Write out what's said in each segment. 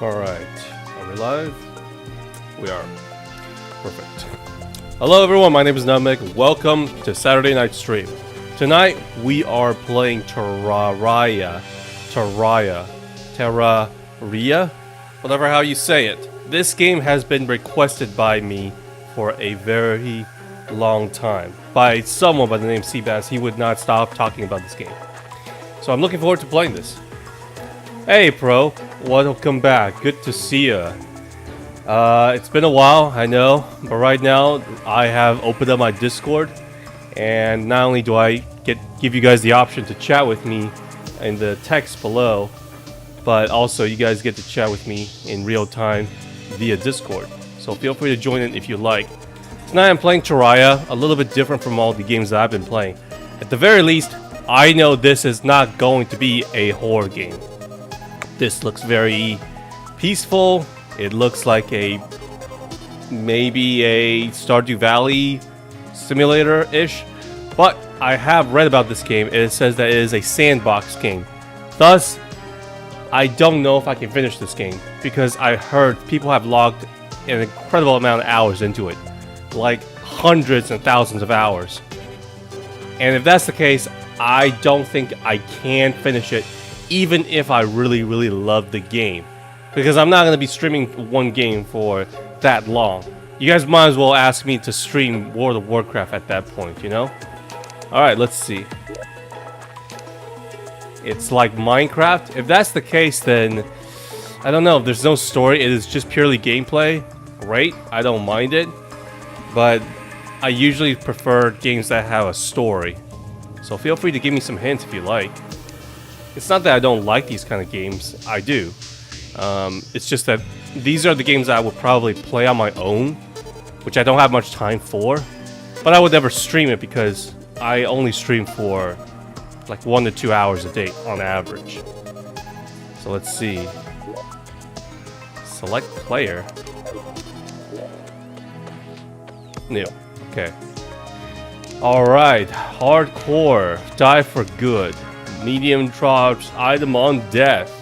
Alright, are we live? We are. Perfect. Hello everyone, my name is Namek. Welcome to Saturday Night Stream. Tonight we are playing Terraria. Whatever how you say it. This game has been requested by me for a very long time. By someone by the name Seabass. He would not stop talking about this game. So I'm looking forward to playing this. Hey Pro, welcome back. Good to see ya. It's been a while, I know, but right now I have opened up my Discord, and not only do I give you guys the option to chat with me in the text below, but also you guys get to chat with me in real time via Discord. So feel free to join in if you like. Tonight I'm playing Terraria, a little bit different from all the games that I've been playing. At the very least, I know this is not going to be a horror game. This looks very peaceful. It looks like maybe a Stardew Valley simulator-ish. But I have read about this game, and it says that it is a sandbox game. Thus, I don't know if I can finish this game, because I heard people have logged an incredible amount of hours into it. Like hundreds and thousands of hours. And if that's the case, I don't think I can finish it, even if I really, really love the game. Because I'm not going to be streaming one game for that long. You guys might as well ask me to stream World of Warcraft at that point, you know? Alright, let's see. It's like Minecraft. If that's the case, then I don't know. If there's no story, it is just purely gameplay. Great, I don't mind it. But I usually prefer games that have a story. So feel free to give me some hints if you like. It's not that I don't like these kind of games. I do. It's just that these are the games that I would probably play on my own, which I don't have much time for. But I would never stream it because I only stream for like 1 to 2 hours a day on average. So let's see. Select player. New. Okay. Alright. Hardcore. Die for good. Medium drops item on death.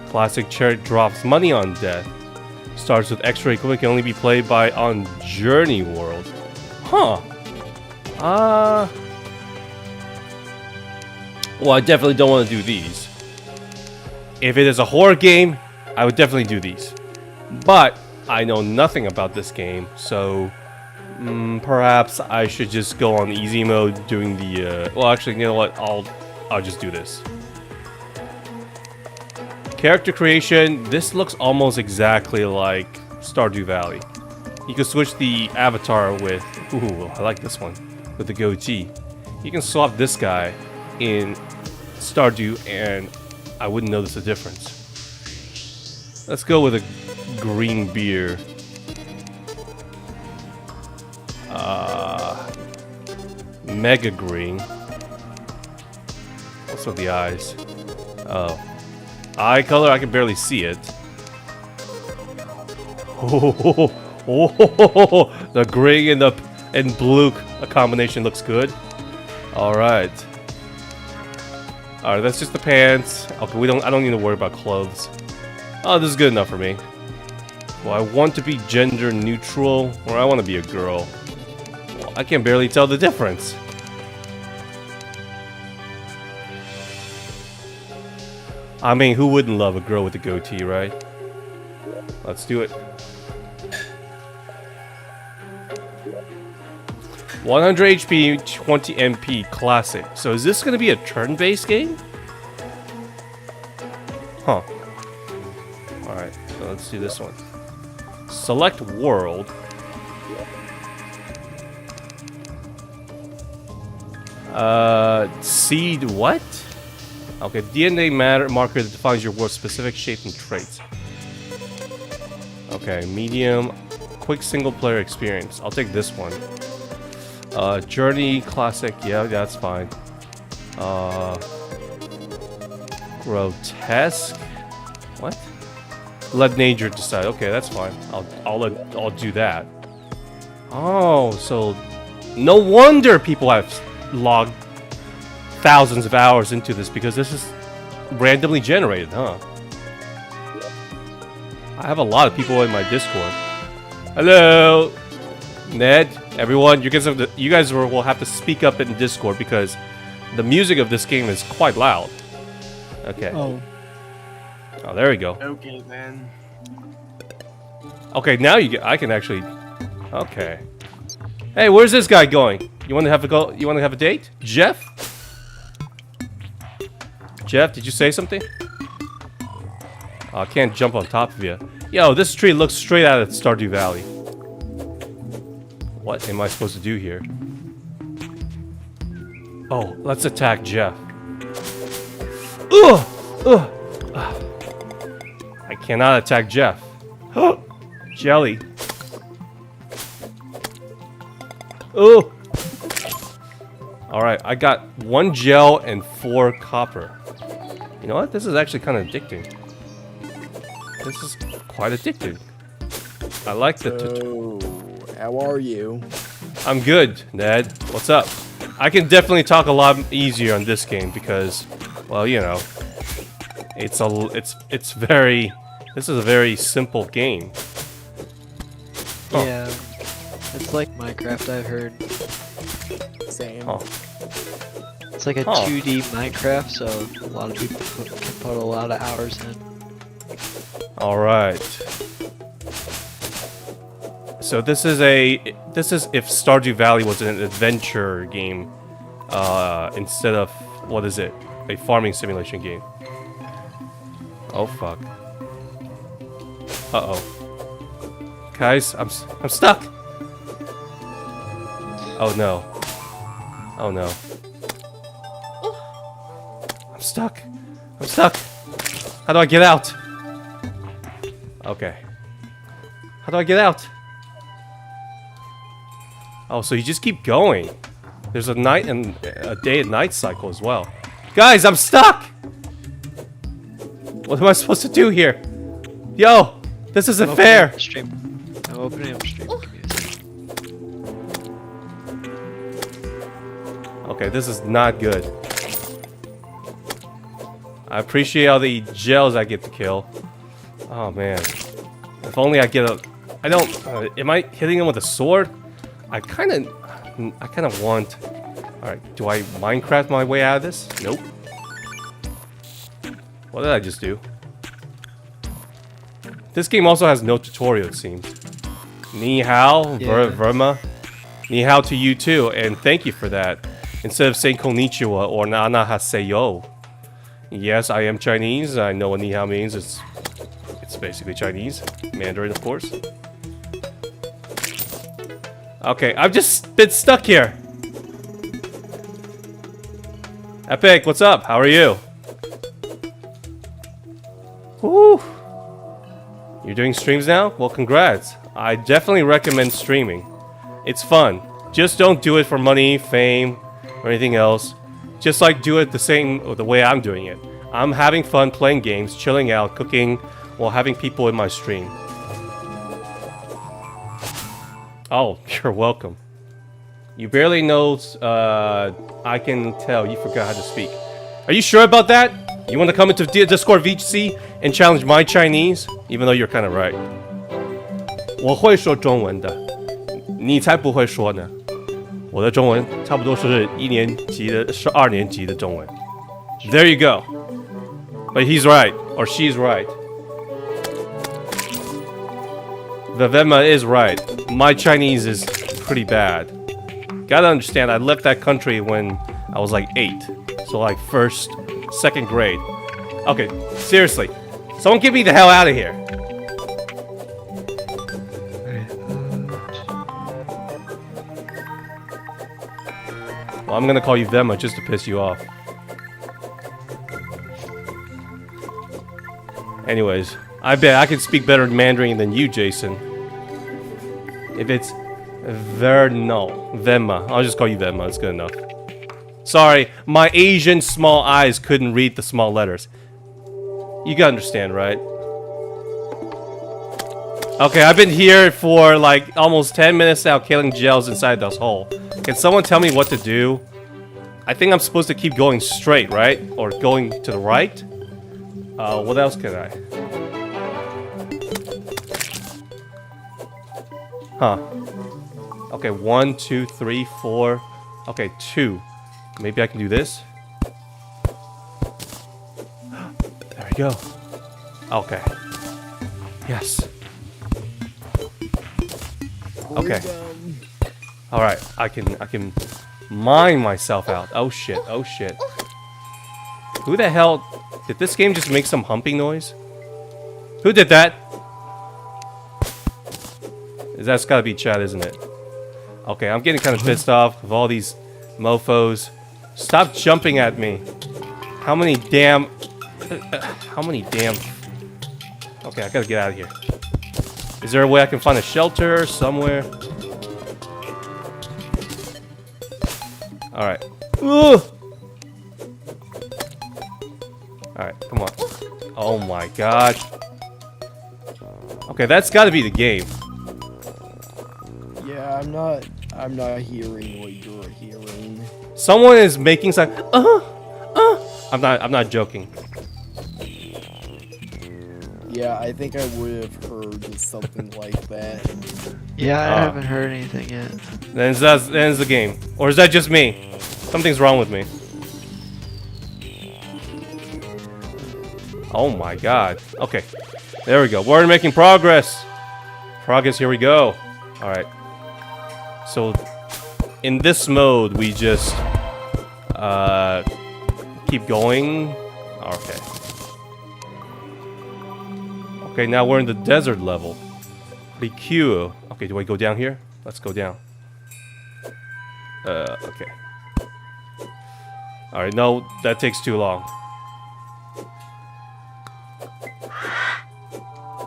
Classic chariot drops money on death. Starts with extra equipment, can only be played by on Journey World. Huh. Well, I definitely don't want to do these. If it is a horror game, I would definitely do these. But I know nothing about this game, so perhaps I should just go on easy mode doing the well, actually, you know what? I'll just do this. Character creation. This looks almost exactly like Stardew Valley. You can switch the avatar with... Ooh, I like this one. With the goatee. You can swap this guy in Stardew and I wouldn't notice a difference. Let's go with a green beard. Mega green. Also the eyes. Oh. Eye color, I can barely see it. Oh, the green and blue combination looks good. Alright. Alright, that's just the pants. Okay, I don't need to worry about clothes. Oh, this is good enough for me. Well, I want to be gender neutral, or I want to be a girl. Well, I can barely tell the difference. I mean, who wouldn't love a girl with a goatee, right? Let's do it. 100 HP, 20 MP, classic. So is this going to be a turn-based game? Huh. Alright, so let's do this one. Select world. Seed what? Okay, DNA marker that defines your world's specific shape and traits. Okay, medium, quick single player experience. I'll take this one. Journey, classic, yeah, that's fine. Grotesque? What? Let nature decide. Okay, that's fine. I'll do that. Oh, so no wonder people have logged thousands of hours into this, because this is randomly generated, huh? I have a lot of people in my Discord. Hello, Ned, everyone. You guys will have to speak up in Discord because the music of this game is quite loud. Okay. Oh, there we go. okay, man. Okay, now I can actually. Okay. Hey, where's this guy going? You want to have a go? You want to have a date, Jeff? Jeff, did you say something? Oh, I can't jump on top of you. Yo, this tree looks straight out of Stardew Valley. What am I supposed to do here? Oh, let's attack Jeff. Ugh! Ugh! I cannot attack Jeff. Jelly. Oh! Alright, I got 1 gel and 4 copper. You know what? This is actually kind of addicting. This is quite addicting. I like the how are you? I'm good, Ned. What's up? I can definitely talk a lot easier on this game because, well, you know, it's very. This is a very simple game. Huh. Yeah, it's like Minecraft. I've heard. Same. Huh. It's like a 2D Minecraft, so a lot of people can put a lot of hours in. All right. So this is if Stardew Valley was an adventure game, instead of what is it? A farming simulation game. Oh fuck. Uh oh. Guys, I'm stuck. Oh no. Oh no. I'm stuck. I'm stuck. How do I get out? Okay. How do I get out? Oh, so you just keep going. There's a night and a day and night cycle as well. Guys, I'm stuck! What am I supposed to do here? Yo, this isn't fair. I'm opening up stream. Okay, this is not good. I appreciate all the gels I get to kill. Oh man. If only I get a... I don't... am I hitting him with a sword? I kind of want... Alright, do I Minecraft my way out of this? Nope. What did I just do? This game also has no tutorial, it seems. Ni hao, Verma. Ni hao to you too, and thank you for that. Instead of saying konnichiwa or nana haseyo. Yes, I am Chinese. I know what ni hao means. It's basically Chinese. Mandarin, of course. Okay, I've just been stuck here. Epic, what's up? How are you? Woo! You're doing streams now? Well, congrats. I definitely recommend streaming. It's fun. Just don't do it for money, fame, or anything else. Just like do it the way I'm doing it. I'm having fun playing games, chilling out, cooking, while having people in my stream. Oh, you're welcome. You barely know, I can tell you forgot how to speak. Are you sure about that? You want to come into Discord VC and challenge my Chinese? Even though you're kind of right. 我会说中文的，你才不会说呢。我的中文差不多是1年级的12年级的中文。There you go. But he's right, or she's right. Vivema is right. My Chinese is pretty bad. Gotta understand, I left that country when I was like 8. So like first, second grade. Okay, seriously. Someone get me the hell out of here. Well, I'm gonna call you Vema just to piss you off. Anyways, I bet I can speak better Mandarin than you, Jason. If it's Vema. I'll just call you Vema, it's good enough. Sorry, my Asian small eyes couldn't read the small letters. You gotta understand, right? Okay, I've been here for like almost 10 minutes now killing gels inside this hole. Can someone tell me what to do? I think I'm supposed to keep going straight, right? Or going to the right? What else can I? Huh. Okay, 1, 2, 3, 4. Okay, 2. Maybe I can do this. There we go. Okay. Yes. Okay. All right. I can mine myself out. Oh shit. Oh shit. Who the hell did this game just make some humping noise? Who did that? That's gotta be Chad, isn't it? Okay, I'm getting kind of pissed off with all these mofos. Stop jumping at me. How many damn... How many damn... Okay, I gotta get out of here. Is there a way I can find a shelter somewhere? Alright. Alright, come on. Oh my god. Okay, that's gotta be the game. Yeah, I'm not hearing what you're hearing. Someone is making some I'm not joking. Yeah, I think I would have heard something like that. Yeah, I haven't heard anything yet. Then that ends the game. Or is that just me? Something's wrong with me. Oh my god. Okay. There we go. We're making progress. Progress, here we go. Alright. So, in this mode, we just keep going. Okay. Okay, now we're in the desert level. BQ. Okay, do I go down here? Let's go down. Okay. Alright, no, that takes too long.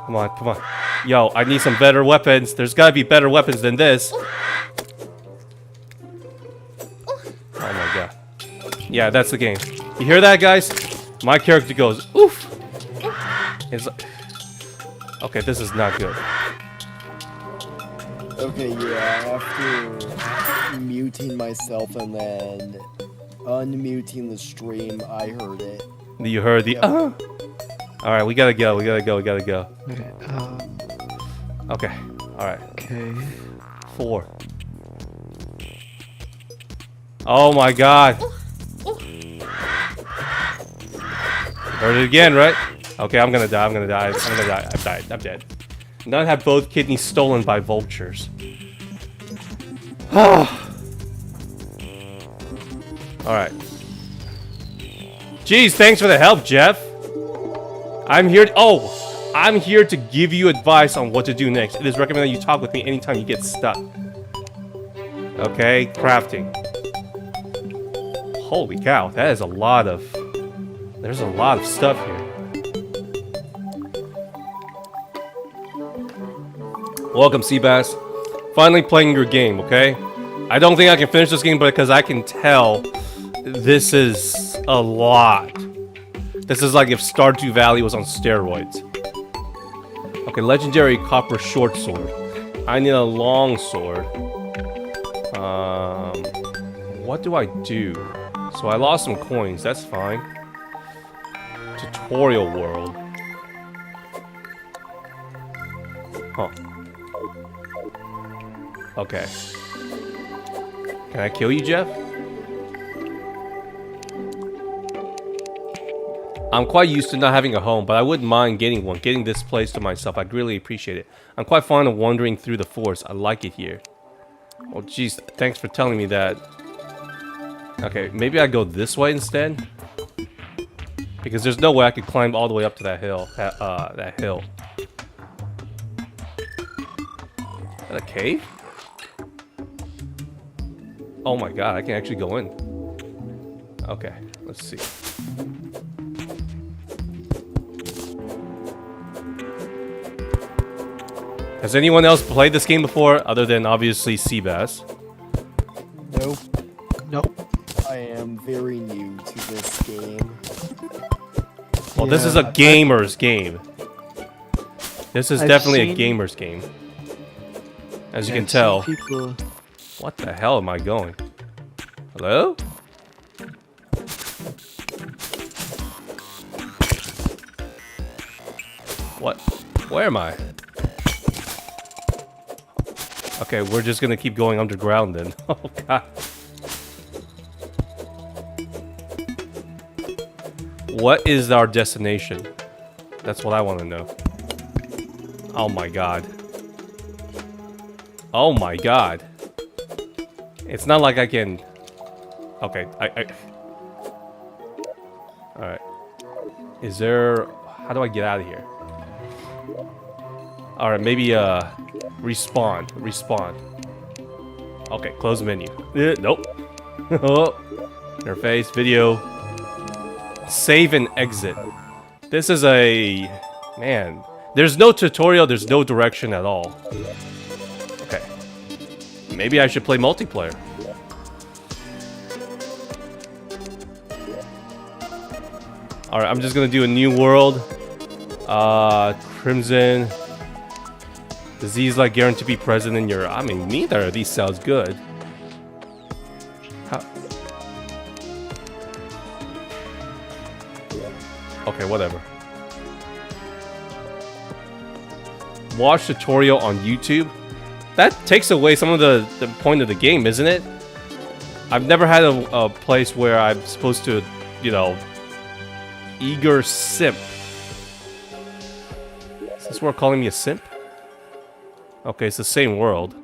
Come on, come on. Yo, I need some better weapons. There's gotta be better weapons than this. Oh my god. Yeah, that's the game. You hear that, guys? My character goes, oof. It's like... Okay, this is not good. Okay, yeah, after muting myself and then unmuting the stream, I heard it. You heard the Alright, we gotta go, we gotta go, we gotta go. Okay. Okay, alright. Okay. 4. Oh my god. Heard it again, right? Okay, I'm gonna die, I'm gonna die, I'm gonna die. I've died, I'm dead. Now I have both kidneys stolen by vultures. Alright. Jeez, thanks for the help, Jeff. I'm here to give you advice on what to do next. It is recommended you talk with me anytime you get stuck. Okay, crafting. Holy cow, that is a lot of... There's a lot of stuff here. Welcome, Seabass. Finally playing your game, okay? I don't think I can finish this game, but because I can tell this is a lot. This is like if Stardew Valley was on steroids. Okay, legendary copper short sword. I need a long sword. What do I do? So I lost some coins, that's fine. Tutorial world. Huh. Okay. Can I kill you, Jeff? I'm quite used to not having a home, but I wouldn't mind getting one. Getting this place to myself, I'd really appreciate it. I'm quite fond of wandering through the forest. I like it here. Oh, jeez. Thanks for telling me that. Okay, maybe I go this way instead? Because there's no way I could climb all the way up to that hill. That hill. Is that a cave? Oh my god, I can actually go in. Okay, let's see. Has anyone else played this game before, other than obviously Seabass? Nope. Nope. I am very new to this game. Well, this is a gamer's game. This is definitely a gamer's game. As you can tell. People... What the hell am I going? Hello? What? Where am I? Okay, we're just gonna keep going underground then. Oh god. What is our destination? That's what I want to know. Oh my god. Oh my god. It's not like I can... Okay, Alright. Is there... How do I get out of here? Alright, maybe, respawn. Respawn. Okay, close menu. Nope. Oh. Interface, video. Save and exit. This is a... Man. There's no tutorial, there's no direction at all. Okay. Maybe I should play multiplayer. Alright, I'm just gonna do a new world. Crimson. Disease like guaranteed to be present in your... I mean, neither of these sounds good. How... Okay, whatever. Watch tutorial on YouTube. That takes away some of the point of the game, isn't it? I've never had a place where I'm supposed to, you know, eager simp. Is this world calling me a simp? Okay, it's the same world.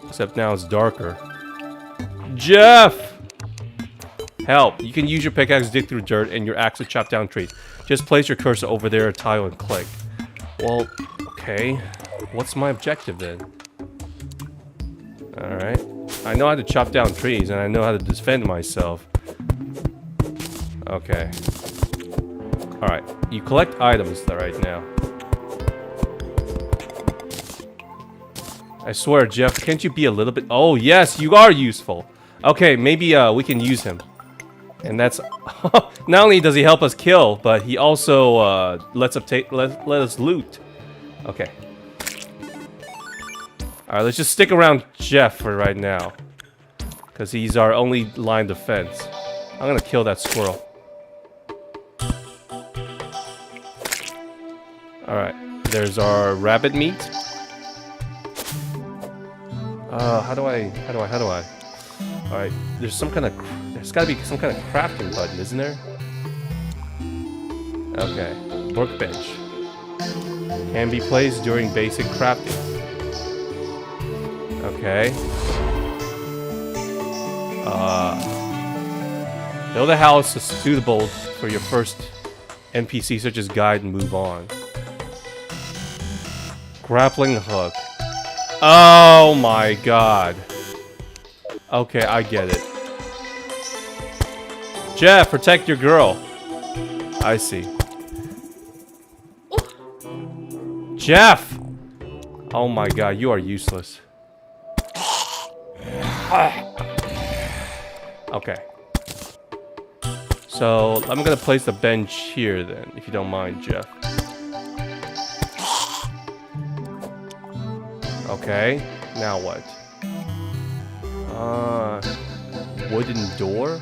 Except now it's darker. Jeff! Help! You can use your pickaxe to dig through dirt and your axe to chop down trees. Just place your cursor over their tile and click. Well, okay. What's my objective then? Alright. I know how to chop down trees and I know how to defend myself. Okay. Alright. You collect items right now. I swear, Jeff, can't you be a little bit... Oh, yes, you are useful. Okay, maybe we can use him. And that's... Not only does he help us kill, but he also lets us loot. Okay. Alright, let's just stick around Jeff for right now. Because he's our only line of defense. I'm gonna kill that squirrel. Alright, there's our rabbit meat. How do I? Alright, there's gotta be some kind of crafting button, isn't there? Okay, workbench. Can be placed during basic crafting. Okay. Build a house that's suitable for your first NPC, such as guide and move on. Grappling hook. Oh my god. Okay, I get it. Jeff, protect your girl. I see. Jeff! Oh my god, you are useless. Okay. So, I'm gonna place the bench here then, if you don't mind, Jeff. Okay, now what? Wooden door?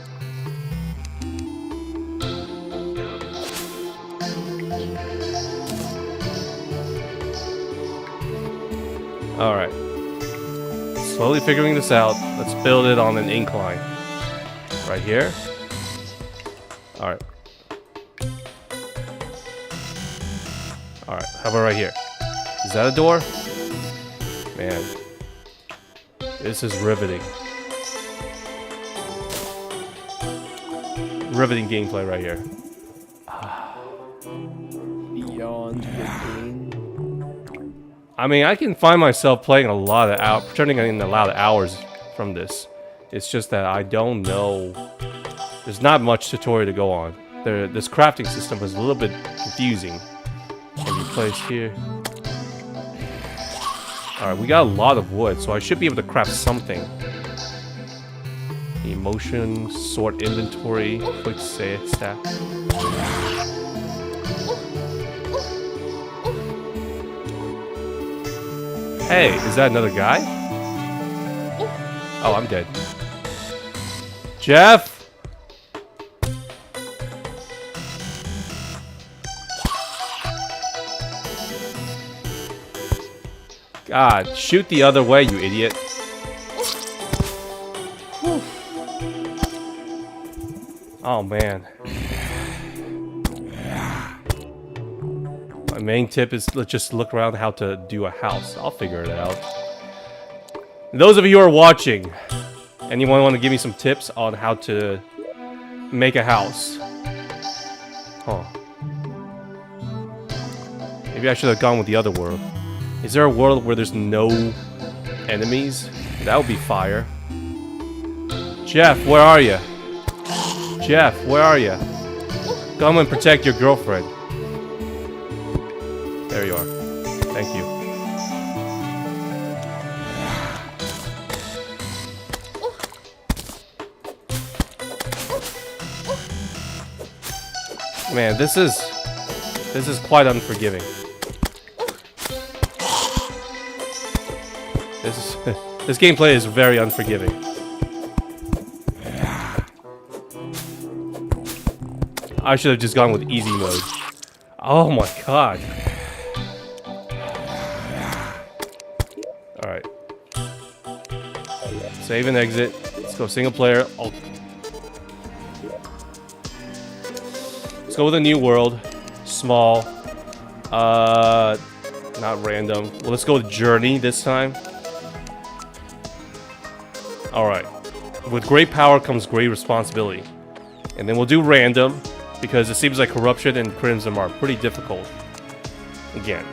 Alright. Slowly figuring this out. Let's build it on an incline. Right here. Alright. Alright, how about right here? Is that a door? Man. This is riveting. Riveting gameplay right here. Beyond riveting. I mean, I can find myself playing a lot of hours, turning in a lot of hours from this. It's just that I don't know. There's not much tutorial to go on. This crafting system is a little bit confusing. Can be placed here. Alright, we got a lot of wood, so I should be able to craft something. Emotion, sort inventory, quick save, stack. Hey, is that another guy? Oh, I'm dead. Jeff! God, shoot the other way, you idiot. Whew. Oh, man. My main tip is let's just look around how to do a house. I'll figure it out. Those of you who are watching, anyone want to give me some tips on how to make a house? Huh. Maybe I should have gone with the other world. Is there a world where there's no enemies? That would be fire. Jeff, where are you? Jeff, where are you? Come and protect your girlfriend. There you are. Thank you. Man, this is quite unforgiving. This gameplay is very unforgiving. I should have just gone with easy mode. Oh my god. Alright. Save and exit. Let's go single player. Oh. Let's go with a new world. Small. Not random. Well, let's go with journey this time. Alright. With great power comes great responsibility. And then we'll do random, because it seems like corruption and crimson are pretty difficult. Again.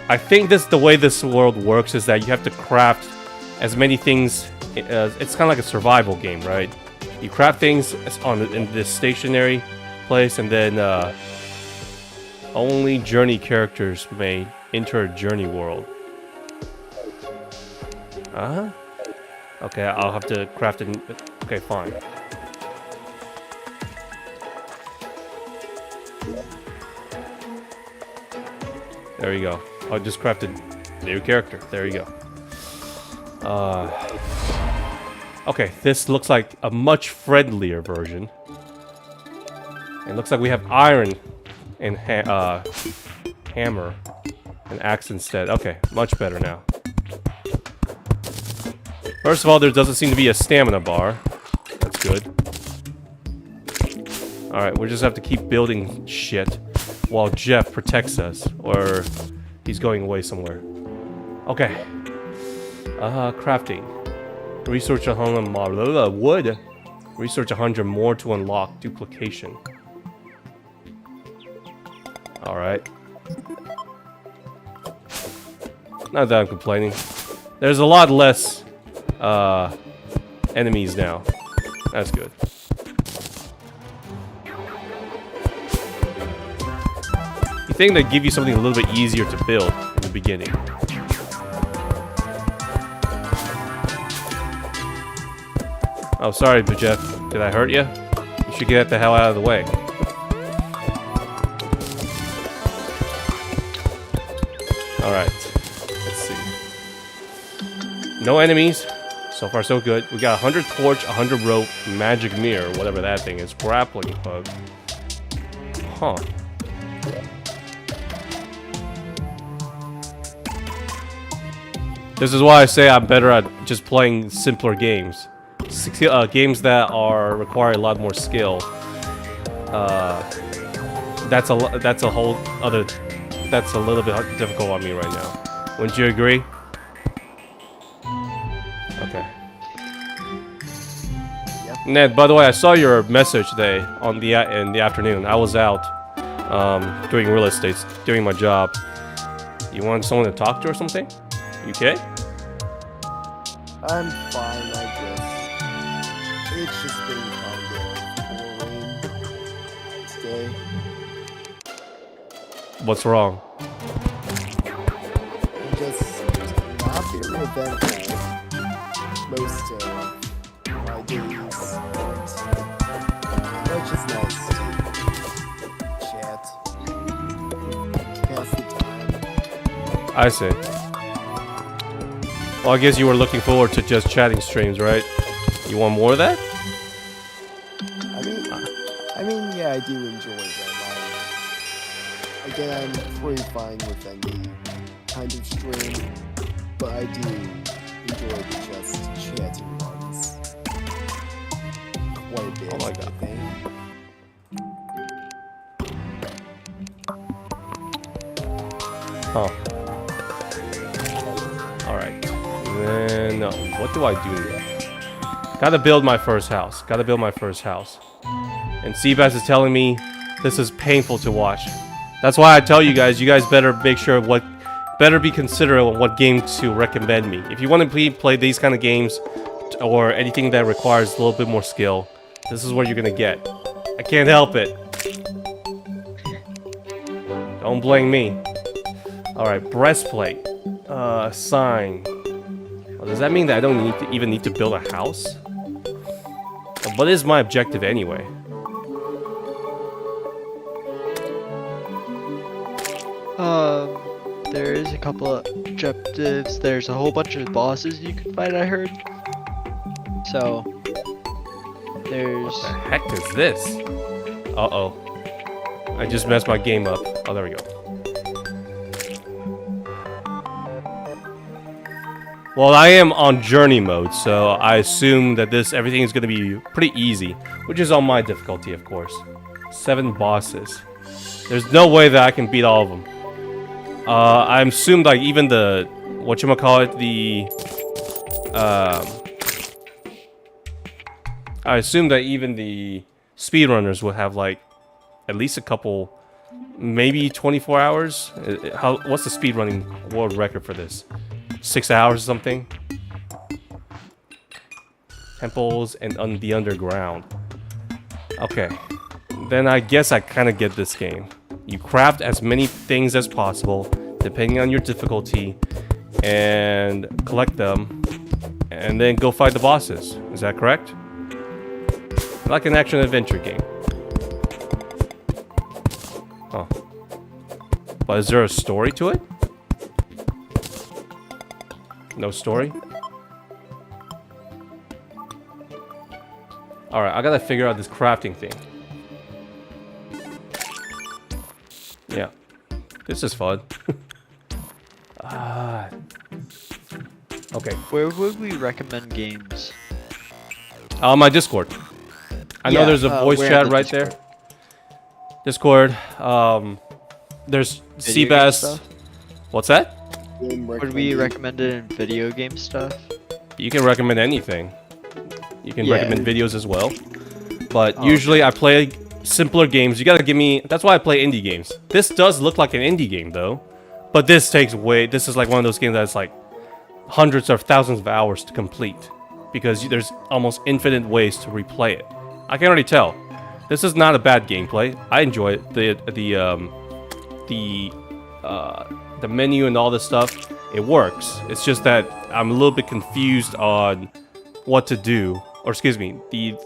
I think the way this world works is that you have to craft as many things. It's kind of like a survival game, right? You craft things in this stationary place, and then only journey characters may enter a journey world. Okay, I'll have to craft it. Okay, fine. There you go. I just crafted new character. There you go. Okay, this looks like a much friendlier version. It looks like we have iron and hammer and axe instead. Okay, much better now. First of all, there doesn't seem to be a stamina bar. That's good. Alright, we just have to keep building shit while Jeff protects us. Or he's going away somewhere. Okay. Crafting. Research 100 more. Wood. Research 100 more to unlock duplication. Alright. Not that I'm complaining. There's a lot less enemies now. That's good. You think they'd give you something a little bit easier to build in the beginning. Oh, sorry, but Jeff. Did I hurt you? You should get the hell out of the way. Alright. Let's see. No enemies. So far, so good. We got 100 torch, 100 rope, magic mirror, whatever that thing is. Grappling hook. Huh. This is why I say I'm better at just playing simpler games. Games that require a lot more skill. That's a little bit difficult on me right now. Wouldn't you agree? Okay. Yep. Ned, by the way, I saw your message today in the afternoon. I was out doing real estate, doing my job. You want someone to talk to or something? You okay? I'm fine, I guess. It's just been kind of boring today. What's wrong? Just not very eventful. Most of my days. But it's just nice to chat. Pass the time. I see. Well, I guess you were looking forward to just chatting streams, right? You want more of that? I mean, yeah, I do enjoy them. Again, I'm pretty fine with any kind of stream, but I do enjoy the just chatting ones quite a bit, Oh my God. I think. Huh. Alright. Then, what do I do now? Gotta build my first house. Gotta build my first house. And Seabass is telling me this is painful to watch. That's why I tell you guys better make sure better be considerate on what game to recommend me. If you want to play these kind of games, or anything that requires a little bit more skill, this is what you're gonna get. I can't help it. Don't blame me. Alright, breastplate. Sign. Well, does that mean that I don't even need to build a house? What is my objective anyway? There is a couple of objectives. There's a whole bunch of bosses you can fight, I heard. So, there's... What the heck is this? Uh-oh. I just messed my game up. Oh, there we go. Well, I am on journey mode, so I assume that everything is going to be pretty easy, which is on my difficulty, of course. 7 bosses. There's no way that I can beat all of them. I assume like even the whatchamacallit, I assume that even the speedrunners would have like at least a couple, maybe 24 hours. What's the speedrunning world record for this? 6 hours or something? Temples and on the underground. Okay. Then I guess I kind of get this game. You craft as many things as possible, depending on your difficulty, and collect them, and then go fight the bosses. Is that correct? Like an action-adventure game. Oh. But is there a story to it? No story? Alright, I gotta figure out this crafting thing. Yeah. This is fun. Okay. Where would we recommend games? My Discord. I know there's a voice where chat the right there. Discord. There's Video game Seabass. stuff? What's that? Would we recommend it in video game stuff? You can recommend anything. You can Yeah. recommend videos as well. But usually I play simpler games. You gotta give me... That's why I play indie games. This does look like an indie game, though. But this takes way... This is like one of those games that's like hundreds of thousands of hours to complete. Because there's almost infinite ways to replay it. I can already tell. This is not a bad gameplay. I enjoy it. The menu and all this stuff, it works. It's just that I'm a little bit confused on what to do. Or excuse me,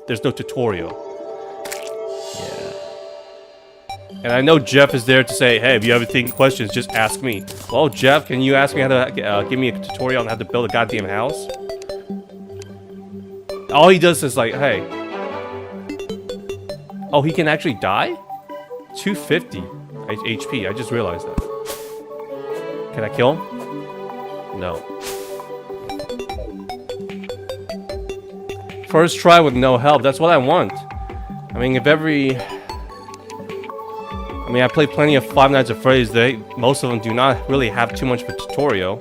there's no tutorial. Yeah. And I know Jeff is there to say, hey, if you have any questions, just ask me. Well, Jeff, can you ask me how to give me a tutorial on how to build a goddamn house? All he does is like, hey. Oh, he can actually die? 250 HP, I just realized that. Can I kill him? No. First try with no help, that's what I want. I mean, I played plenty of Five Nights at Freddy's. Most of them do not really have too much of a tutorial.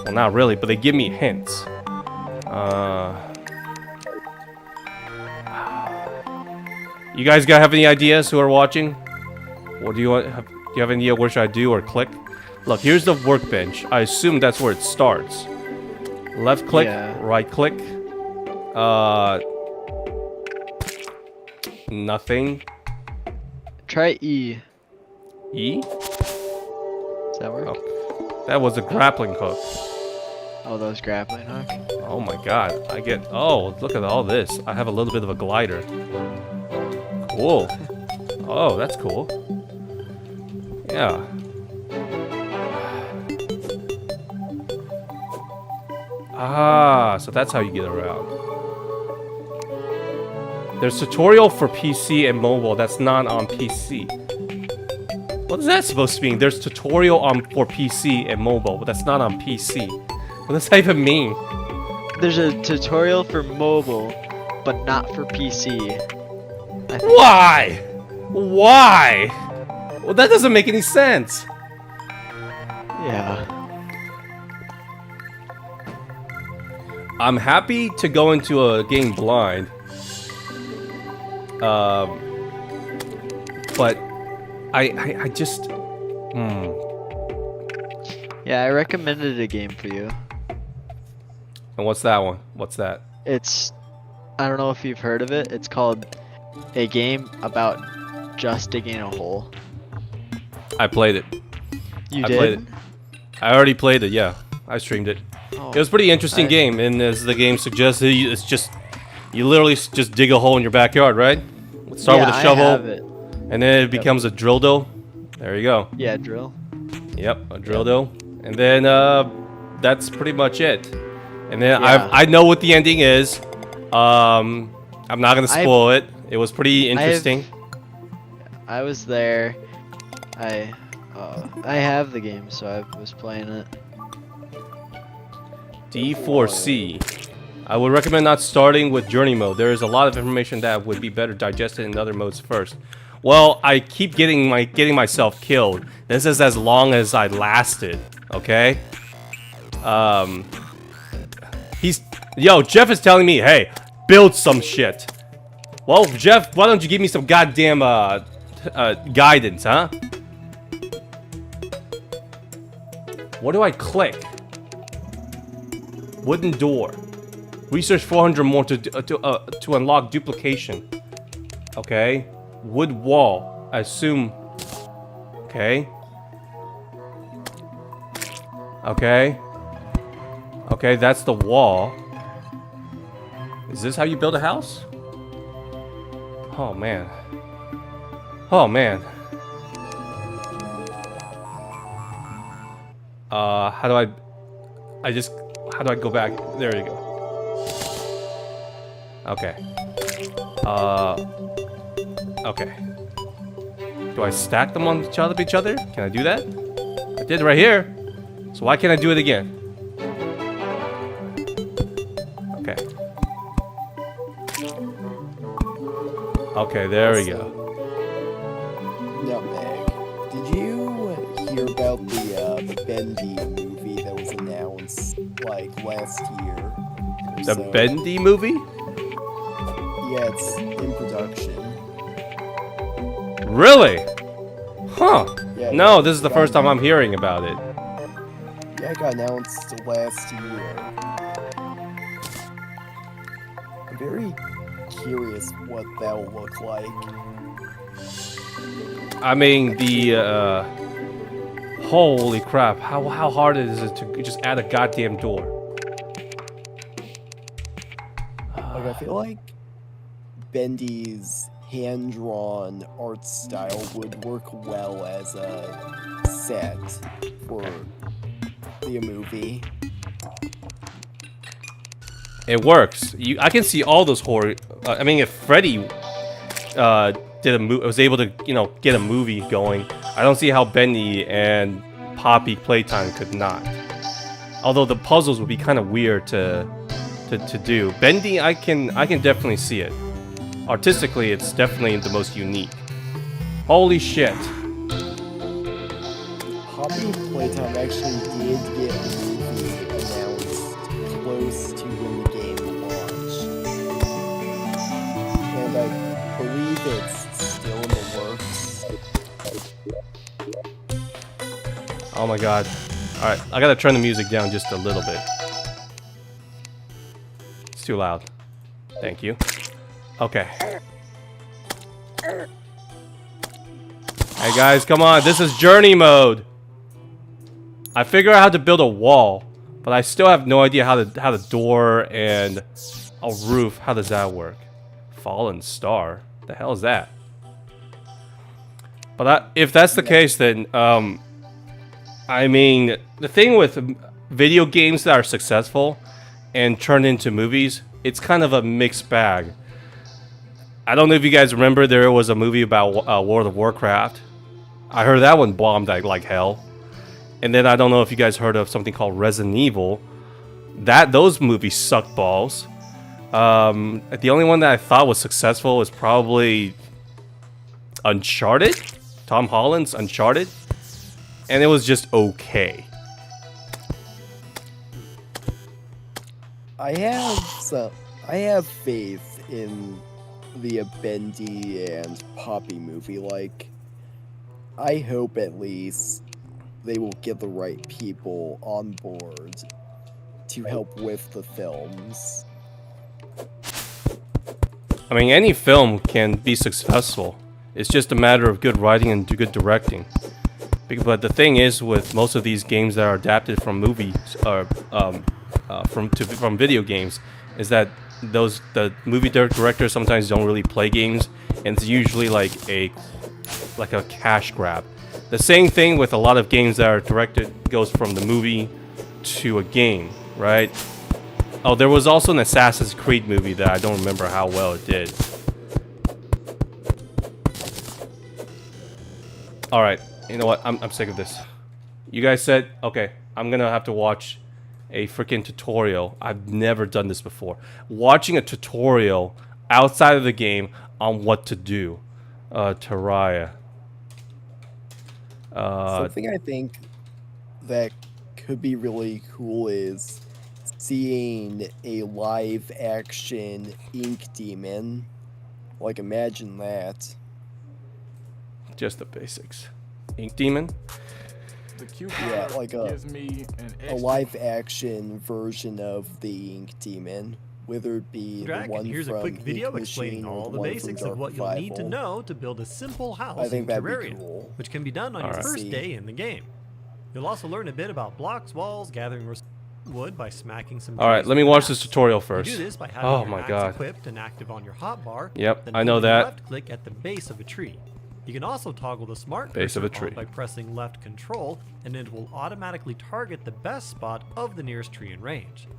Well, not really, but they give me hints. You guys have any ideas who are watching? Or do you have any idea where should I do or click? Look, here's the workbench. I assume that's where it starts. Left click, right click. Nothing. Try E. E? Does that work? Oh, that was a grappling hook. Oh, that was grappling hook. Oh my god. Oh, look at all this. I have a little bit of a glider. Cool. Oh, that's cool. Yeah. Ah, so that's how you get around. There's tutorial for PC and mobile that's not on PC. What is that supposed to mean? There's tutorial on for PC and mobile, but that's not on PC. What does that even mean? There's a tutorial for mobile, but not for PC. I think. Why? Why? Well, that doesn't make any sense. Yeah. I'm happy to go into a game blind. But I just Yeah, I recommended a game for you. And what's that one? What's that? It's, I don't know if you've heard of it. It's called a game about just digging a hole. I played it. You I did? played it. I already played it, yeah. I streamed it. Oh, It was a pretty interesting game, and as the game suggests, it's just you literally just dig a hole in your backyard, right? Start with a I shovel, have it. and then it becomes a drill dough. There you go. Yeah, drill. Yep, a drill dough, and then that's pretty much it. And then Yeah. I know what the ending is. I'm not gonna spoil it. It was pretty interesting. I was there. I have the game, so I was playing it. D4C. I would recommend not starting with journey mode. There is a lot of information that would be better digested in other modes first. Well, I keep getting myself killed. This is as long as I lasted. Okay. Jeff is telling me, hey, build some shit. Well, Jeff, why don't you give me some goddamn guidance, huh? What do I click? Wooden door. Research 400 more to unlock duplication. Okay. Wood wall. I assume. Okay. Okay. Okay, that's the wall. Is this how you build a house? Oh man. Oh man. How do how do I go back? There you go. Okay. Okay. Do I stack them on each other? Can I do that? I did right here. So why can't I do it again? Okay. Okay, there we go. Nutmeg. Did you hear about the Bendy movie that was announced like last year? The So, Bendy movie? Yeah, it's in production. Really? Huh. Yeah, No, this is the it first got- time I'm hearing about it. Yeah, it got announced last year. I'm very curious what that will look like. I mean, holy crap. How hard is it to just add a goddamn door? Like, I feel like Bendy's hand-drawn art style would work well as a set for the movie. It works. I can see all those horror. I mean, if Freddy was able to, get a movie going, I don't see how Bendy and Poppy Playtime could not. Although the puzzles would be kind of weird to do. Bendy, I can definitely see it. Artistically, it's definitely the most unique. Holy shit. Poppy Playtime actually did get a movie announced close to when the game launched. And I believe it's still in the works. Oh my god. Alright, I gotta turn the music down just a little bit. It's too loud. Thank you. Okay. Hey guys, come on. This is journey mode. I figured out how to build a wall, but I still have no idea how the door and a roof, how does that work? Fallen star. The hell is that? But if that's the case, then I mean, the thing with video games that are successful and turned into movies, it's kind of a mixed bag. I don't know if you guys remember, there was a movie about World of Warcraft. I heard that one bombed like hell. And then I don't know if you guys heard of something called Resident Evil. Those movies suck balls. The only one that I thought was successful was probably Uncharted, Tom Holland's Uncharted, and it was just okay. I have faith in the Bendy and Poppy movie. Like, I hope at least they will get the right people on board to help with the films. I mean, any film can be successful. It's just a matter of good writing and good directing. But the thing is, with most of these games that are adapted from movies or from video games, is that the movie directors sometimes don't really play games, and it's usually like a cash grab. The same thing with a lot of games that are directed goes from the movie to a game, right? Oh, there was also an Assassin's Creed movie that I don't remember how well it did. Alright, you know what? I'm sick of this. You guys said, okay, I'm gonna have to watch a freaking tutorial. I've never done this before. Watching a tutorial outside of the game on what to do. Terraria. Something I think that could be really cool is seeing a live action ink demon. Like, imagine that. Just the basics. Ink Demon? The cube Yeah, like gives me an a extra live action version of the ink demon. Whether it be Dragon, the one here's from a quick video Ink explaining Machine or all the one from basics Dark of what you'll need to Revival. know to build a simple house I think in that'd be Terraria, cool. which can be done on your Alright. first See. day in the game. You'll also learn a bit about blocks, walls, gathering wood by smacking some Alright, trees let me with watch an this axe. tutorial You first. do this by having Oh your my axe god. equipped and active on your hotbar. Yep, then I know holding that. Left click at the base of a tree. You can also toggle the smart Base of a cursor on tree. by pressing left control, and it will automatically target the best spot of the nearest tree in range.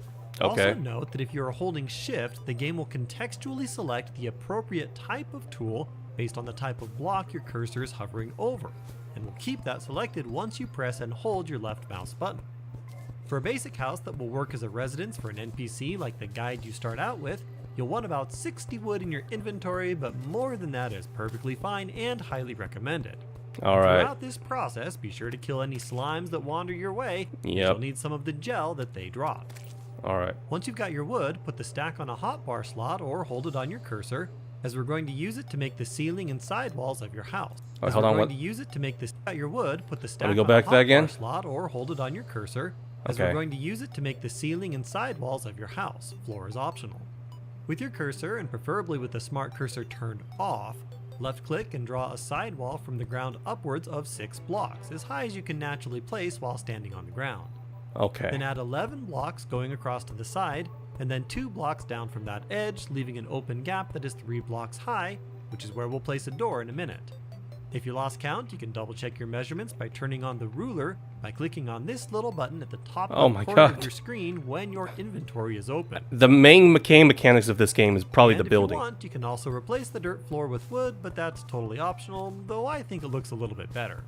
Okay. Also note that if you are holding shift, the game will contextually select the appropriate type of tool based on the type of block your cursor is hovering over, and will keep that selected once you press and hold your left mouse button. For a basic house that will work as a residence for an NPC like the guide you start out with, you'll want about 60 wood in your inventory, but more than that is perfectly fine and highly recommended. Alright. Throughout this process, be sure to kill any slimes that wander your way. Yep. You'll need some of the gel that they drop. Alright. Once you've got your wood, put the stack on a hotbar slot or hold it on your cursor, as we're going to use it to make the ceiling and sidewalls of your house. Alright, As hold we're on, going what? to use it to make this your wood, put the stack me go on back a to that again? hotbar slot or hold it on your cursor, as Okay. we're going to use it to make the ceiling and sidewalls of your house. Floor is optional. With your cursor, and preferably with the smart cursor turned off, left click and draw a sidewall from the ground upwards of 6 blocks, as high as you can naturally place while standing on the ground. Okay. Then add 11 blocks going across to the side, and then 2 blocks down from that edge, leaving an open gap that is 3 blocks high, which is where we'll place a door in a minute. If you lost count, you can double check your measurements by turning on the ruler by clicking on this little button at the top Oh left my corner God. of your screen when your inventory is open. The main mechanics of this game is probably And the if building. you want, you can also replace the dirt floor with wood, but that's totally optional, though I think it looks a little bit better.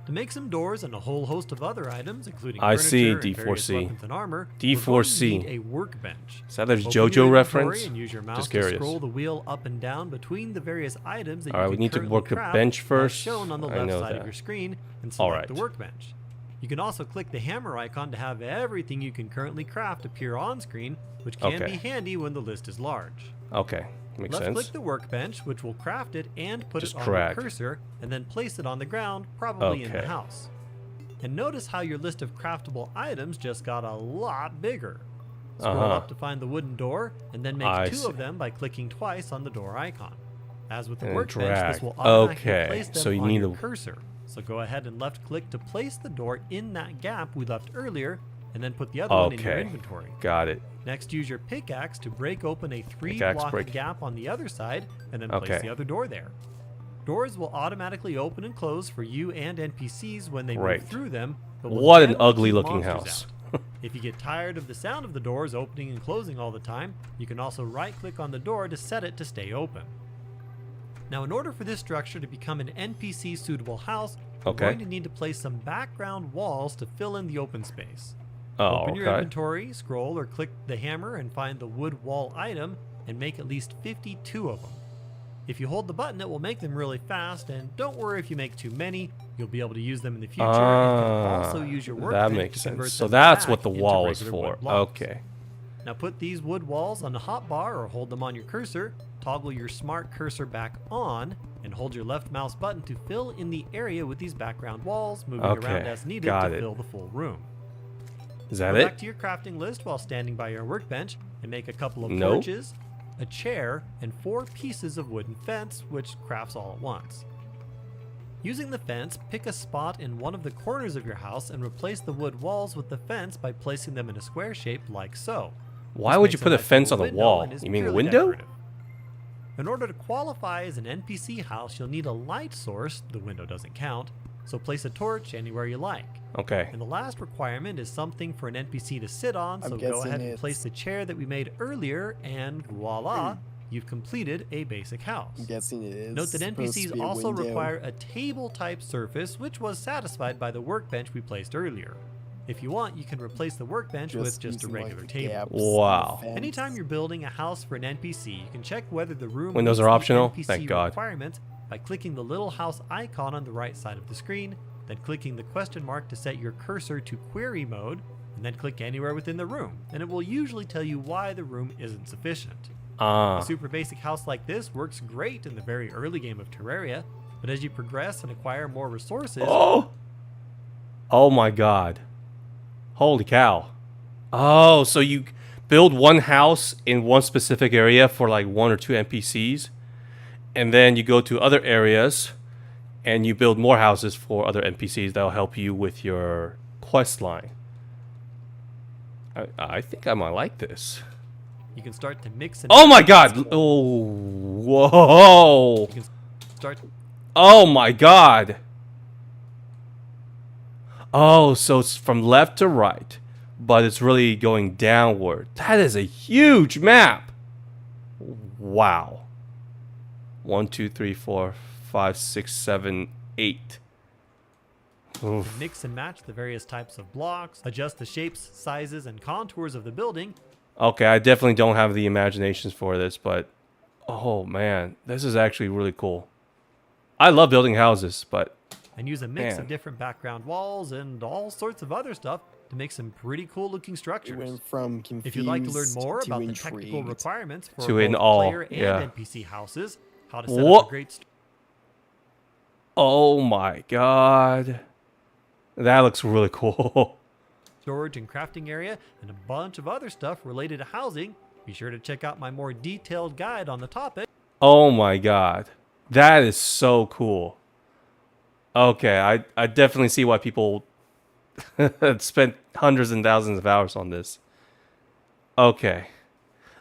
To make some doors and a whole host of other items, including I furniture see, and various D4C. weapons and armor, D4C. we're going to need a workbench. Is that a Open your JoJo inventory reference? And use your mouse Just to curious. scroll the wheel up and down between the various items that Alright, you we can need to currently work the craft, bench as first. shown on the I left know side that. of your screen, and select Alright. the workbench. You can also click the hammer icon to have everything you can currently craft appear on screen, which can Okay. be handy when the list is large. Okay. Makes Left sense. click the workbench, which will craft it and put Just it on drag. your cursor, and then place it on the ground, probably in the Okay. house. And notice how your list of craftable items just got a lot bigger. Scroll Uh-huh. up to find the wooden door, and then make I 2 see. of them by clicking twice on the door icon. As with the And workbench, drag. this will automatically Okay, place them so you on need your a- cursor. So go ahead and left click to place the door in that gap we left earlier, and then put the other one in your Okay. inventory. Got it. Next, use your pickaxe to break open a 3 Pickaxe block break. gap on the other side, and then Okay. place the other door there. Doors will automatically open and close for you and NPCs when they Right. move through them. But will What an generally ugly keep looking monsters house. out. If you get tired of the sound of the doors opening and closing all the time, you can also right-click on the door to set it to stay open. Now, in order for this structure to become an NPC suitable house, Okay. we're going to need to place some background walls to fill in the open space. Oh, Open your okay. inventory, scroll or click the hammer and find the wood wall item and make at least 52 of them. If you hold the button, it will make them really fast, and don't worry if you make too many, you'll be able to use them in the future, and can also use your That workbench makes to convert sense. So them that's back what the into wall is regular for. wood blocks. Okay. Now put these wood walls on the hotbar or hold them on your cursor, toggle your smart cursor back on, and hold your left mouse button to fill in the area with these background walls, moving Okay, around as needed got to it. fill the full room. Is that Go it? back to your crafting list while standing by your workbench and make a couple of No. torches, a chair, and 4 pieces of wooden fence, which crafts all at once. Using the fence, pick a spot in one of the corners of your house and replace the wood walls with the fence by placing them in a square shape like so. Why This would you makes put a nice fence on little the window wall? and is You mean a purely window? decorative. In order to qualify as an NPC house, you'll need a light source, the window doesn't count, so place a torch anywhere you like. Okay. And the last requirement is something for an NPC to sit on, I'm so go guessing ahead and it's- place the chair that we made earlier, and voila, you've completed a basic house. I'm guessing it is. Note that supposed to NPCs be a also window. require a table-type surface, which was satisfied by the workbench we placed earlier. If you want, you can replace the workbench with just a using, like, regular the table. gaps in the Wow. fence. Anytime you're building a house for an NPC, you can check whether the room Windows meets are the optional? NPC Thank God. requirement by clicking the little house icon on the right side of the screen, then clicking the question mark to set your cursor to query mode, and then click anywhere within the room, and it will usually tell you why the room isn't sufficient. A super basic house like this works great in the very early game of Terraria, but as you progress and acquire more resources, Oh! Oh my god. Holy cow. Oh, so you build one house in one specific area for like 1 or 2 NPCs, and then you go to other areas and you build more houses for other NPCs that'll help you with your quest line. I think I might like this. you can start to mix and Oh my god! Oh, whoa! you can start Oh my god! Oh, so it's from left to right, but it's really going downward. That is a huge map! Wow. 1, 2, 3, 4, 5, 6, 7, 8. Oof. mix and match the various types of blocks, adjust the shapes, sizes, and contours of the building, Okay, I definitely don't have the imaginations for this, but oh man, this is actually really cool. I love building houses, but and use a mix Man. of different background walls and all sorts of other stuff to make some pretty cool looking It structures. went from confused If you'd like to learn more to about the intrigued. technical requirements for To in both all, player and yeah. NPC houses, how to set Wha- up a great oh my god. That looks really cool. storage and crafting area, and a bunch of other stuff related to housing, be sure to check out my more detailed guide on the topic. Oh my god. That is so cool. Okay, I definitely see why people spent hundreds and thousands of hours on this. Okay.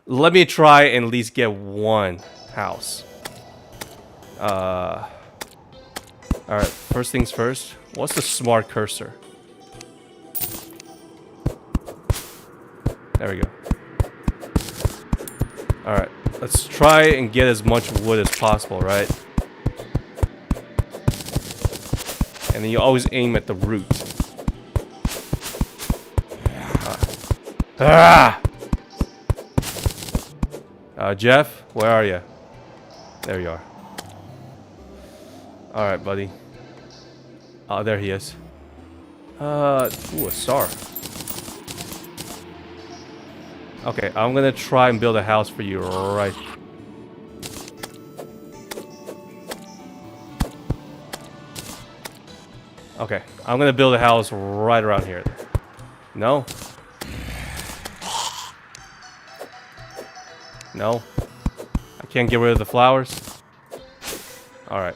Let me try and at least get one house. Alright, first things first. What's the smart cursor? There we go. Alright, let's try and get as much wood as possible, right? And then you always aim at the root. Ah! Jeff, where are you? There you are. Alright, buddy. Oh, there he is. Ooh, a star. Okay, I'm gonna try and build a house for you right. Okay, I'm gonna build a house right around here. No? No? I can't get rid of the flowers? Alright.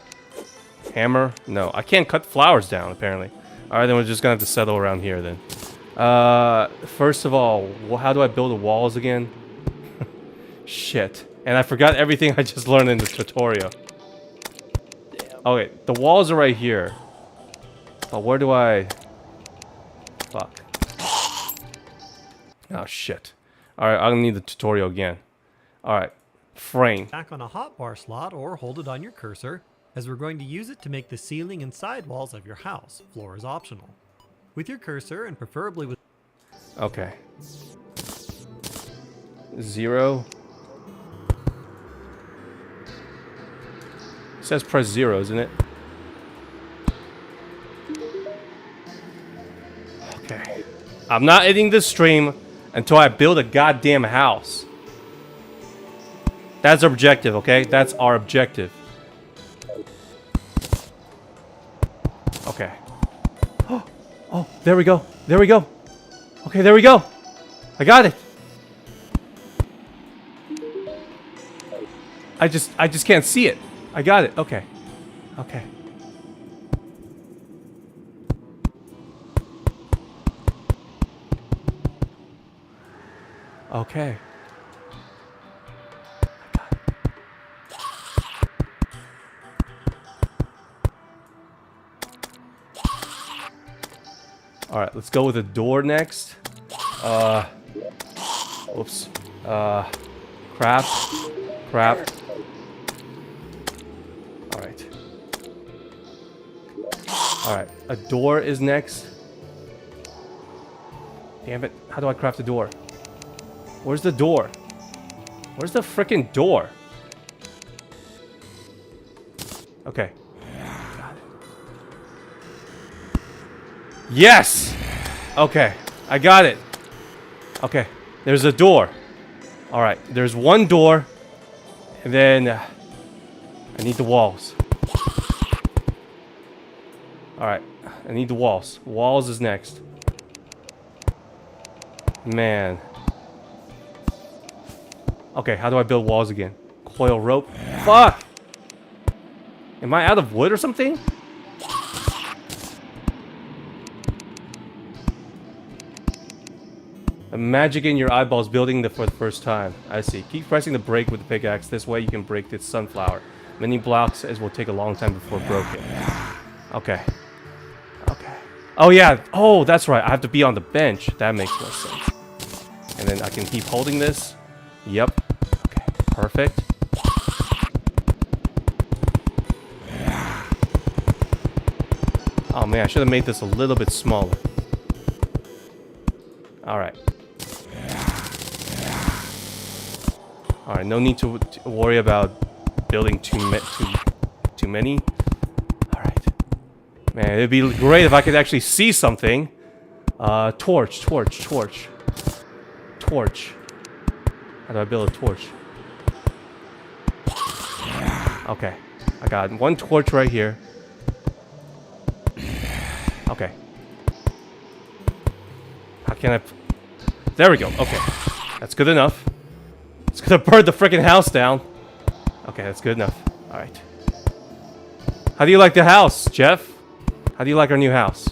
Hammer? No, I can't cut flowers down, apparently. Alright, then we're just gonna have to settle around here, then. First of all, how do I build the walls again? Shit. And I forgot everything I just learned in the tutorial. Okay, the walls are right here. But where do I... Fuck. Oh, shit. Alright, I'm gonna need the tutorial again. Alright. frame. back on a hotbar slot or hold it on your cursor, as we're going to use it to make the ceiling and side walls of your house. Floor is optional. With your cursor, and preferably with Okay. 0. It says press 0, isn't it? Okay. I'm not ending this stream until I build a goddamn house. That's our objective, okay? That's our objective. Okay. Oh, there we go. There we go. Okay, there we go. I got it. I just can't see it. I got it. Okay. Okay. Okay. All right, let's go with a door next. Whoops. Crap. Crap. All right. All right, a door is next. Damn it! How do I craft a door? Where's the door? Where's the frickin' door? Okay. Got it. Yes! Okay, I got it. Okay, there's a door. Alright, there's one door. And then I need the walls. Alright, I need the walls. Walls is next. Man. Okay, how do I build walls again? Coil rope. Fuck! Am I out of wood or something? The magic in your eyeballs building for the first time. I see. Keep pressing the brake with the pickaxe. This way you can break this sunflower. Many blocks as will take a long time before broken. Okay. Okay. Oh yeah. Oh, that's right. I have to be on the bench. That makes more sense. And then I can keep holding this. Yep. Okay. Perfect. Oh man, I should have made this a little bit smaller. Alright. Alright, no need to worry about building too many. Alright. Man, it'd be great if I could actually see something. Torch. How do I build a torch? Okay. I got one torch right here. Okay. How can I... There we go. Okay. That's good enough. It's gonna burn the freaking house down. Okay, that's good enough. Alright. How do you like the house, Jeff? How do you like our new house?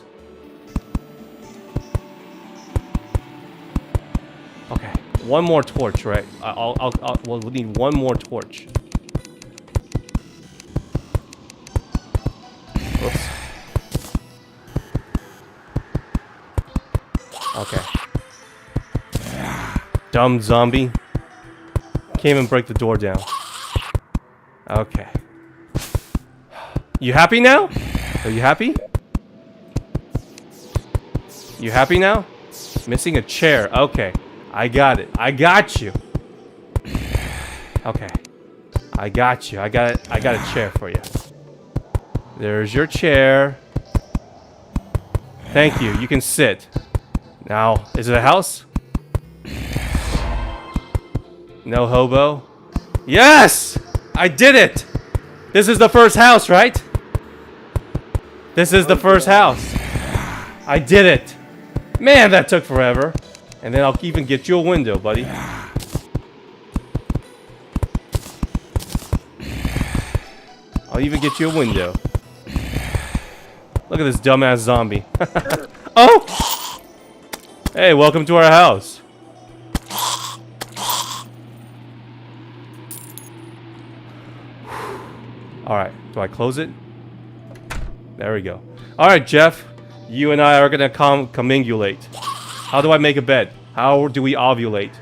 Okay. One more torch, right? We'll need one more torch. Oops. Okay. Dumb zombie. Can't even break the door down. Okay. You happy now? Are you happy? You happy now? Missing a chair. Okay. I got it. I got you. Okay. I got you. I got a chair for you. There's your chair. Thank you. You can sit. Now, is it a house? No hobo? Yes! I did it! This is the first house, right? This is the first house. I did it. Man, that took forever. And then I'll even get you a window, buddy. I'll even get you a window. Look at this dumbass zombie. Oh! Hey, welcome to our house. Alright, do I close it? There we go. Alright, Jeff. You and I are gonna commingulate. How do I make a bed? How do we ovulate?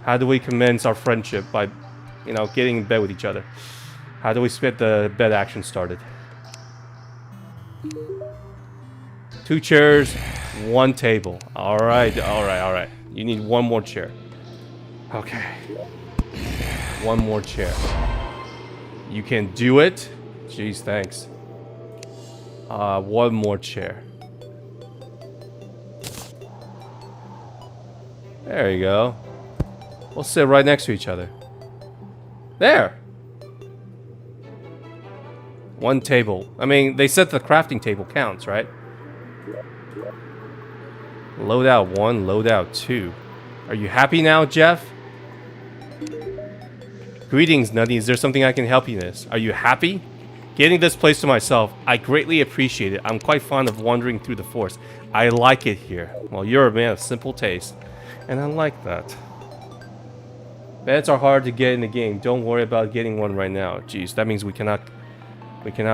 How do we commence our friendship by you know, getting in bed with each other. How do we get the bed action started? 2 chairs, 1 table. All right, all right, all right. You need 1 more chair. Okay. 1 more chair. You can do it. Jeez, thanks. 1 more chair. There you go. We'll sit right next to each other. There. 1 table. I mean, they said the crafting table counts, right? Loadout 1, loadout 2. Are you happy now, Jeff? Greetings, Nutty. Is there something I can help you with? Are you happy? Getting this place to myself, I greatly appreciate it. I'm quite fond of wandering through the forest. I like it here. Well, you're a man of simple taste, and I like that. Beds are hard to get in the game. Don't worry about getting one right now. Jeez, that means we cannot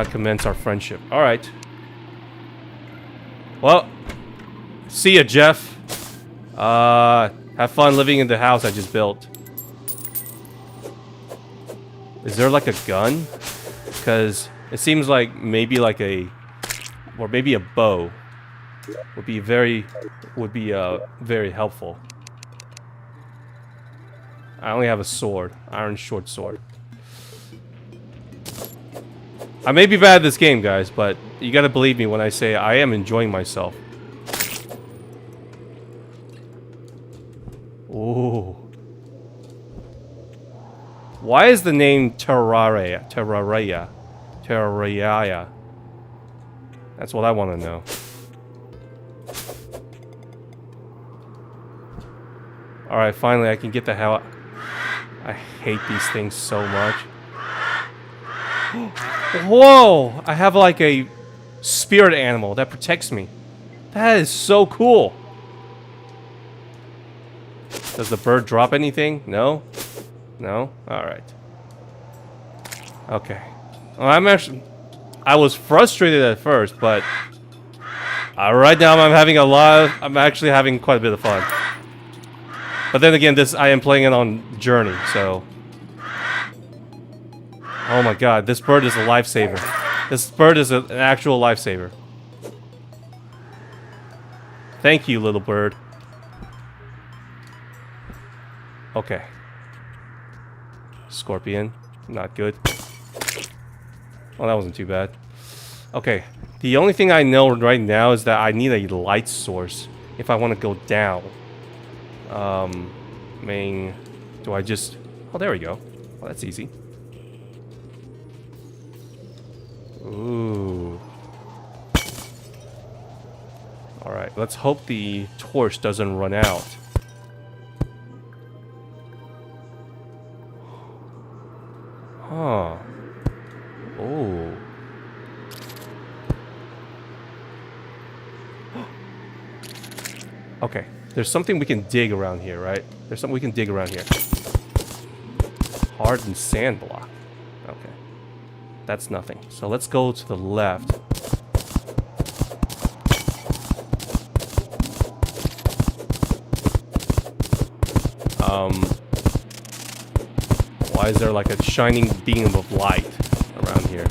commence our friendship. All right. Well, see ya, Jeff. Have fun living in the house I just built. Is there like a gun? Because it seems like maybe like a, or maybe a bow would be very helpful. I only have a sword, iron short sword. I may be bad at this game, guys, but you gotta believe me when I say I am enjoying myself. Ooh. Why is the name Terraria? Terraria. Terraria. That's what I want to know. Alright, finally I can get the hell out. I hate these things so much. Whoa! I have like a spirit animal that protects me. That is so cool. Does the bird drop anything? No? No? Alright. Okay. Well, I was frustrated at first, but right now I'm actually having quite a bit of fun. But then again, I am playing it on Journey, so. Oh my god, this bird is a lifesaver. This bird is an actual lifesaver. Thank you, little bird. Okay. Scorpion. Not good. Well, that wasn't too bad. Okay. The only thing I know right now is that I need a light source if I want to go down. Do I just... Oh, there we go. Well, that's easy. Ooh. Alright, let's hope the torch doesn't run out. Huh. Oh. Okay. There's something we can dig around here, right? There's something we can dig around here. Hardened sand block. Okay. That's nothing. So let's go to the left. Why is there like a shining beam of light around here?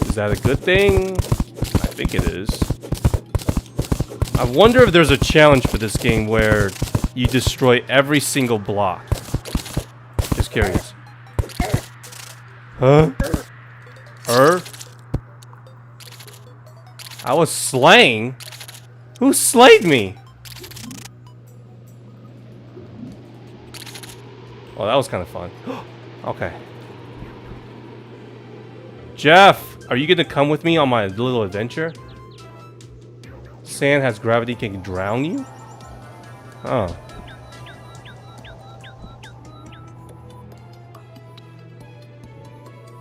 Is that a good thing? I think it is. I wonder if there's a challenge for this game where you destroy every single block. Just curious. Huh? Her? I was slain? Who slayed me? Well, that was kind of fun. Okay. Jeff, are you gonna come with me on my little adventure? Sand has gravity, can drown you? Oh.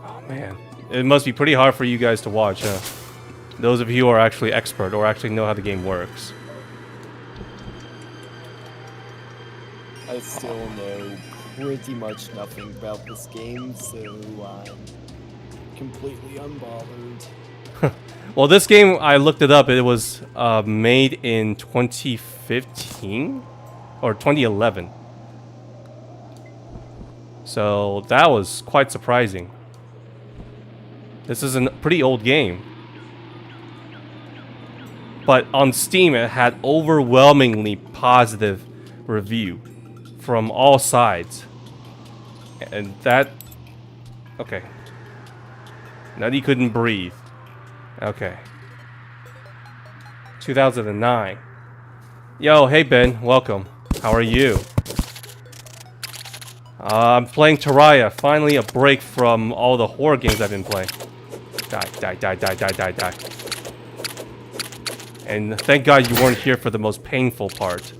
Oh man. It must be pretty hard for you guys to watch, huh? Those of you who are actually expert or actually know how the game works. I still know pretty much nothing about this game, so I'm completely unbothered. Well, this game, I looked it up. It was made in 2015 or 2011. So that was quite surprising. This is a pretty old game. But on Steam, it had overwhelmingly positive review from all sides. And that... Okay. Nutty couldn't breathe. Okay. 2009. Yo, hey Ben, welcome. How are you? I'm playing Terraria. Finally a break from all the horror games I've been playing. Die. And thank God you weren't here for the most painful part.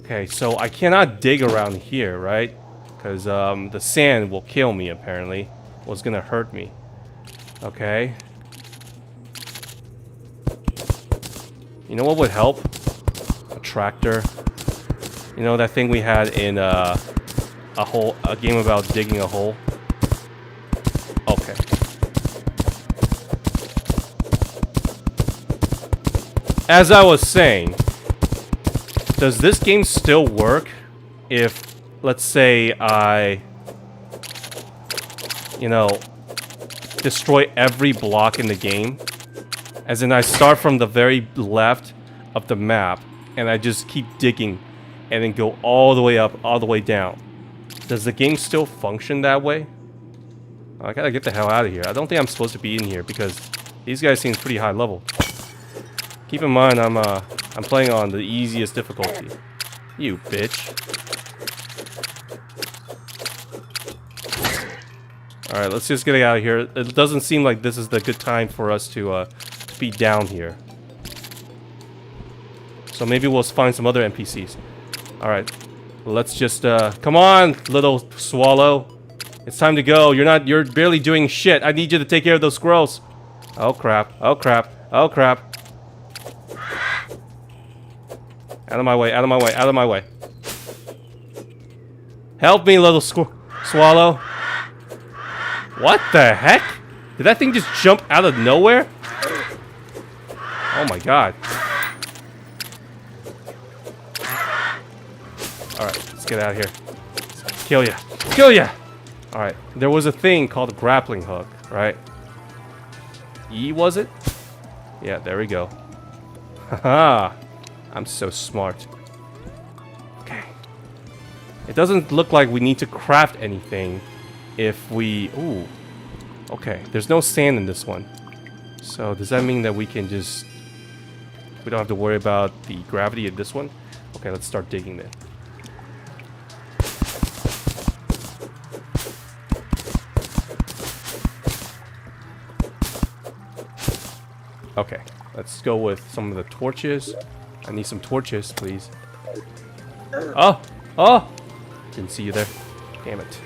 Okay, so I cannot dig around here, right? Because the sand will kill me, apparently. Well, it's gonna hurt me. Okay. You know what would help? A tractor. You know that thing we had in a game about digging a hole? Okay. As I was saying, does this game still work if, let's say, I, you know, destroy every block in the game? As in, I start from the very left of the map, and I just keep digging, and then go all the way up, all the way down. Does the game still function that way? I gotta get the hell out of here. I don't think I'm supposed to be in here, because these guys seem pretty high level. Keep in mind, I'm playing on the easiest difficulty. You bitch. Alright, let's just get out of here. It doesn't seem like this is the good time for us to be down here. So maybe we'll find some other NPCs. Alright. Let's just, come on, little swallow. It's time to go. You're barely doing shit. I need you to take care of those squirrels. Oh crap. Oh crap. Oh crap. Out of my way, out of my way, out of my way. Help me, little swallow. What the heck? Did that thing just jump out of nowhere? Oh my god. Alright, let's get out of here. Kill ya. Kill ya! Alright, there was a thing called a grappling hook, right? E, was it? Yeah, there we go. Haha. I'm so smart. Okay. It doesn't look like we need to craft anything if we... Ooh. Okay, there's no sand in this one. So does that mean that we can just... We don't have to worry about the gravity of this one? Okay, let's start digging then. Okay, let's go with some of the torches. I need some torches, please. Oh! Oh! Didn't see you there. Damn it.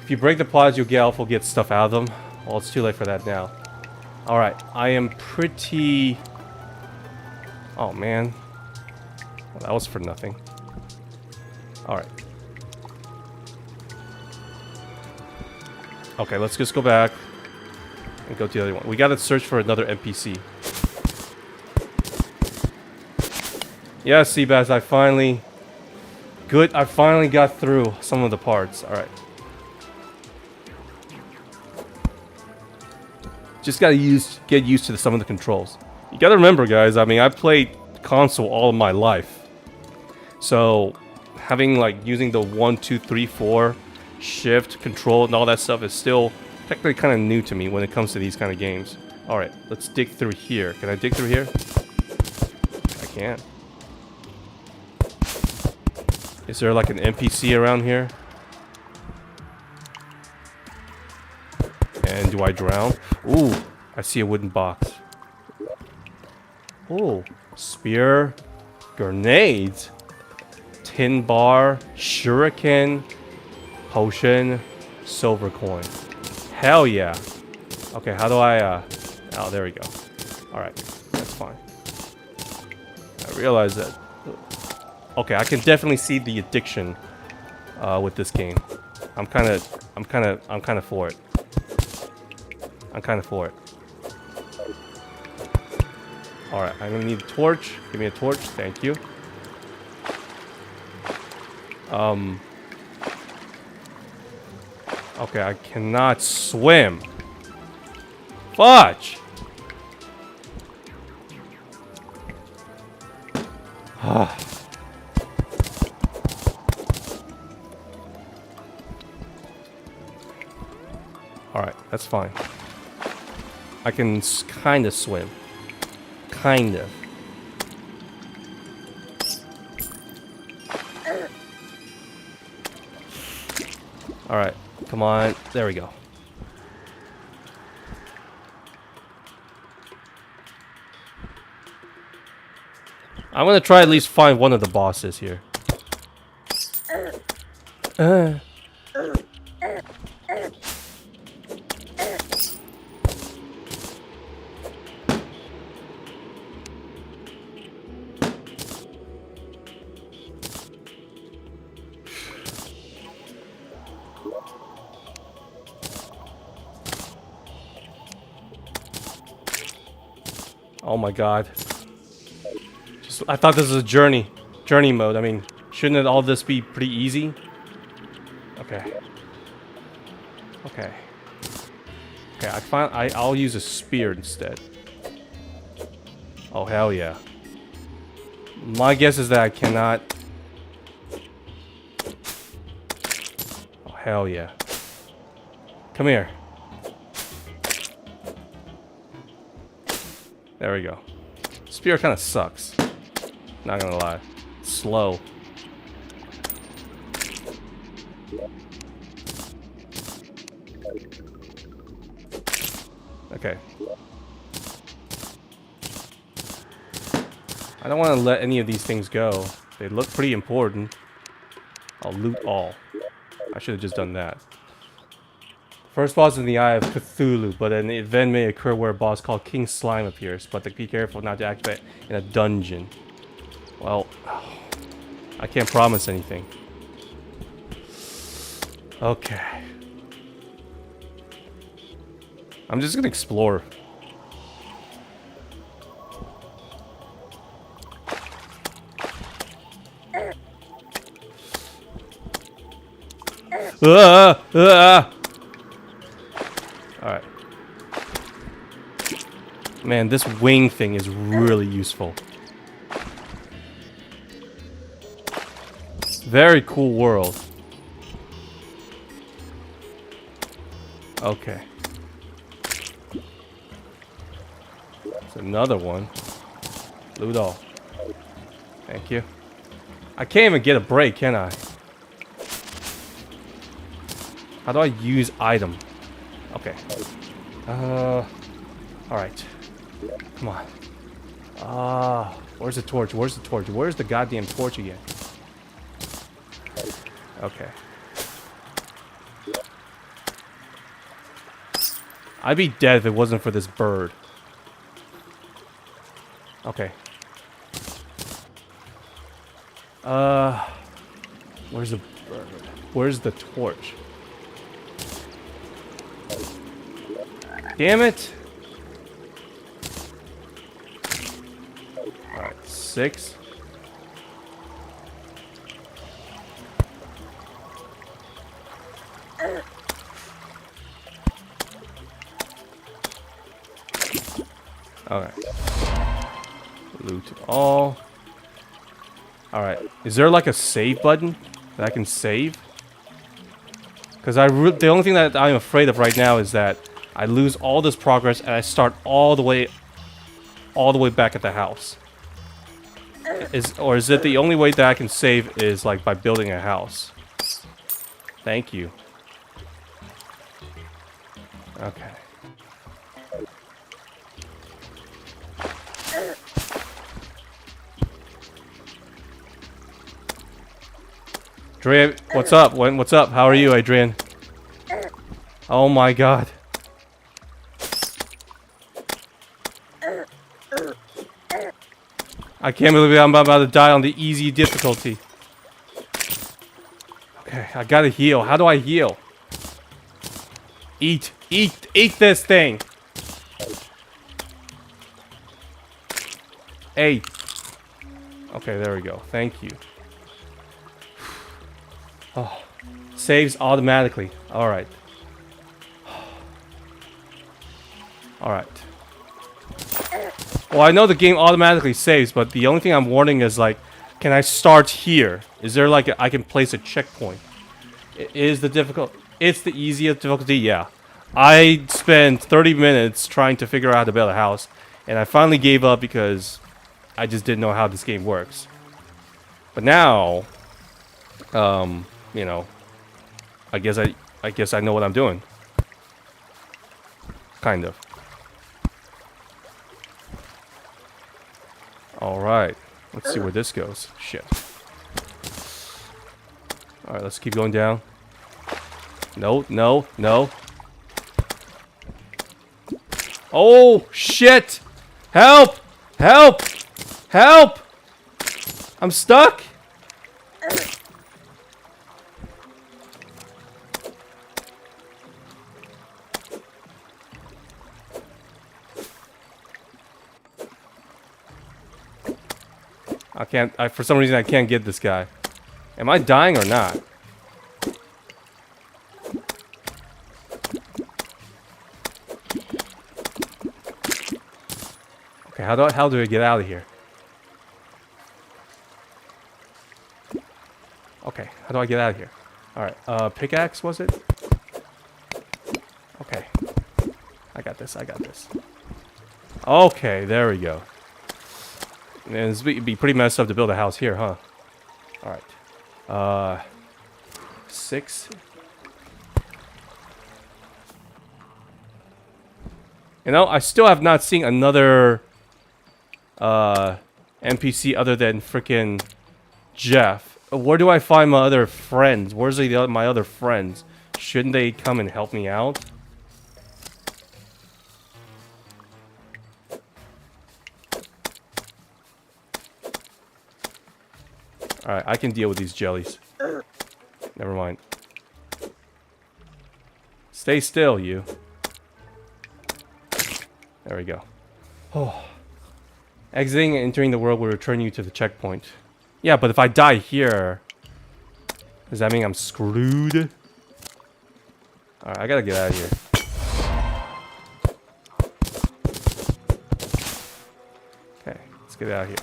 If you break the pods, you'll get stuff out of them. Well, it's too late for that now. Alright, I am pretty... Oh, man. Well, that was for nothing. Alright. Okay, let's just go back and go to the other one. We gotta search for another NPC. Yeah, Seabass, I finally got through some of the parts. Alright. Just gotta get used to some of the controls. You gotta remember, guys, I mean, I've played console all of my life. So, having, like, using the 1, 2, 3, 4 shift, control, and all that stuff is still technically kind of new to me when it comes to these kind of games. Alright, let's dig through here. Can I dig through here? I can. Is there like an NPC around here? And do I drown? Ooh, I see a wooden box. Ooh, spear, grenades, tin bar, shuriken, potion, silver coin. Hell yeah. Okay, how do I, oh, there we go. Alright, that's fine. I realize that... Okay, I can definitely see the addiction with this game. I'm kind of for it. I'm kind of for it. Alright, I'm gonna need a torch. Give me a torch, thank you. Okay, I cannot swim. Fudge! Alright, that's fine. I can kind of swim. Kind of. Alright, come on. There we go. I'm gonna try at least find one of the bosses here. Oh my god. I thought this was a journey mode. I mean, shouldn't all this be pretty easy? Okay. Okay. Okay, I'll use a spear instead. Oh hell yeah. My guess is that I cannot. Oh hell yeah. Come here. There we go. Spear kind of sucks. Not gonna lie. Slow. Okay. I don't want to let any of these things go. They look pretty important. I'll loot all. I should have just done that. First boss in the Eye of Cthulhu, but an event may occur where a boss called King Slime appears, but be careful not to activate in a dungeon. Well, I can't promise anything. Okay. I'm just gonna explore. Alright. Man, this wing thing is really useful. Very cool world. Okay. There's another one. Loot all. Thank you. I can't even get a break, can I? How do I use item? Okay. Alright. Come on. Where's the torch? Where's the torch? Where's the goddamn torch again? Okay. I'd be dead if it wasn't for this bird. Okay. Where's the bird? Where's the torch? Damn it! Alright, 6. Alright. Loot all. Alright. Is there like a save button that I can save? Because the only thing that I'm afraid of right now is that I lose all this progress and I start all the way back at the house. Or is it the only way that I can save is like by building a house? Thank you. Okay. Adrian, what's up? What's up? How are you, Adrian? Oh my god. I can't believe I'm about to die on the easy difficulty. Okay, I gotta heal. How do I heal? Eat this thing. A. Okay, there we go. Thank you. Oh, saves automatically. All right. All right. Well, I know the game automatically saves, but the only thing I'm warning is like, can I start here? Is there like I can place a checkpoint? Is the difficult? It's the easiest difficulty. Yeah. I spent 30 minutes trying to figure out how to build a house, and I finally gave up because I just didn't know how this game works. But now, you know, I guess I know what I'm doing. Kind of. All right. Let's see where this goes. Shit. All right, let's keep going down. No, no, no. Oh, shit! Help! Help! Help! I'm stuck! I can't, for some reason I can't get this guy. Am I dying or not? Okay, how do I get out of here? Okay, how do I get out of here? Alright, pickaxe was it? Okay. I got this, I got this. Okay, there we go. And it'd be pretty messed up to build a house here, huh? Alright. 6. You know, I still have not seen another NPC other than frickin' Jeff. Where do I find my other friends? Where's my other friends? Shouldn't they come and help me out? Alright, I can deal with these jellies. Never mind. Stay still, you. There we go. Oh. Exiting and entering the world will return you to the checkpoint. Yeah, but if I die here, does that mean I'm screwed? Alright, I gotta get out of here. Okay, let's get out of here.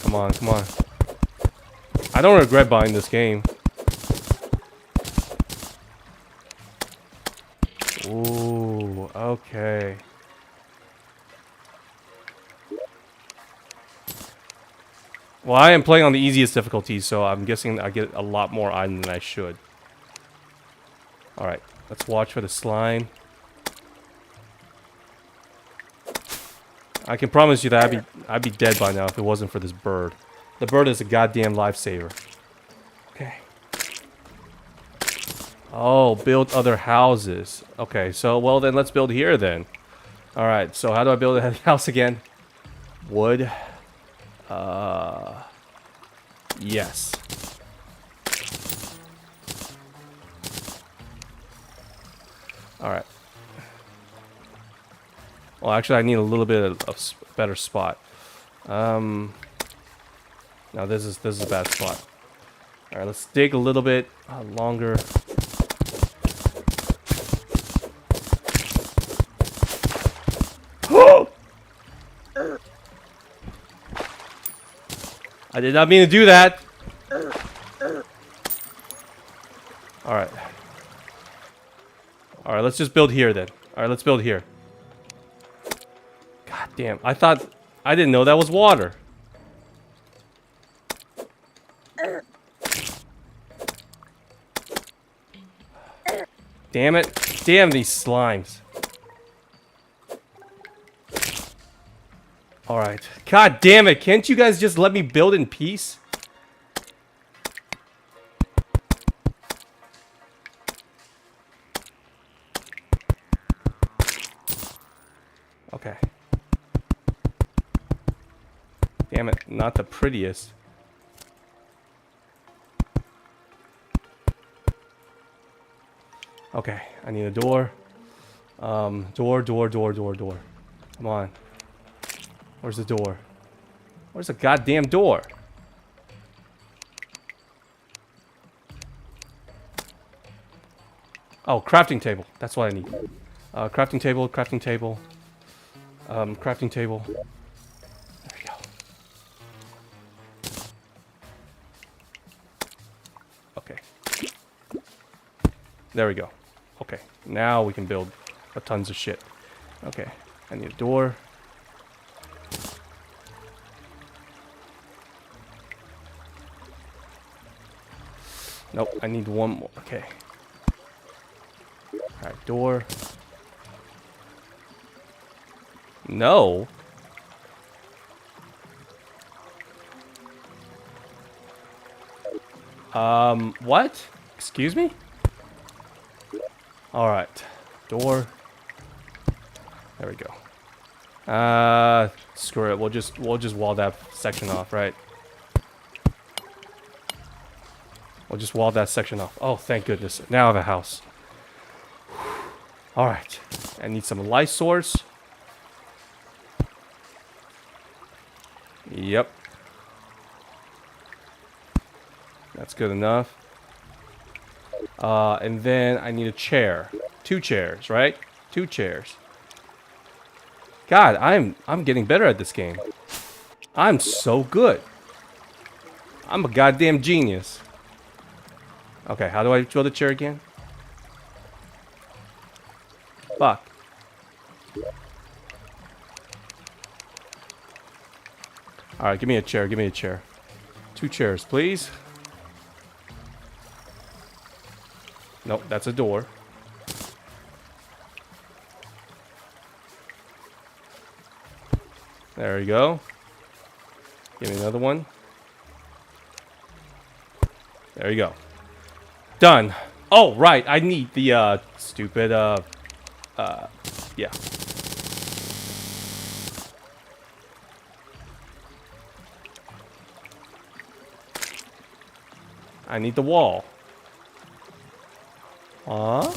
Come on, come on. I don't regret buying this game. Ooh, okay. Well, I am playing on the easiest difficulty, so I'm guessing I get a lot more item than I should. Alright, let's watch for the slime. I can promise you that I'd be dead by now if it wasn't for this bird. The bird is a goddamn lifesaver. Okay. Oh, build other houses. Okay, so, well then, let's build here then. Alright, so how do I build a house again? Wood. Yes. Alright. Well, actually, I need a little bit of better spot. No, this is a bad spot. All right, let's dig a little bit longer. I did not mean to do that. All right. All right, let's just build here then. All right, let's build here. God damn, I didn't know that was water. Damn it. Damn these slimes. Alright. God damn it, can't you guys just let me build in peace? Okay. Damn it, not the prettiest. Okay, I need a door. Door. Come on. Where's the door? Where's the goddamn door? Oh, crafting table. That's what I need. Crafting table. Crafting table. There we go. Okay. There we go. Okay. Now we can build a tons of shit. Okay. I need a door. Nope. I need one more. Okay. Alright, door. No. What? Excuse me? Alright. Door. There we go. Screw it. We'll just wall that section off, right? We'll just wall that section off. Oh, thank goodness. Now I have a house. Alright. I need some light source. Yep. That's good enough. And then I need a chair. 2 chairs, right? 2 chairs. God, I'm getting better at this game. I'm so good. I'm a goddamn genius. Okay, how do I build a chair again? Fuck. Alright, give me a chair, give me a chair. 2 chairs, please. Nope, that's a door. There we go. Give me another one. There you go. Done. Oh, right. I need the, stupid, yeah. I need the wall. Huh?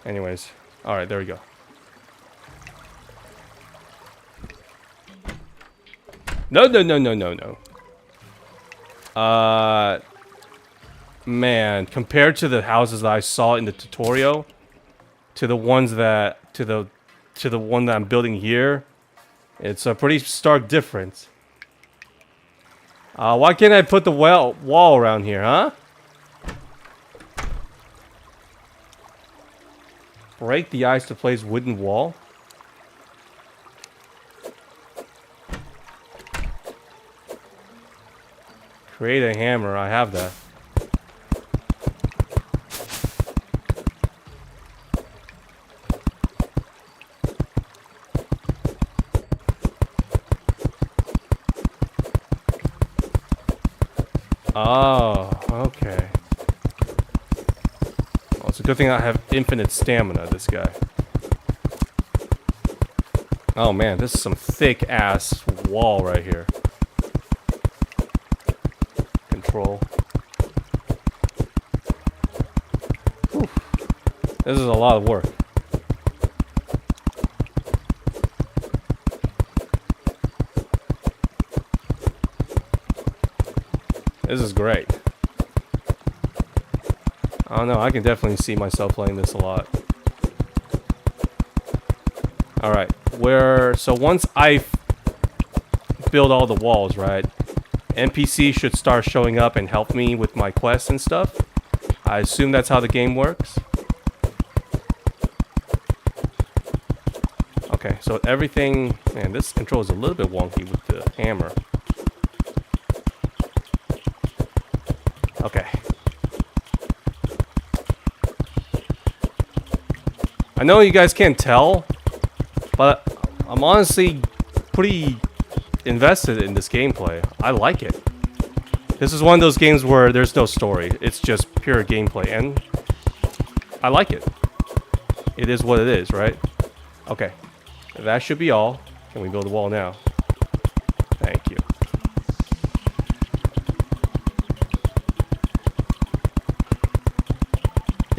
Anyways. Alright, there we go. No. Man, compared to the houses that I saw in the tutorial, to the ones that, to the one that I'm building here, it's a pretty stark difference. Why can't I put the wall around here, huh? Break the ice to place wooden wall? Create a hammer, I have that. Oh, okay. Well, it's a good thing I have infinite stamina, this guy. Oh man, this is some thick ass wall right here. Control. Whew. This is a lot of work. This is great. I don't know, I can definitely see myself playing this a lot. Alright, so once I build all the walls, right, NPC should start showing up and help me with my quests and stuff. I assume that's how the game works. Okay, so everything... Man, this control is a little bit wonky with the hammer. Okay. I know you guys can't tell, but I'm honestly pretty invested in this gameplay. I like it. This is one of those games where there's no story. It's just pure gameplay, and I like it. It is what it is, right? Okay. That should be all. Can we build a wall now? Thank you.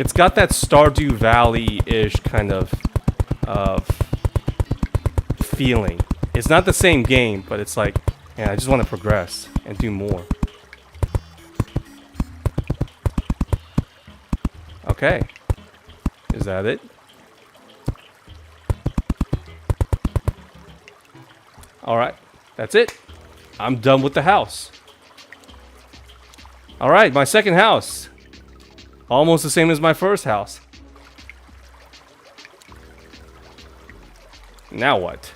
It's got that Stardew Valley-ish kind of feeling. It's not the same game, but it's like, yeah, I just want to progress and do more. Okay. Is that it? Alright. That's it. I'm done with the house. Alright, my second house. Almost the same as my first house. Now what?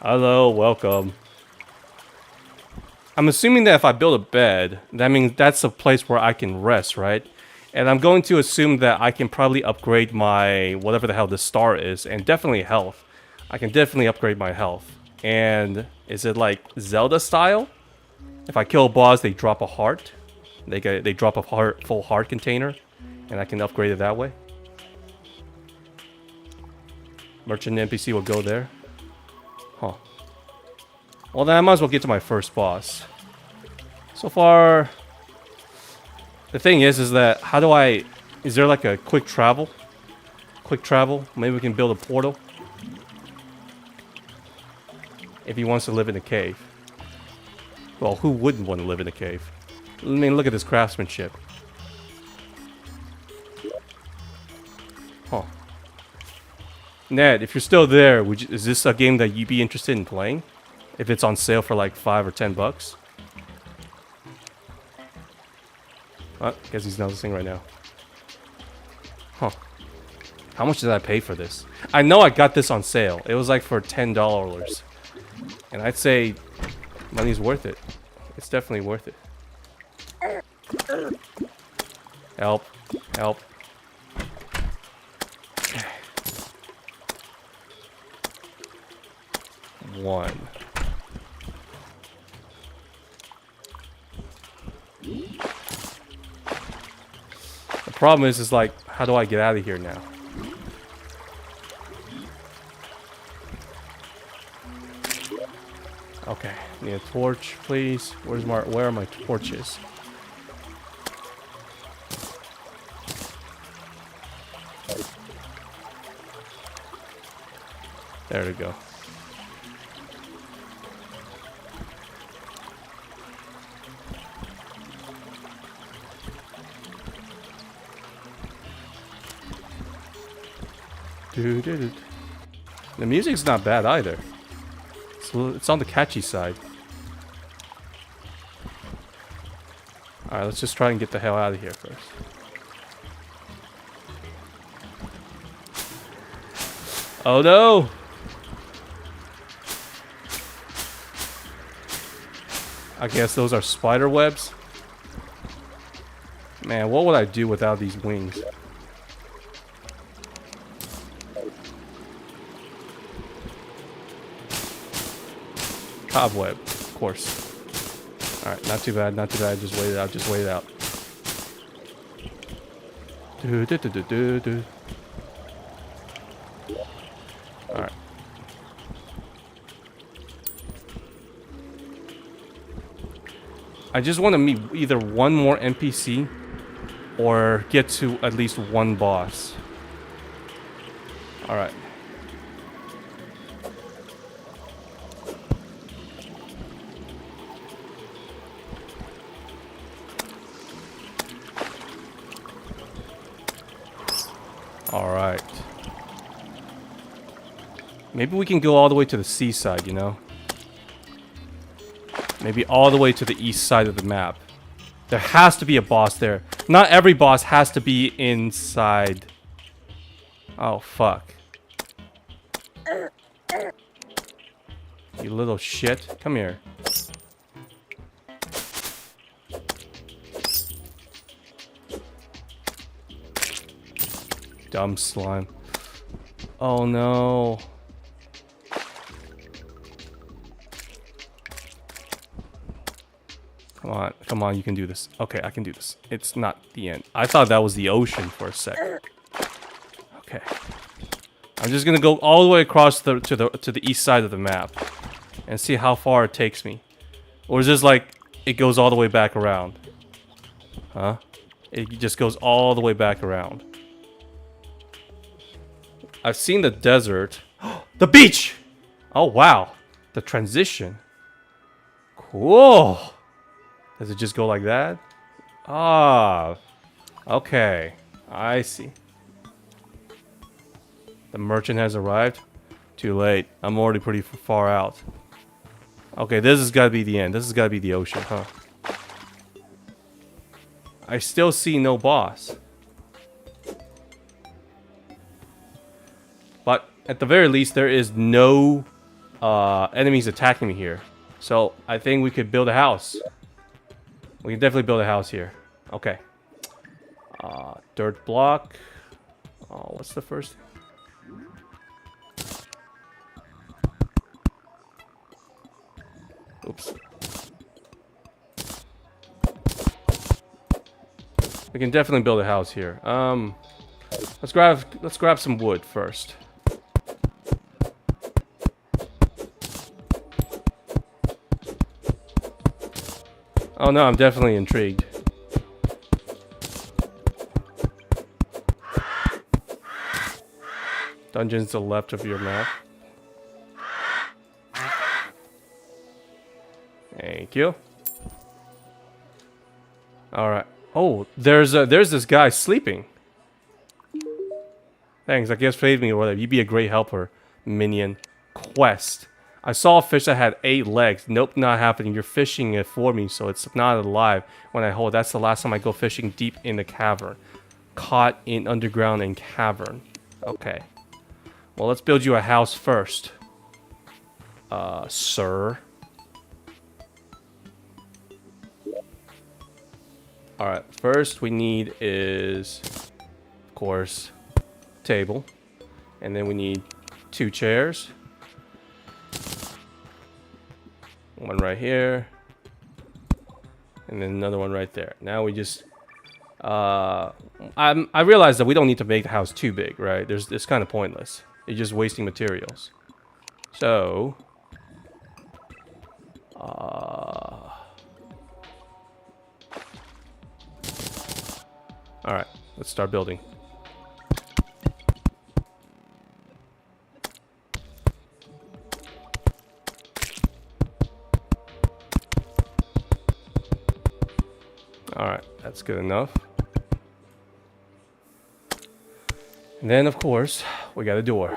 Hello, welcome. I'm assuming that if I build a bed, that means that's a place where I can rest, right? And I'm going to assume that I can probably upgrade my whatever the hell this star is, and definitely health. I can definitely upgrade my health. And is it like Zelda style? If I kill a boss, they drop a heart. They drop a full heart container, and I can upgrade it that way. Merchant NPC will go there. Huh. Well, then I might as well get to my first boss. So far, the thing is that how do I? Is there like a quick travel? Quick travel? Maybe we can build a portal. If he wants to live in a cave. Well, who wouldn't want to live in a cave? I mean, look at this craftsmanship. Huh. Ned, if you're still there, is this a game that you'd be interested in playing? If it's on sale for like $5 or $10? Well, guess he's not listening right now. Huh. How much did I pay for this? I know I got this on sale. It was like for $10. And I'd say money's worth it. It's definitely worth it. Help. Help. Okay. 1. The problem is like, how do I get out of here now? Okay, need a torch, please. Where are my torches? There we go. The music's not bad either. It's on the catchy side. Alright, let's just try and get the hell out of here first. Oh no! I guess those are spider webs. Man, what would I do without these wings? Cobweb, of course. Alright, not too bad, not too bad. Just wait it out, just wait it out. Alright. I just want to meet either one more NPC or get to at least one boss. Alright. Alright. Maybe we can go all the way to the seaside, you know? Maybe all the way to the east side of the map. There has to be a boss there. Not every boss has to be inside. Oh, fuck. You little shit. Come here. Dumb slime. Oh no. Come on, come on, you can do this. Okay, I can do this. It's not the end. I thought that was the ocean for a sec. Okay. I'm just gonna go all the way across to the east side of the map and see how far it takes me. Or is this like it goes all the way back around? Huh? It just goes all the way back around. I've seen the desert. The beach! Oh, wow. The transition. Cool. Does it just go like that? Ah. Okay. I see. The merchant has arrived. Too late. I'm already pretty far out. Okay, this has got to be the end. This has got to be the ocean, huh? I still see no boss. But at the very least, there is no enemies attacking me here. So I think we could build a house. We can definitely build a house here. Okay. Dirt block. Oh, what's the first? Oops. We can definitely build a house here. Let's grab some wood first. Oh no, I'm definitely intrigued. Dungeons to the left of your map. Thank you. All right. Oh, there's this guy sleeping. Thanks. I guess save me or whatever. You'd be a great helper, minion. Quest. I saw a fish that had 8 legs. Nope, not happening. You're fishing it for me, so it's not alive when I hold. That's the last time I go fishing deep in the cavern. Caught in underground and cavern. Okay. Well, let's build you a house first. Sir. Alright, first we need is, of course, table. And then we need 2 chairs. One right here. And then another one right there. Now we just... I realize that we don't need to make the house too big, right? It's kind of pointless. You're just wasting materials. So... Alright, let's start building. Alright, that's good enough. And then, of course, we got a door.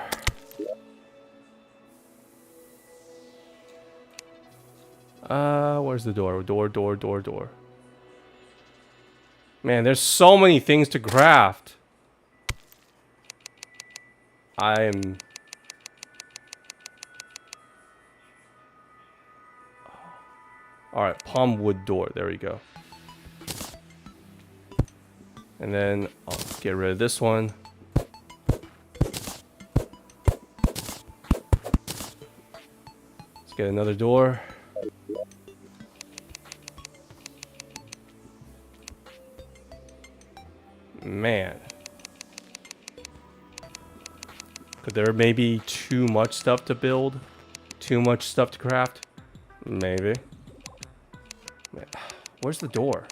Where's the door? Door. Man, there's so many things to craft. Alright, palm wood door. There we go. And then I'll get rid of this one. Let's get another door. Man. Could there maybe too much stuff to build? Too much stuff to craft? Maybe. Man, where's the door?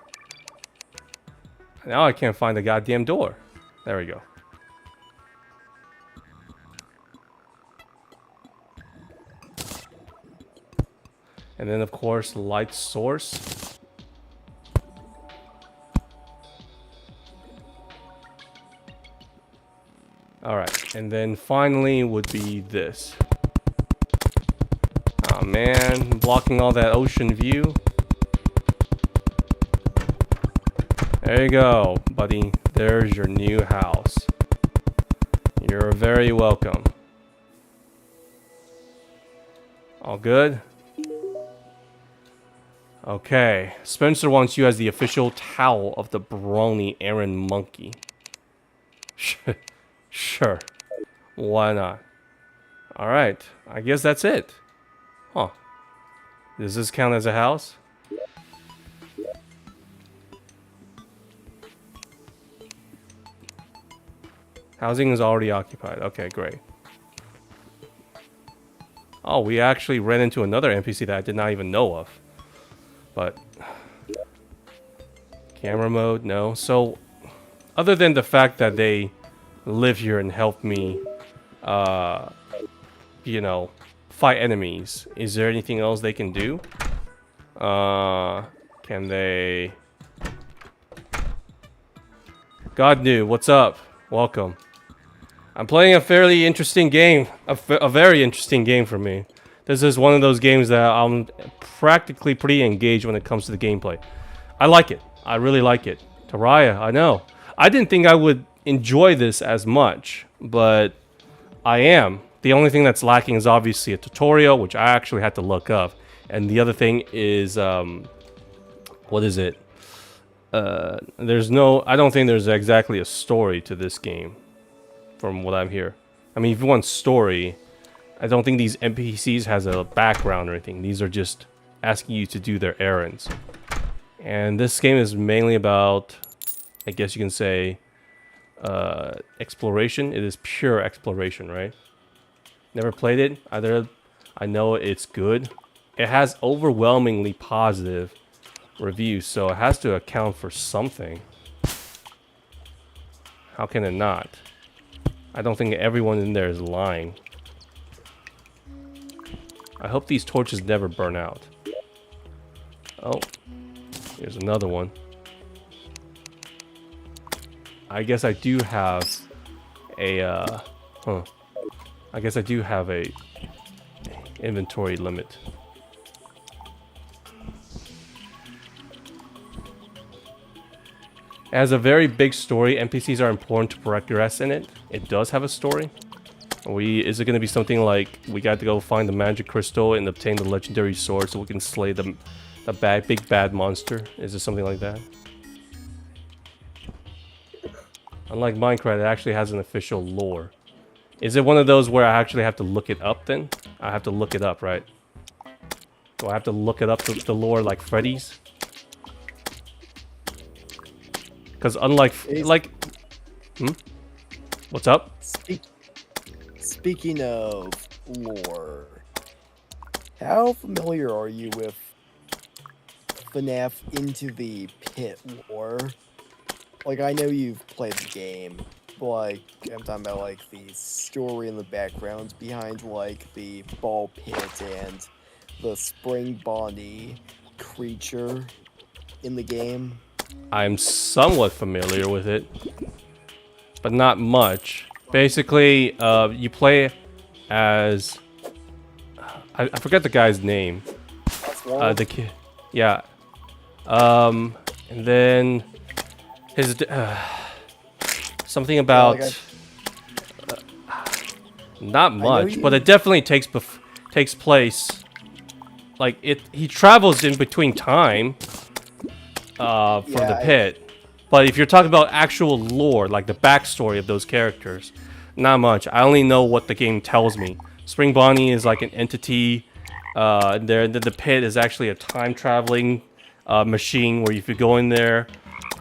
Now I can't find the goddamn door. There we go. And then, of course, light source. Alright, and then finally would be this. Oh man, blocking all that ocean view. There you go, buddy. There's your new house. You're very welcome. All good? Okay. Spencer wants you as the official towel of the Brony Aaron Monkey. Sure. Why not? Alright. I guess that's it. Huh. Does this count as a house? Housing is already occupied. Okay, great. Oh, we actually ran into another NPC that I did not even know of. But... Camera mode, no. So, other than the fact that they live here and help me, you know, fight enemies, is there anything else they can do? Can they... God knew, what's up? Welcome. I'm playing a fairly interesting game. A very interesting game for me. This is one of those games that I'm practically pretty engaged when it comes to the gameplay. I like it. I really like it. Terraria, I know. I didn't think I would enjoy this as much, but I am. The only thing that's lacking is obviously a tutorial, which I actually had to look up. And the other thing is, what is it? There's no, I don't think there's exactly a story to this game, from what I'm hearing. I mean, if you want story, I don't think these NPCs has a background or anything. These are just asking you to do their errands. And this game is mainly about, I guess you can say, exploration. It is pure exploration, right? Never played it. I know it's good. It has overwhelmingly positive reviews, so it has to account for something. How can it not? I don't think everyone in there is lying. I hope these torches never burn out. Oh, here's another one. I guess I do have a, I guess I do have a inventory limit. It has a very big story. NPCs are important to progress in it. It does have a story. Is it going to be something like we got to go find the magic crystal and obtain the legendary sword so we can slay the big bad monster? Is it something like that? Unlike Minecraft, it actually has an official lore. Is it one of those where I actually have to look it up then? I have to look it up, right? Do I have to look it up to the lore like Freddy's? Because unlike, What's up? Speaking of lore, how familiar are you with FNAF Into the Pit lore? Like, I know you've played the game, but, like, I'm talking about, like, the story and the background behind, like, the ball pit and the spring bonnie creature in the game. I'm somewhat familiar with it, but not much. Basically, you play as... I forget the guy's name. The kid. Yeah. And then... his... something about... not much, but it definitely takes place... Like, he travels in between time... from the pit. But if you're talking about actual lore, like the backstory of those characters, not much. I only know what the game tells me. Spring Bonnie is like an entity. The pit is actually a time-traveling machine where if you go in there,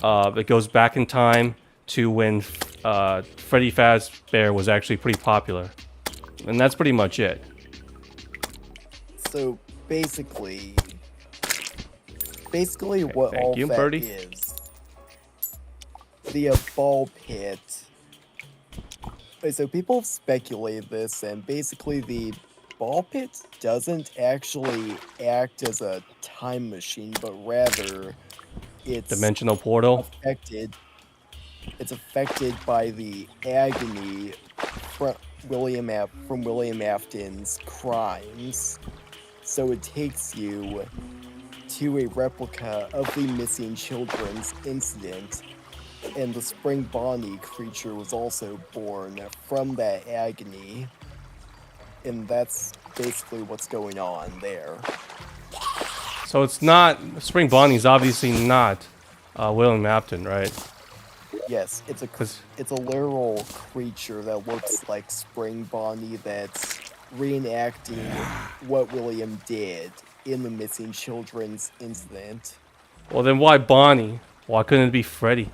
it goes back in time to when Freddy Fazbear was actually pretty popular. And that's pretty much it. So, basically what all that is, the ball pit. So people speculate this, and basically the ball pit doesn't actually act as a time machine, but rather it's dimensional portal. It's affected by the agony from William Afton's crimes. So it takes you to a replica of the missing children's incident, and the Spring Bonnie creature was also born from that agony, and that's basically what's going on there. So it's not... Spring Bonnie's obviously not William Afton, right? Yes, it's a literal creature that looks like Spring Bonnie that's reenacting what William did in the missing children's incident. Well, then why Bonnie? Why couldn't it be Freddy?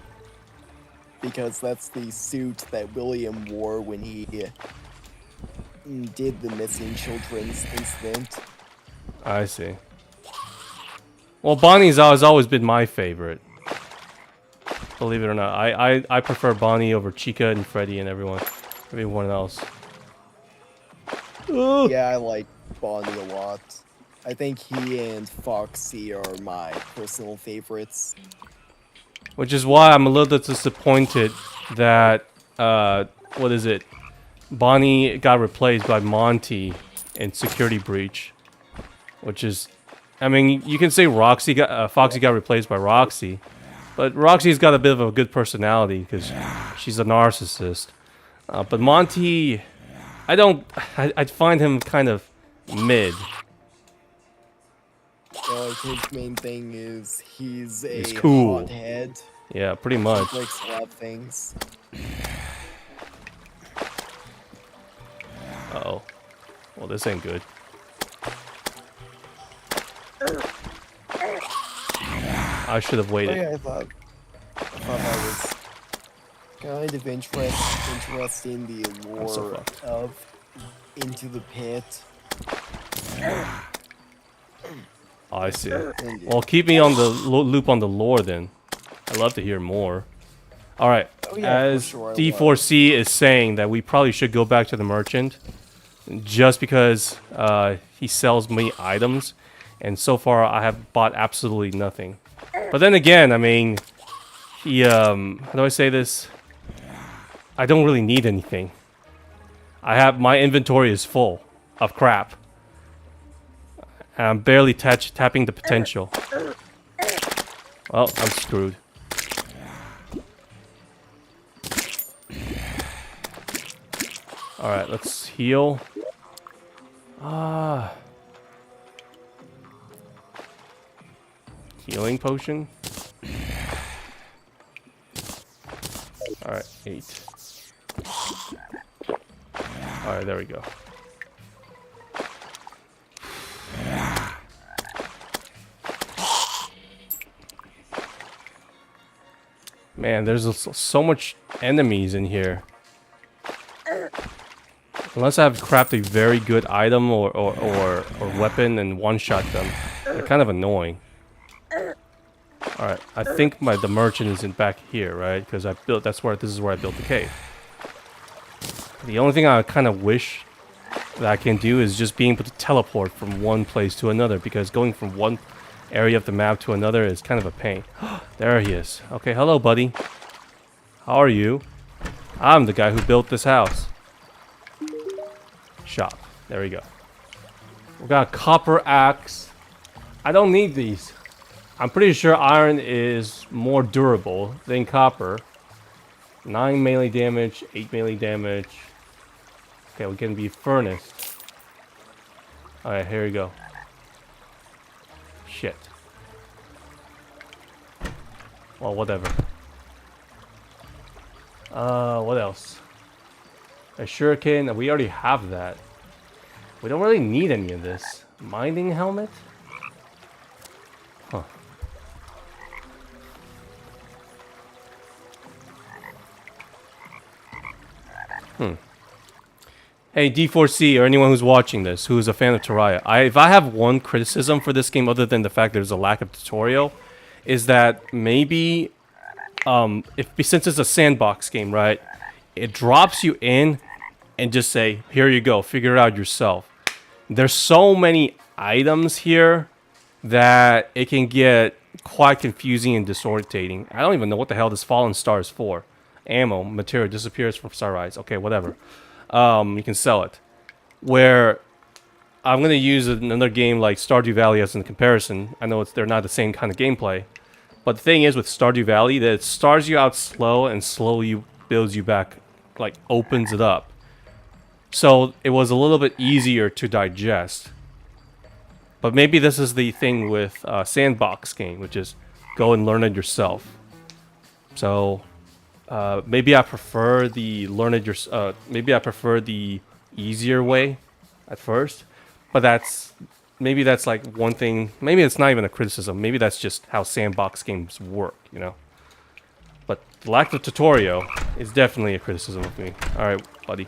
Because that's the suit that William wore when he did the missing children's incident. I see. Well, Bonnie's has always been my favorite. Believe it or not, I prefer Bonnie over Chica and Freddy and everyone else. Ugh. Yeah, I like Bonnie a lot. I think he and Foxy are my personal favorites. Which is why I'm a little bit disappointed that what is it? Bonnie got replaced by Monty in Security Breach, which is, I mean, you can say Foxy got replaced by Roxy, but Roxy's got a bit of a good personality because she's a narcissist. But Monty, I find him kind of mid. Like his main thing is he's a He's cool. hothead. Yeah, pretty much. He likes a lot of things. Uh-oh. Well, this ain't good. I should have Oh, waited. yeah, I thought that was kind of interesting, the I'm so lore fucked. of Into the Pit. Oh, I see. And Well, keep me on the loop on the lore then. I'd love to hear more. Alright, Oh, yeah, for as sure, I D4C is saying that we probably should go back to the merchant just because he sells me items, and so far I have bought absolutely nothing. But then again, I mean, he, how do I say this? I don't really need anything. My inventory is full of crap. And I'm barely tapping the potential. Well, I'm screwed. Alright, let's heal. Healing potion. Alright, 8. Alright, there we go. Man, there's so much enemies in here. Unless I have crafted a very good item or weapon and one-shot them, they're kind of annoying. Alright, I think the merchant is in back here, right? Because this is where I built the cave. The only thing I kind of wish that I can do is just being able to teleport from one place to another, because going from one area of the map to another is kind of a pain. There he is. Okay, hello, buddy. How are you? I'm the guy who built this house. Shop. There we go. We got a copper axe. I don't need these. I'm pretty sure iron is more durable than copper. 9 melee damage, 8 melee damage. Okay, we can be furnace. Alright, here we go. Shit. Well, whatever. What else? A shuriken, we already have that. We don't really need any of this. Mining helmet? Huh. Hey, D4C, or anyone who's watching this, who's a fan of Terraria, if I have one criticism for this game, other than the fact there's a lack of tutorial, is that maybe, since it's a sandbox game, right, it drops you in and just say, here you go, figure it out yourself. There's so many items here that it can get quite confusing and disorientating. I don't even know what the hell this fallen star is for. Ammo, material disappears from sunrise. Okay, whatever. You can sell it. Where I'm gonna use another game like Stardew Valley as a comparison. I know they're not the same kind of gameplay, but the thing is with Stardew Valley that it starts you out slow and slowly builds you back, like opens it up. So it was a little bit easier to digest. But maybe this is the thing with sandbox game, which is go and learn it yourself. So maybe I prefer the maybe I prefer the easier way at first, but maybe that's like one thing. Maybe it's not even a criticism. Maybe that's just how sandbox games work, you know. But the lack of tutorial is definitely a criticism of me. All right, buddy,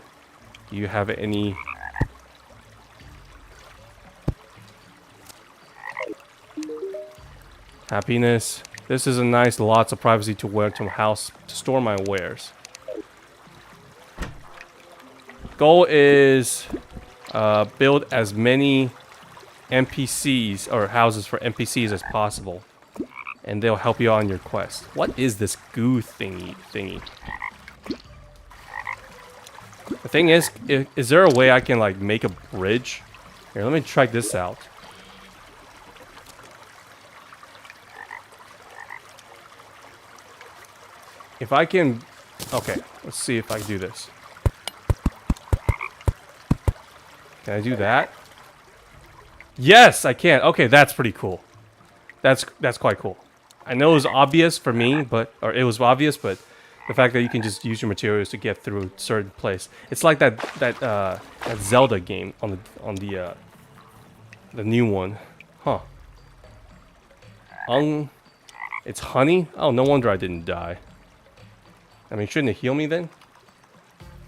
do you have any? Happiness. This is a nice, lots of privacy to where to house to store my wares. Goal is build as many NPCs or houses for NPCs as possible, and they'll help you on your quest. What is this goo thingy? The thing is there a way I can like make a bridge? Here, let me try this out. If I can, okay, let's see if I can do this. Can I do that? Yes, I can. Okay, that's pretty cool. That's quite cool. I know it was obvious for me, but it was obvious, but the fact that you can just use your materials to get through a certain place. It's like that Zelda game on the new one. Huh. It's honey? Oh, no wonder I didn't die. I mean, shouldn't it heal me then?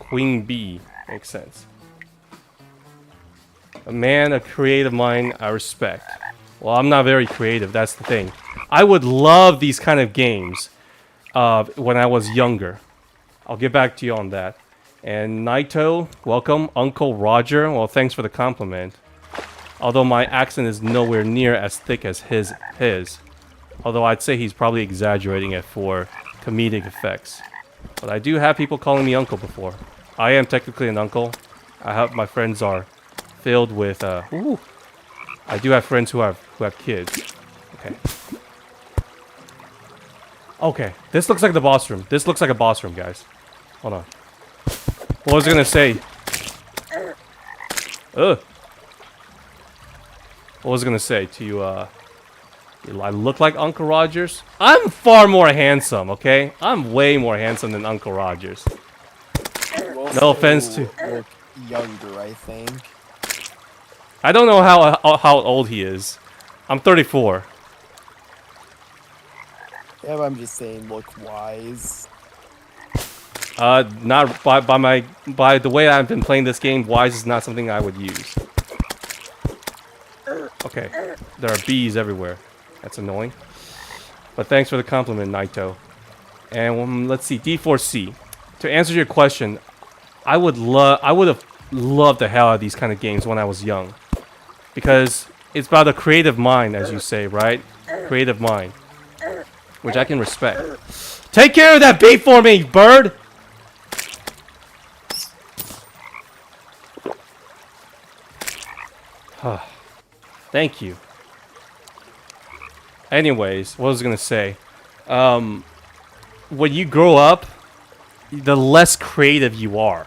Queen bee. Makes sense. A man, a creative mind, I respect. Well, I'm not very creative, that's the thing. I would love these kind of games when I was younger. I'll get back to you on that. And Naito, welcome. Uncle Roger, well, thanks for the compliment. Although my accent is nowhere near as thick as his. Although I'd say he's probably exaggerating it for comedic effects. But I do have people calling me uncle before. I am technically an uncle. I hope my friends are filled with ooh. I do have friends who have kids. Okay. Okay. This looks like the boss room. This looks like a boss room, guys. Hold on. What was I gonna say? Ugh. What was I gonna say to you? I look like Uncle Rogers. I'm far more handsome. Okay, I'm way more handsome than Uncle Rogers. No offense to. Look younger, I think. I don't know how old he is. I'm 34. Yeah, but I'm just saying, look wise. Not by the way I've been playing this game. Wise is not something I would use. Okay, there are bees everywhere. That's annoying. But thanks for the compliment, Naito. And let's see, D4C. To answer your question, I would have loved the hell out of these kind of games when I was young, because it's about a creative mind, as you say, right? Creative mind, which I can respect. Take care of that bee for me, bird. Thank you. Anyways, what was I gonna say? When you grow up, the less creative you are,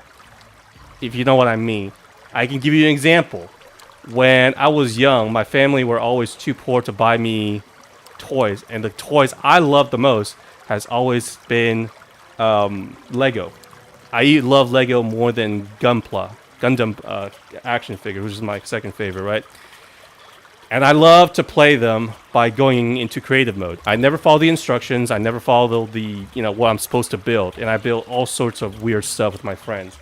if you know what I mean. I can give you an example. When I was young, my family were always too poor to buy me toys, and the toys I love the most has always been Lego. I love Lego more than Gundam action figure, which is my second favorite, right? And I love to play them by going into creative mode. I never follow the instructions. I never follow the, what I'm supposed to build. And I build all sorts of weird stuff with my friends.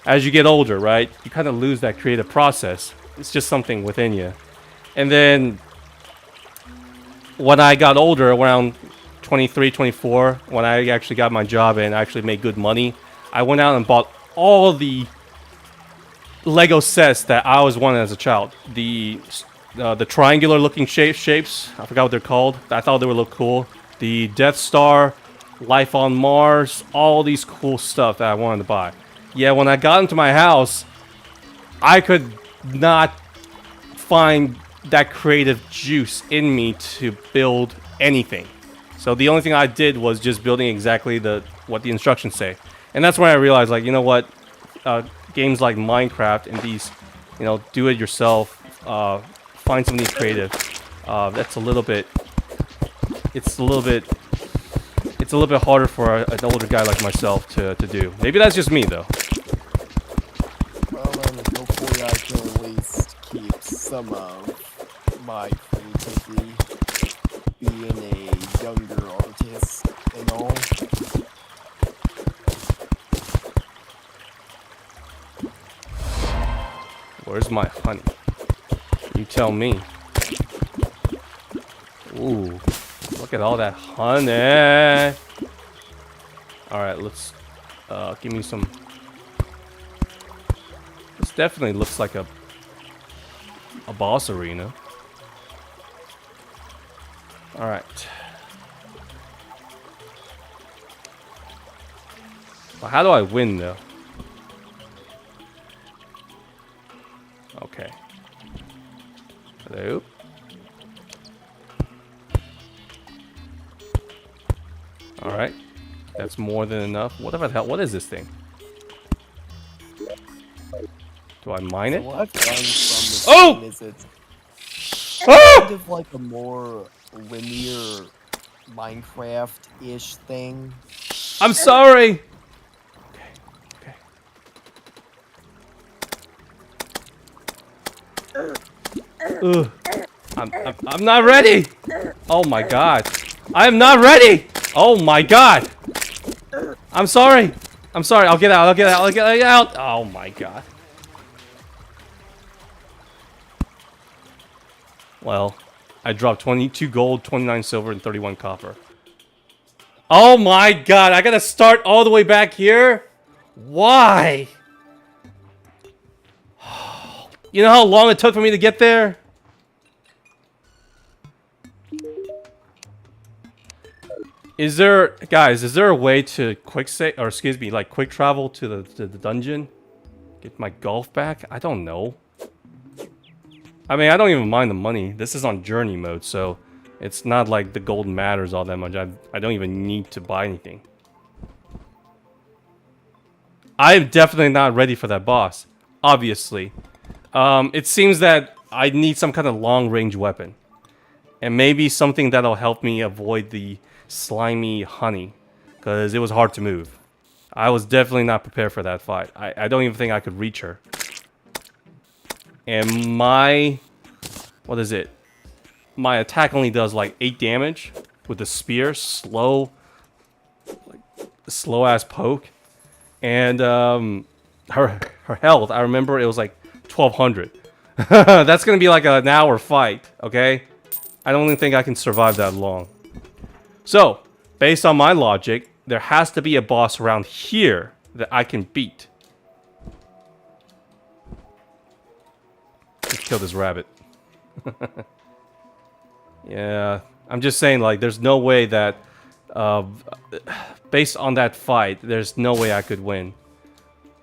As you get older, right, you kind of lose that creative process. It's just something within you. And then when I got older, around 23, 24, when I actually got my job and actually made good money, I went out and bought all the Lego sets that I always wanted as a child. The triangular looking shapes, I forgot what they're called. I thought they would look cool. The Death Star, Life on Mars, all these cool stuff that I wanted to buy. Yeah, when I got into my house, I could not find that creative juice in me to build anything. So the only thing I did was just building exactly what the instructions say. And that's when I realized, like, you know what, games like Minecraft and these, do it yourself, find something creative. That's a little bit. It's a little bit harder for an older guy like myself to do. Maybe that's just me, though. Well, then, hopefully I can at least keep some of my creativity, being a younger artist and all. Where's my honey? You tell me. Ooh. Look at all that honey. Alright, let's give me some. This definitely looks like a boss arena. Alright. Well, how do I win though? Okay. Hello? Alright. That's more than enough. Whatever the hell. What is this thing? Do I mine it? What I've done from this Oh! game is it's Ah! kind of like a more linear Minecraft-ish thing. I'm sorry! Okay. Ugh. I'm not ready! Oh my god. I am not ready! Oh my god! I'm sorry! I'm sorry, I'll get out, I'll get out, I'll get out! Oh my god. Well, I dropped 22 gold, 29 silver, and 31 copper. Oh my god, I gotta start all the way back here? Why? You know how long it took for me to get there? Is there, guys, is there a way to quick save, or excuse me, like quick travel to the dungeon? Get my golf back? I don't know. I mean, I don't even mind the money. This is on journey mode, so it's not like the gold matters all that much. I don't even need to buy anything. I'm definitely not ready for that boss, obviously. It seems that I need some kind of long-range weapon. And maybe something that'll help me avoid the slimy honey, because it was hard to move. I was definitely not prepared for that fight. I don't even think I could reach her. And my... what is it? My attack only does like 8 damage with the spear. Slow... like, slow-ass poke. And her health, I remember it was like 1200. That's gonna be like an hour fight, okay? I don't even think I can survive that long. So, based on my logic, there has to be a boss around here that I can beat. Let's kill this rabbit. Yeah, I'm just saying, like, there's no way that, based on that fight, there's no way I could win.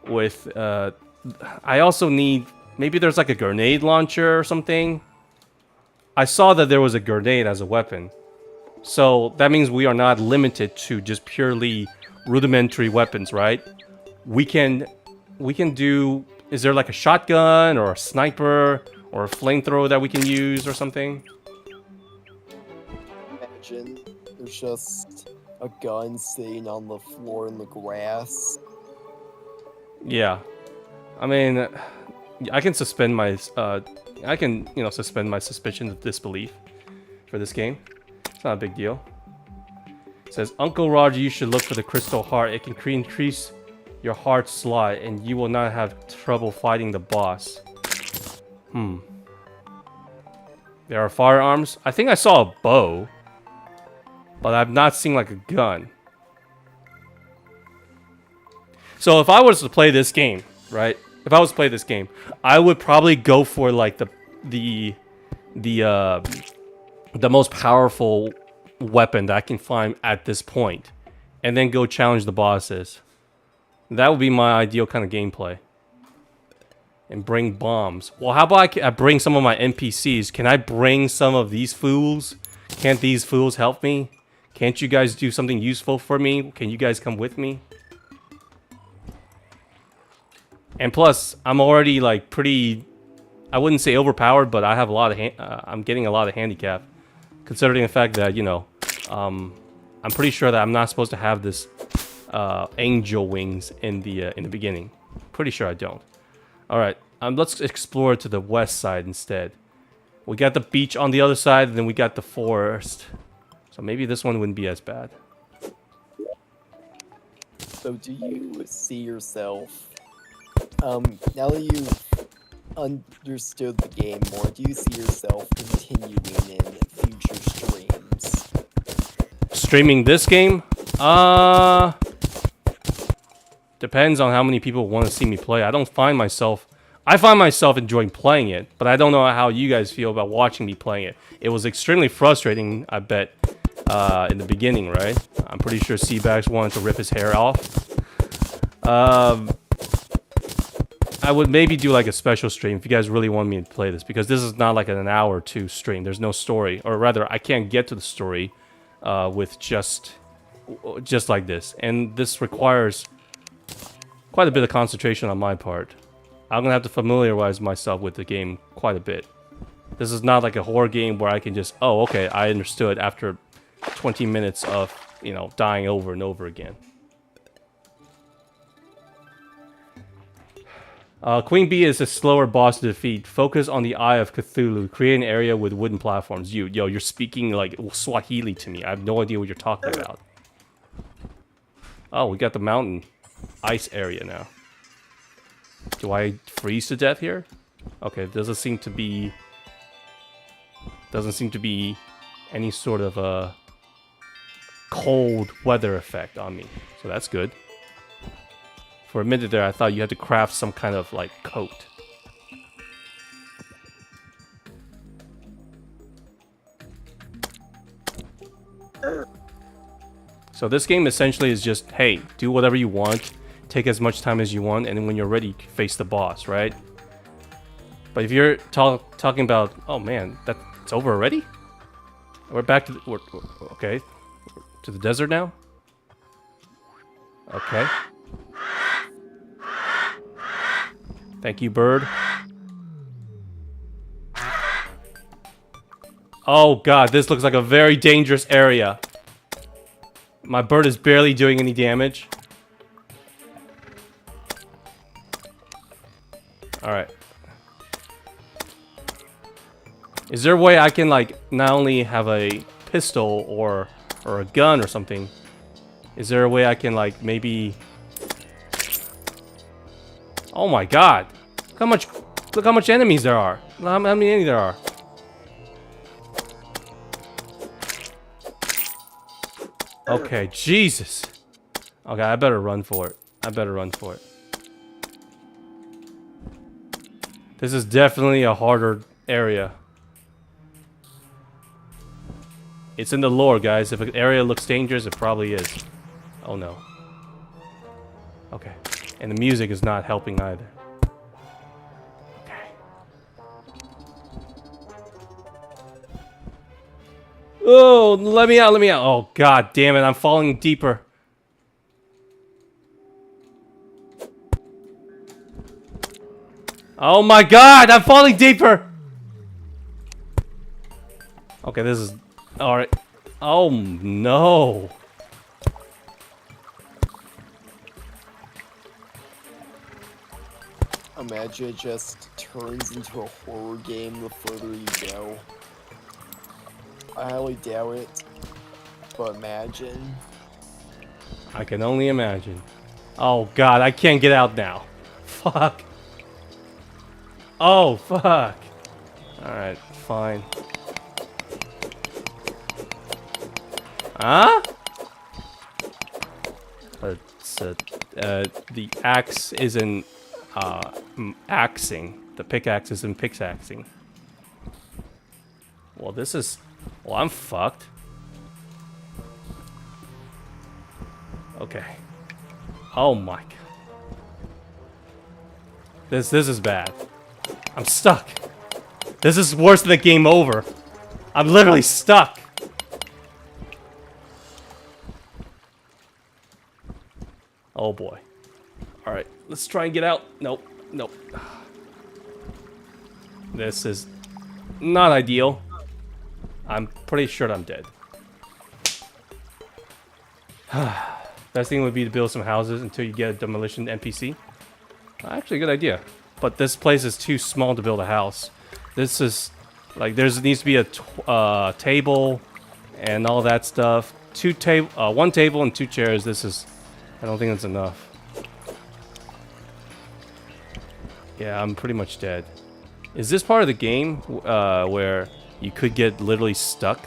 With, I also need, maybe there's like a grenade launcher or something. I saw that there was a grenade as a weapon. So that means we are not limited to just purely rudimentary weapons, right? We can do, is there like a shotgun or a sniper or a flamethrower that we can use or something? Imagine there's just a gun sitting on the floor in the grass. Yeah. I mean, I can suspend my, I can, you know, suspend my suspicion of disbelief for this game. It's not a big deal. It says, Uncle Roger, you should look for the crystal heart. It can increase your heart slot, and you will not have trouble fighting the boss. There are firearms. I think I saw a bow, but I've not seen like a gun. So if I was to play this game, right? If I was to play this game, I would probably go for like the most powerful weapon that I can find at this point, and then go challenge the bosses. That would be my ideal kind of gameplay. And bring bombs. Well, how about I bring some of my NPCs? Can I bring some of these fools? Can't these fools help me? Can't you guys do something useful for me? Can you guys come with me? And plus, I'm already like pretty, I wouldn't say overpowered, but I have a lot of, I'm getting a lot of handicap. Considering the fact that, you know, I'm pretty sure that I'm not supposed to have this angel wings in the beginning. Pretty sure I don't. All right, let's explore to the west side instead. We got the beach on the other side, and then we got the forest. So maybe this one wouldn't be as bad. So do you see yourself, now that you've understood the game more, do you see yourself continuing in future streams? Streaming this game? Depends on how many people want to see me play. I find myself enjoying playing it, but I don't know how you guys feel about watching me playing it. It was extremely frustrating, I bet, in the beginning, right? I'm pretty sure Seabags wanted to rip his hair off. I would maybe do like a special stream if you guys really want me to play this, because this is not like an hour or two stream. There's no story, or rather, I can't get to the story with just like this, and this requires quite a bit of concentration on my part. I'm gonna have to familiarize myself with the game quite a bit. This is not like a horror game where I can just, oh, okay, I understood after 20 minutes of, you know, dying over and over again. Queen Bee is a slower boss to defeat. Focus on the Eye of Cthulhu. Create an area with wooden platforms. Yo, you're speaking like Swahili to me. I have no idea what you're talking about. Oh, we got the mountain ice area now. Do I freeze to death here? Okay, doesn't seem to be any sort of a cold weather effect on me. So that's good. For a minute there, I thought you had to craft some kind of, like, coat. So this game essentially is just, hey, do whatever you want, take as much time as you want, and then when you're ready, face the boss, right? But if you're talking about, oh man, it's over already? We're back to the, okay, to the desert now? Okay. Thank you, bird. Oh god, this looks like a very dangerous area. My bird is barely doing any damage. Alright. Is there a way I can, like, not only have a pistol or a gun or something? Is there a way I can, like, maybe... Oh my god! Look how much enemies there are! How many enemies there are? Okay, Jesus! Okay, I better run for it. This is definitely a harder area. It's in the lore, guys. If an area looks dangerous, it probably is. Oh no. Okay. And the music is not helping either. Okay. Oh, let me out, Oh, god damn it, I'm falling deeper. Oh my god, I'm falling deeper! Okay, this is... Alright. Oh no. Imagine it just turns into a horror game the further you go. I highly doubt it, but imagine. I can only imagine. Oh god, I can't get out now. Fuck. Oh, fuck. Alright, fine. Huh? The axe isn't axing. The pickaxe isn't pickaxing. Well, this is... Well, I'm fucked. Okay. Oh my god. This is bad. I'm stuck. This is worse than the game over. I'm literally stuck. Oh boy. Alright, let's try and get out. Nope, nope. This is not ideal. I'm pretty sure I'm dead. Best thing would be to build some houses until you get a demolition NPC. Actually, a good idea. But this place is too small to build a house. This is... Like, needs to be a table and all that stuff. One table and 2 chairs. This is... I don't think that's enough. Yeah, I'm pretty much dead. Is this part of the game where you could get literally stuck?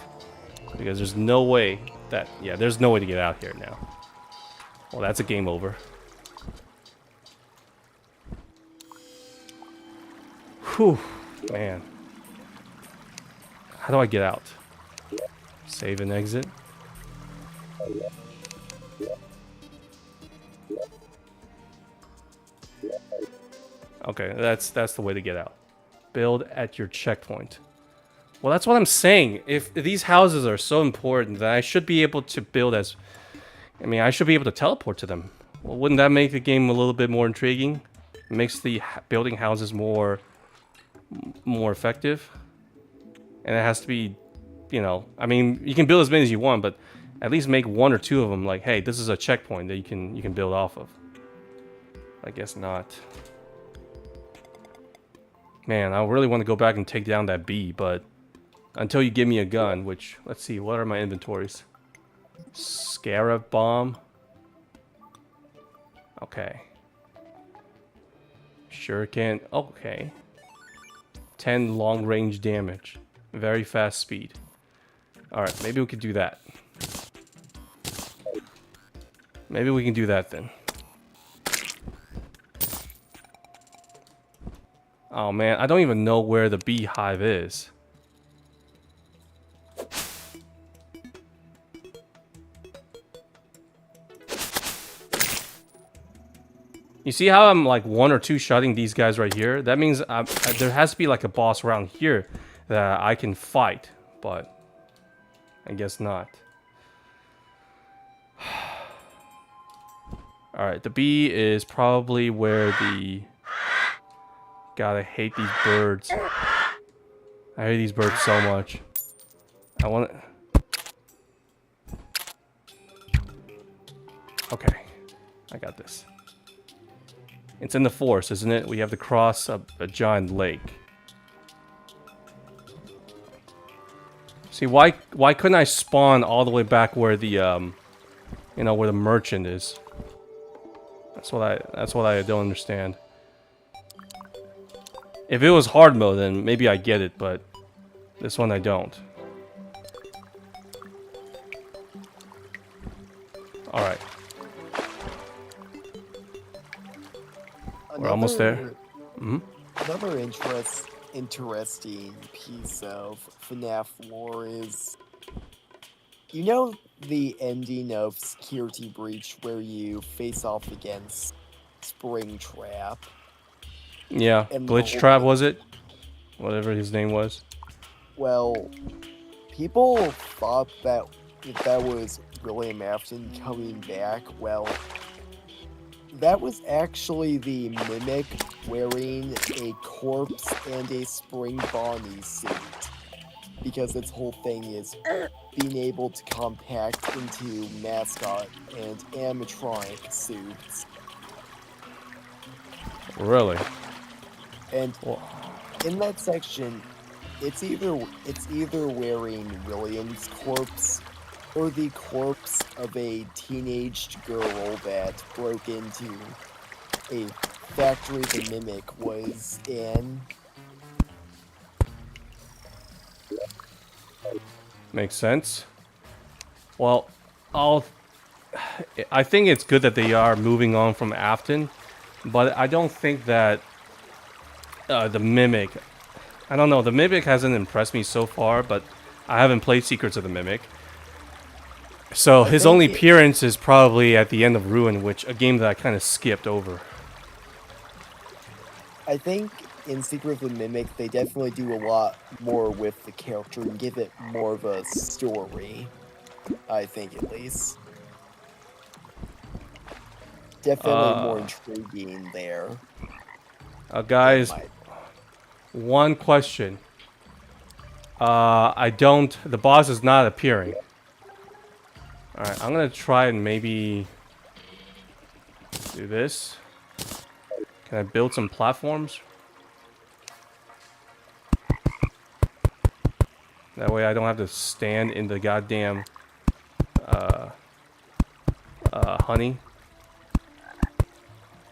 Because there's no way That, yeah, there's no way to get out here now. Well, that's a game over. Whew, man. How do I get out? Save and exit. Okay, that's the way to get out. Build at your checkpoint. Well, that's what I'm saying. If these houses are so important, then I should be able to build as... I mean, I should be able to teleport to them. Well, wouldn't that make the game a little bit more intriguing? It makes the building houses more effective. And it has to be, you know... I mean, you can build as many as you want, but at least make one or two of them like, hey, this is a checkpoint that you can build off of. I guess not. Man, I really want to go back and take down that bee, but until you give me a gun, which, let's see, what are my inventories? Scarab bomb. Okay. Shuriken. Okay. 10 long range damage. Very fast speed. Alright, maybe we could do that. Maybe we can do that then. Oh man, I don't even know where the beehive is. You see how I'm like one or two shotting these guys right here? That means there has to be like a boss around here that I can fight, but I guess not. Alright, the bee is probably where the... God, I hate these birds. I hate these birds so much. I want to... Okay. I got this. It's in the forest, isn't it? We have to cross a giant lake. See, why couldn't I spawn all the way back where the, you know, where the merchant is? That's what I don't understand. If it was hard mode, then maybe I get it, but this one I don't. Alright. We're almost there. Another interesting piece of FNAF lore is... You know the ending of Security Breach where you face off against Springtrap? Yeah, Glitch Trap was it? Whatever his name was. Well, people thought that that was William Afton coming back. Well, that was actually the Mimic wearing a corpse and a Spring Bonnie suit. Because its whole thing is being able to compact into mascot and animatronic suits. Really? And in that section, it's either wearing William's corpse or the corpse of a teenaged girl that broke into a factory the Mimic was in. Makes sense. Well, I think it's good that they are moving on from Afton, but I don't think that the Mimic... I don't know, the Mimic hasn't impressed me so far, but I haven't played Secrets of the Mimic. So his only appearance is probably at the end of Ruin, which a game that I kind of skipped over. I think in Secret of the Mimic, they definitely do a lot more with the character and give it more of a story. I think, at least. Definitely more intriguing there. Guys, one question. The boss is not appearing. Alright, I'm gonna try and maybe do this. Can I build some platforms? That way I don't have to stand in the goddamn honey.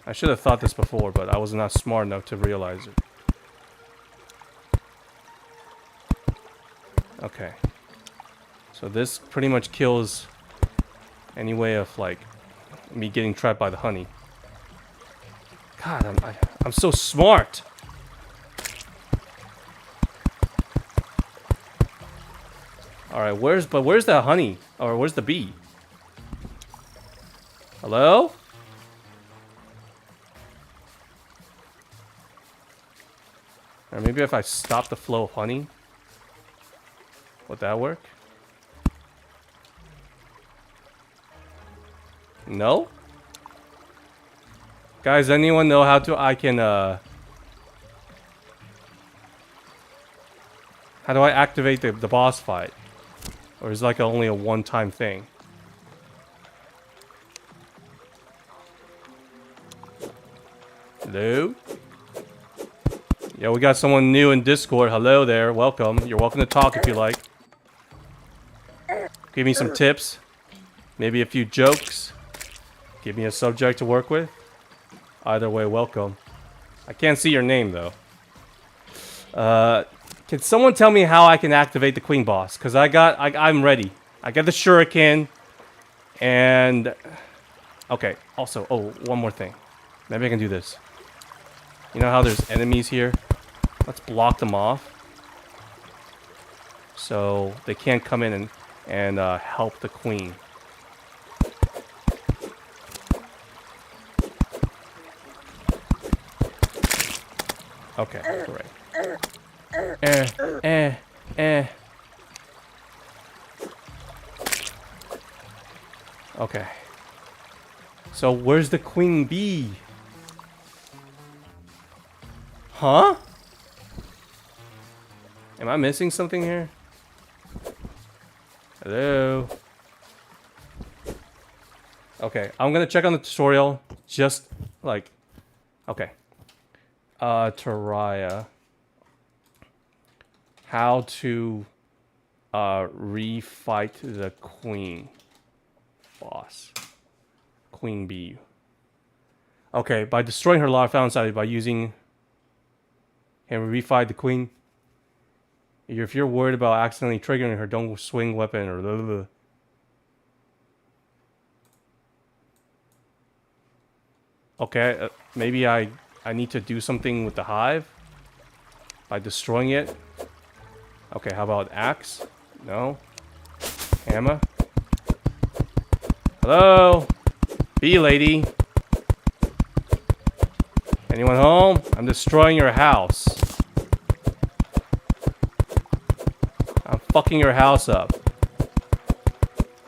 I should have thought this before, but I was not smart enough to realize it. So this pretty much kills any way of like me getting trapped by the honey. God, I'm so smart. All right, where's the honey? Or where's the bee? Hello? Or maybe if I stop the flow of honey, would that work? No? Guys, anyone know how to how do I activate the boss fight? Or is it like only a one-time thing? Hello? Yeah, we got someone new in Discord. Hello there. Welcome. You're welcome to talk if you like. Give me some tips. Maybe a few jokes. Give me a subject to work with. Either way, welcome. I can't see your name, though. Can someone tell me how I can activate the Queen Boss? Because I'm ready. I got the Shuriken. And... Okay, also, oh, one more thing. Maybe I can do this. You know how there's enemies here? Let's block them off. So they can't come in and help the Queen. Okay, great. Okay. So where's the queen bee? Huh? Am I missing something here? Hello? Okay, I'm gonna check on the tutorial. Just like... Okay. Terraria. How to refight the queen boss. Queen bee. Okay, by destroying her larva found inside by using and refight the queen. If you're worried about accidentally triggering her, don't swing weapon or blah, blah, blah. Okay, maybe I need to do something with the hive by destroying it. Okay, how about axe? No. Hammer? Hello? Bee lady? Anyone home? I'm destroying your house. I'm fucking your house up.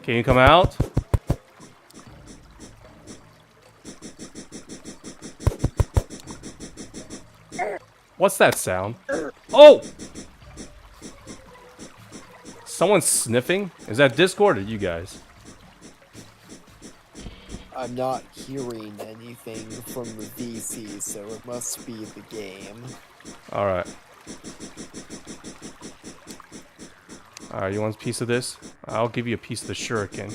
Can you come out? What's that sound? Oh! Someone's sniffing? Is that Discord or you guys? I'm not hearing anything from the VC, so it must be the game. Alright. Alright, you want a piece of this? I'll give you a piece of the shuriken.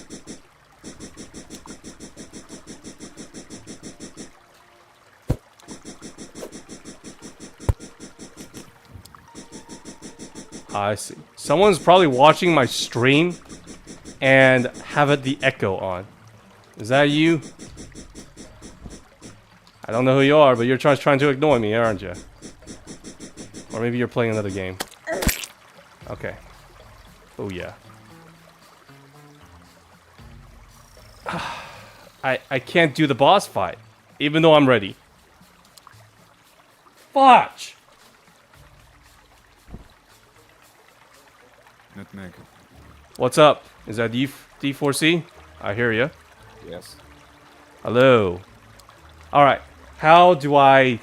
I see. Someone's probably watching my stream and have the echo on. Is that you? I don't know who you are, but you're trying to ignore me, aren't you? Or maybe you're playing another game. Okay. Oh yeah. I can't do the boss fight, even though I'm ready. Fudge! Nutmeg. What's up? Is that D4C? I hear ya. Yes. Hello. Alright. How do I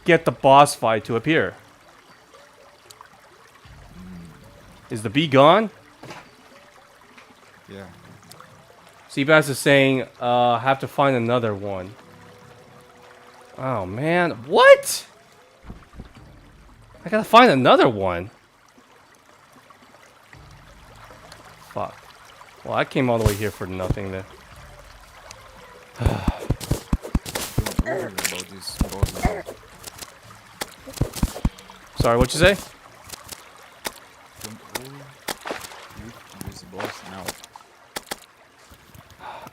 get the boss fight to appear? Is the bee gone? Yeah. Seabass is saying, have to find another one. Oh, man. What? I gotta find another one. Fuck. Well, I came all the way here for nothing then. Don't worry about this boss. Sorry, what you say? Don't worry with this boss.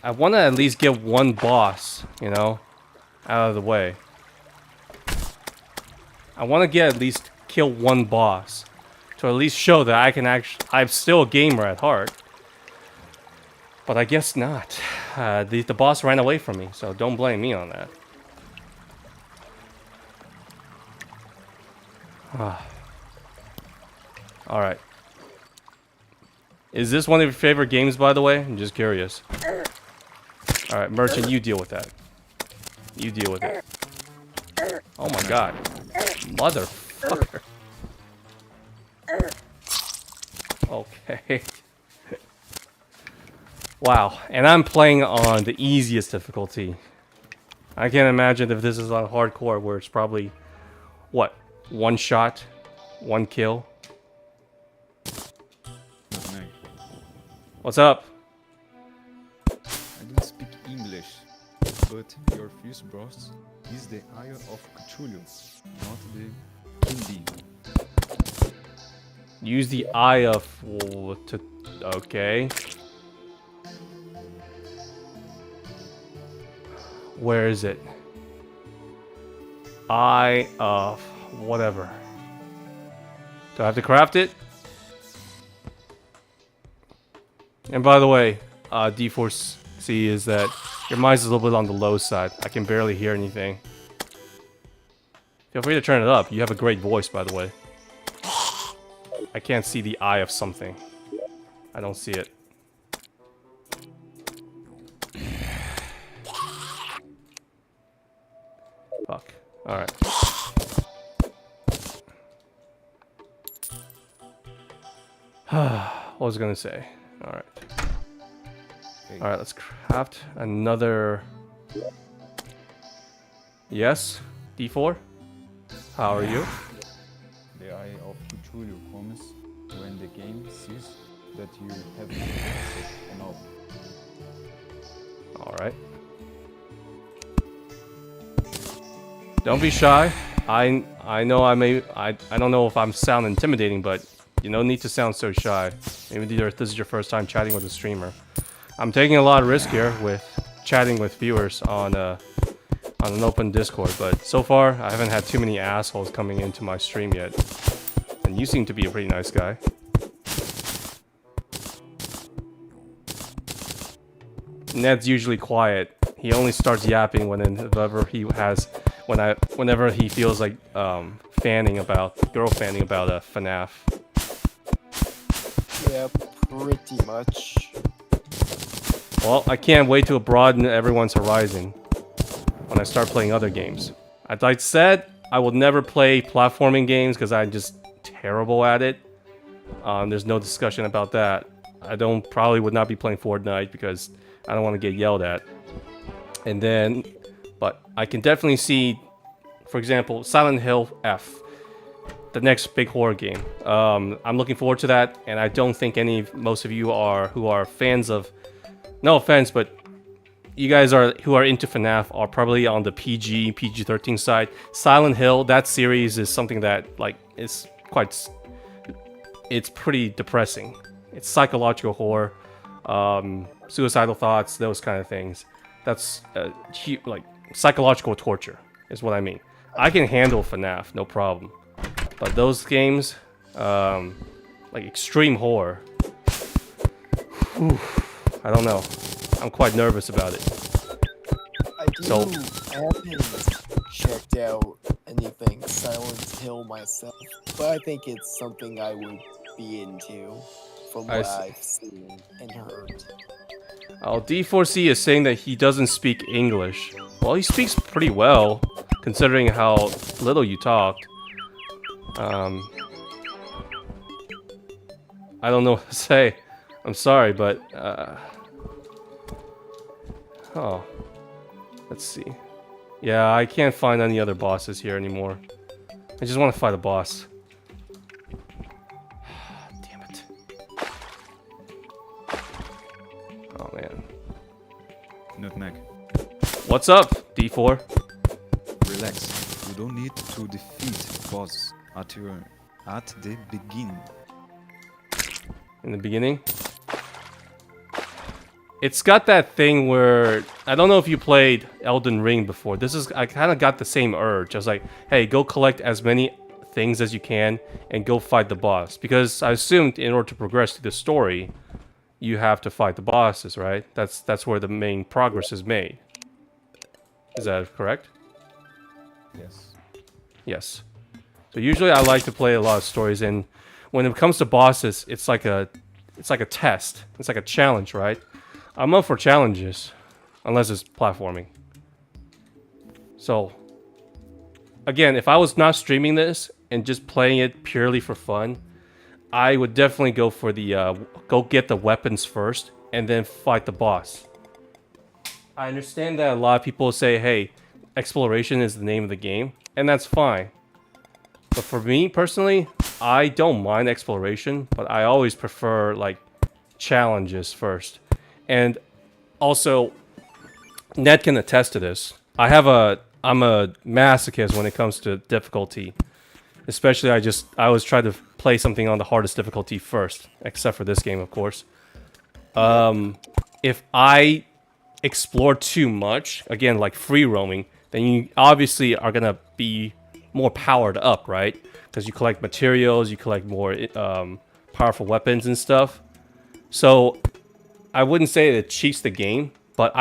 I want to at least get one boss, you know, out of the way. I want to get at least kill one boss to at least show that I can actually. I'm still a gamer at heart. But I guess not. The boss ran away from me, so don't blame me on that. Alright. Is this one of your favorite games, by the way? I'm just curious. Alright, Merchant, you deal with that. You deal with it. Oh my god. Motherfucker. Okay. Wow, and I'm playing on the easiest difficulty. I can't imagine if this is on hardcore where it's probably, what, one shot, one kill? Nutmeg. What's up? I don't speak English, but your first boss is the Eye of Cthulhu, not the Hindi. Use the eye of... Okay. Where is it? Eye of... whatever. Do I have to craft it? And by the way, D4C is that your mic is a little bit on the low side. I can barely hear anything. Feel free to turn it up. You have a great voice, by the way. I can't see the eye of something. I don't see it. Fuck. Alright. What was I gonna say? Alright. Hey, Alright, let's craft another... Yes? D4? How are you? the Eye of Cthulhu comes when the game sees that you have advanced enough. Alright. Don't be shy. I know I don't know if I'm sound intimidating, but you don't need to sound so shy. Maybe this is your first time chatting with a streamer. I'm taking a lot of risk here with chatting with viewers on an open Discord, but so far I haven't had too many assholes coming into my stream yet. And you seem to be a pretty nice guy. Ned's usually quiet. He only starts yapping whenever he feels like girl fanning about FNAF. Yeah, pretty much. Well, I can't wait to broaden everyone's horizon when I start playing other games. As I said, I will never play platforming games because I'm just terrible at it. There's no discussion about that. I probably would not be playing Fortnite because I don't want to get yelled at. And then, but I can definitely see, for example, Silent Hill F, the next big horror game. I'm looking forward to that, and I don't think most of you who are fans of, no offense, but you guys who are into FNAF are probably on the PG-13 side. Silent Hill, that series is something that it's pretty depressing. It's psychological horror, suicidal thoughts, those kind of things. That's psychological torture is what I mean. I can handle FNAF, no problem. But those games, like extreme horror, whew, I don't know. I'm quite nervous about it. I haven't checked out anything Silent Hill myself, but I think it's something I would be into from what I've seen and heard. Oh, D4C is saying that he doesn't speak English. Well, he speaks pretty well, considering how little you talked. I don't know what to say. I'm sorry, but oh, let's see. Yeah, I can't find any other bosses here anymore. I just want to fight a boss. Damn it. Oh man. Nutmeg. What's up, D4? Relax. You don't need to defeat bosses at the beginning. In the beginning? It's got that thing where I don't know if you played Elden Ring before. I kind of got the same urge. I was like, hey, go collect as many things as you can and go fight the boss. Because I assumed in order to progress through the story, you have to fight the bosses, right? That's where the main progress is made. Is that correct? Yes. Yes. So usually I like to play a lot of stories, and when it comes to bosses, it's like a test. It's like a challenge, right? I'm up for challenges, unless it's platforming. So, again, if I was not streaming this and just playing it purely for fun, I would definitely go for the go get the weapons first and then fight the boss. I understand that a lot of people say, hey, exploration is the name of the game, and that's fine. But for me personally, I don't mind exploration, but I always prefer like challenges first. And also, Ned can attest to this. I'm a masochist when it comes to difficulty. Especially I always try to play something on the hardest difficulty first, except for this game, of course. If I explore too much, again, like free roaming, then you obviously are gonna be more powered up, right? Because you collect materials, you collect more powerful weapons and stuff. So I wouldn't say it cheats the game, but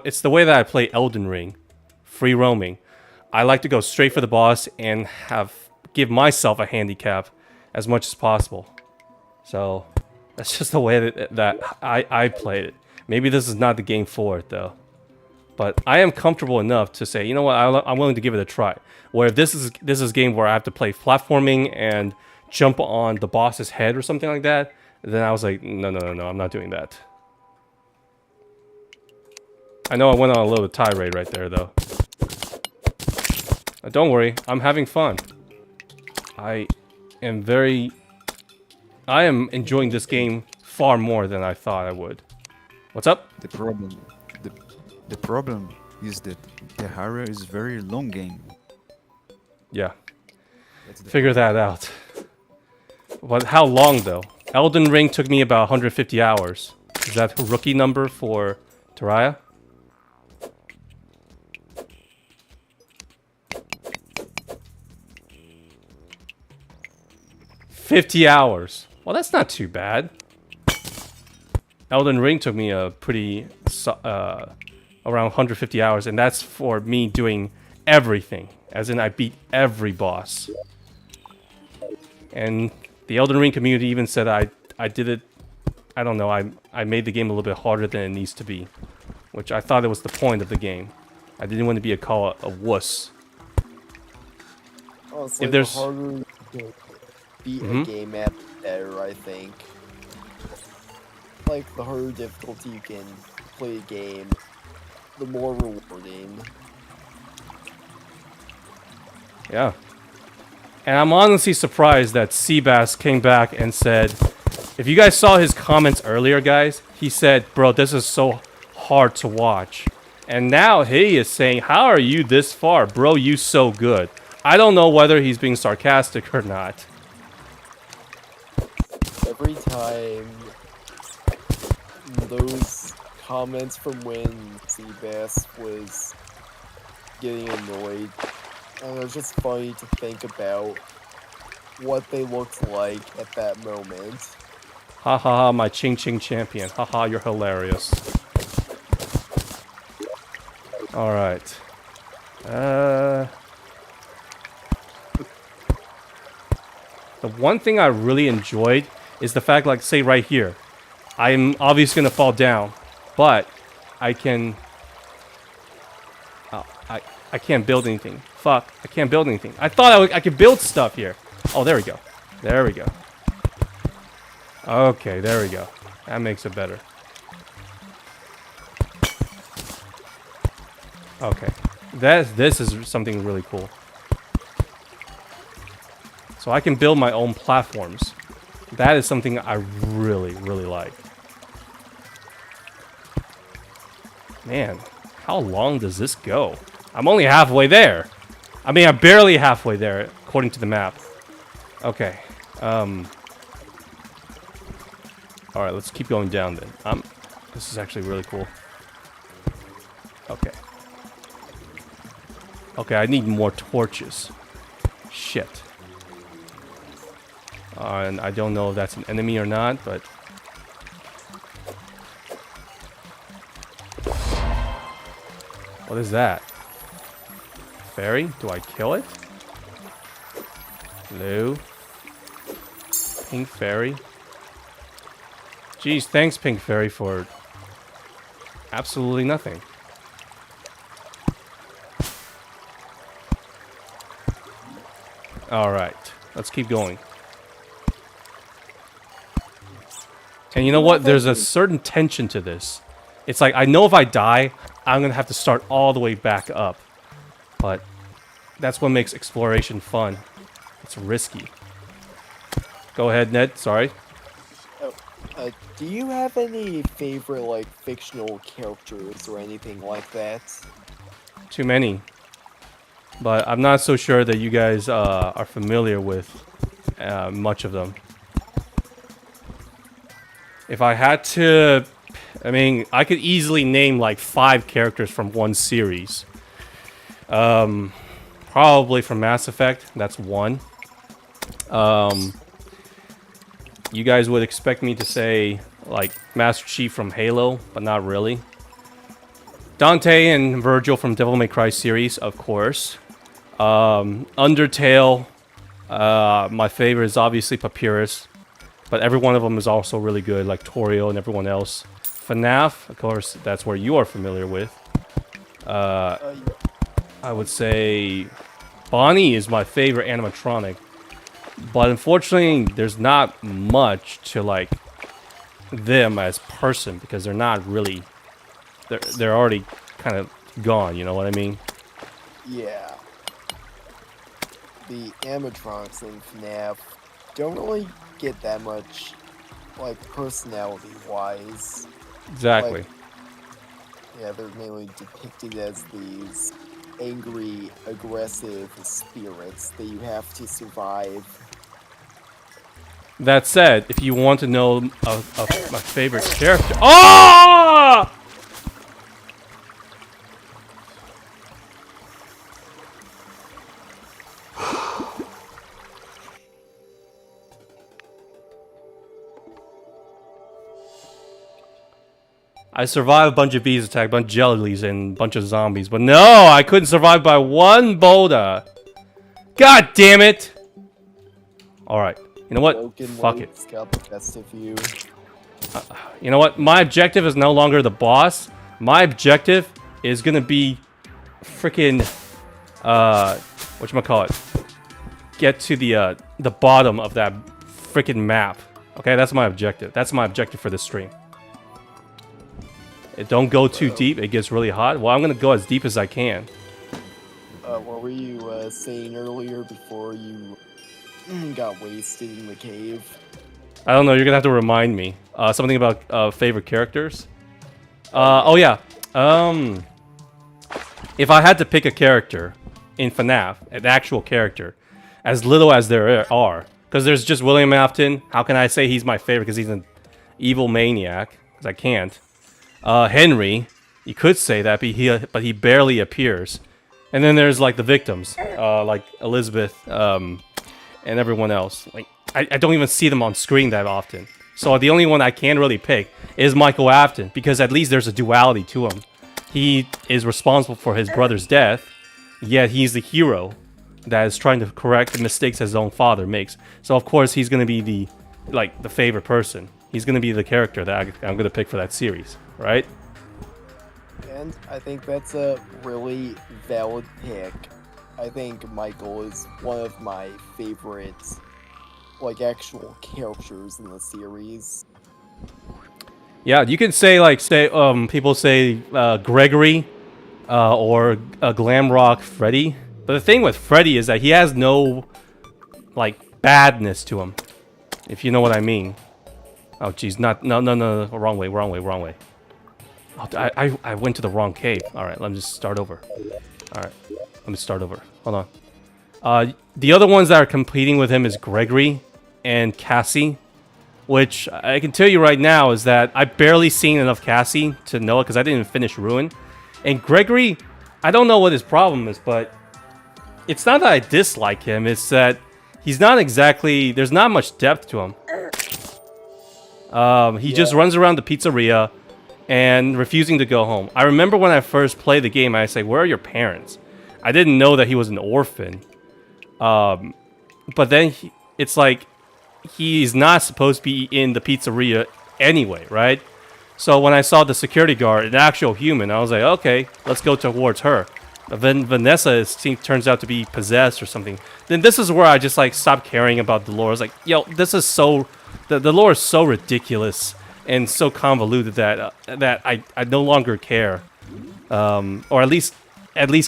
it's the way that I play Elden Ring, free roaming. I like to go straight for the boss and give myself a handicap as much as possible. So that's just the way that I played it. Maybe this is not the game for it though. But I am comfortable enough to say, you know what, I'm willing to give it a try. Where if this is a game where I have to play platforming and jump on the boss's head or something like that, then I was like, no, I'm not doing that. I know I went on a little tirade right there though. Don't worry, I'm having fun. I am enjoying this game far more than I thought I would. What's up? The problem is that Terraria is very long game. Yeah, That's the figure that out. But how long though? Elden Ring took me about 150 hours. Is that a rookie number for Terraria? $50 hours. Well, that's not too bad. Elden Ring took me a pretty around 150 hours, and that's for me doing everything. As in, I beat every boss. And the Elden Ring community even said I did it. I don't know. I made the game a little bit harder than it needs to be, which I thought it was the point of the game. I didn't want to be a wuss. Oh, it's If like there's- the harder you can beat a game at, the better, I think. Like, the harder difficulty you can play a game, the more rewarding. Yeah. And I'm honestly surprised that Seabass came back and said, if you guys saw his comments earlier, guys, he said, bro, this is so hard to watch. And now he is saying, how are you this far? Bro, you so good. I don't know whether he's being sarcastic or not. Every time those comments from when Seabass was getting annoyed, and it was just funny to think about what they looked like at that moment. Ha ha ha, my Ching Ching champion. Ha ha, you're hilarious. Alright. The one thing I really enjoyed is the fact, like, say right here, I'm obviously gonna fall down, but I can... Oh, I can't build anything. Fuck, I can't build anything. I thought I could build stuff here. Oh, there we go. There we go. Okay, there we go. That makes it better. Okay. This is something really cool. So I can build my own platforms. That is something I really, really like. Man, how long does this go? I'm only halfway there. I mean, I'm barely halfway there, according to the map. Okay. Alright, let's keep going down then. This is actually really cool. Okay. Okay, I need more torches. Shit. And I don't know if that's an enemy or not, but... What is that? Fairy? Do I kill it? Hello? Pink Fairy? Geez, thanks Pink Fairy for absolutely nothing. Alright, let's keep going. And you know what? There's a certain tension to this. It's like, I know if I die, I'm gonna have to start all the way back up. But that's what makes exploration fun. It's risky. Go ahead, Ned. Sorry. Do you have any favorite, like, fictional characters or anything like that? Too many. But I'm not so sure that you guys are familiar with much of them. If I had to... I mean, I could easily name like 5 characters from one series. Probably from Mass Effect. That's one. You guys would expect me to say like Master Chief from Halo, but not really. Dante and Virgil from Devil May Cry series, of course. Undertale. My favorite is obviously Papyrus, but every one of them is also really good, like Torio and everyone else. FNAF, of course, that's where you are familiar with. I would say Bonnie is my favorite animatronic, but unfortunately, there's not much to like them as person because they're not really. They're already kind of gone. You know what I mean? Yeah. The animatronics in FNAF don't really get that much, like, personality-wise. Exactly. Like, yeah, they're mainly depicted as these angry, aggressive spirits that you have to survive. That said, if you want to know of my favorite character, oh! I survived a bunch of bees attack, a bunch of jellies, and a bunch of zombies. But no, I couldn't survive by one boulder. God damn it! Alright, you know what? Broken Fuck it. Lights got the best of you. You know what? My objective is no longer the boss. My objective is gonna be freaking whatchamacallit? Get to the bottom of that freaking map. Okay, that's my objective. That's my objective for this stream. It don't go too deep. It gets really hot. Well, I'm gonna go as deep as I can. What were you saying earlier before you got wasted in the cave? I don't know. You're gonna have to remind me. Something about favorite characters. Oh yeah. If I had to pick a character in FNAF, an actual character, as little as there are, because there's just William Afton. How can I say he's my favorite? Because he's an evil maniac. Because I can't. Henry, you could say that, but he barely appears. And then there's like the victims, like Elizabeth, and everyone else. Like I don't even see them on screen that often. So the only one I can really pick is Michael Afton, because at least there's a duality to him. He is responsible for his brother's death, yet he's the hero that is trying to correct the mistakes his own father makes. So of course he's gonna be the favorite person. He's gonna be the character that I'm gonna pick for that series, right? And I think that's a really valid pick. I think Michael is one of my favorite, like, actual characters in the series. Yeah, you can say people say Gregory or Glamrock Freddy. But the thing with Freddy is that he has no like badness to him, if you know what I mean. Oh jeez, no, wrong way. Oh, I went to the wrong cave. All right, let me just start over. All right, let me start over. Hold on. The other ones that are competing with him is Gregory and Cassie. which I can tell you right now is that I barely seen enough Cassie to know it because I didn't finish Ruin. And Gregory, I don't know what his problem is, but it's not that I dislike him. It's that he's not exactly. There's not much depth to him. He just runs around the pizzeria and refusing to go home. I remember when I first played the game, I say, "Where are your parents?" I didn't know that he was an orphan. But then it's like he's not supposed to be in the pizzeria anyway, right? So when I saw the security guard, an actual human, I was like, okay, let's go towards her. But then Vanessa turns out to be possessed or something. Then this is where I just like stopped caring about the lore. I was like, yo, this is so... The lore is so ridiculous and so convoluted that I no longer care. Or at least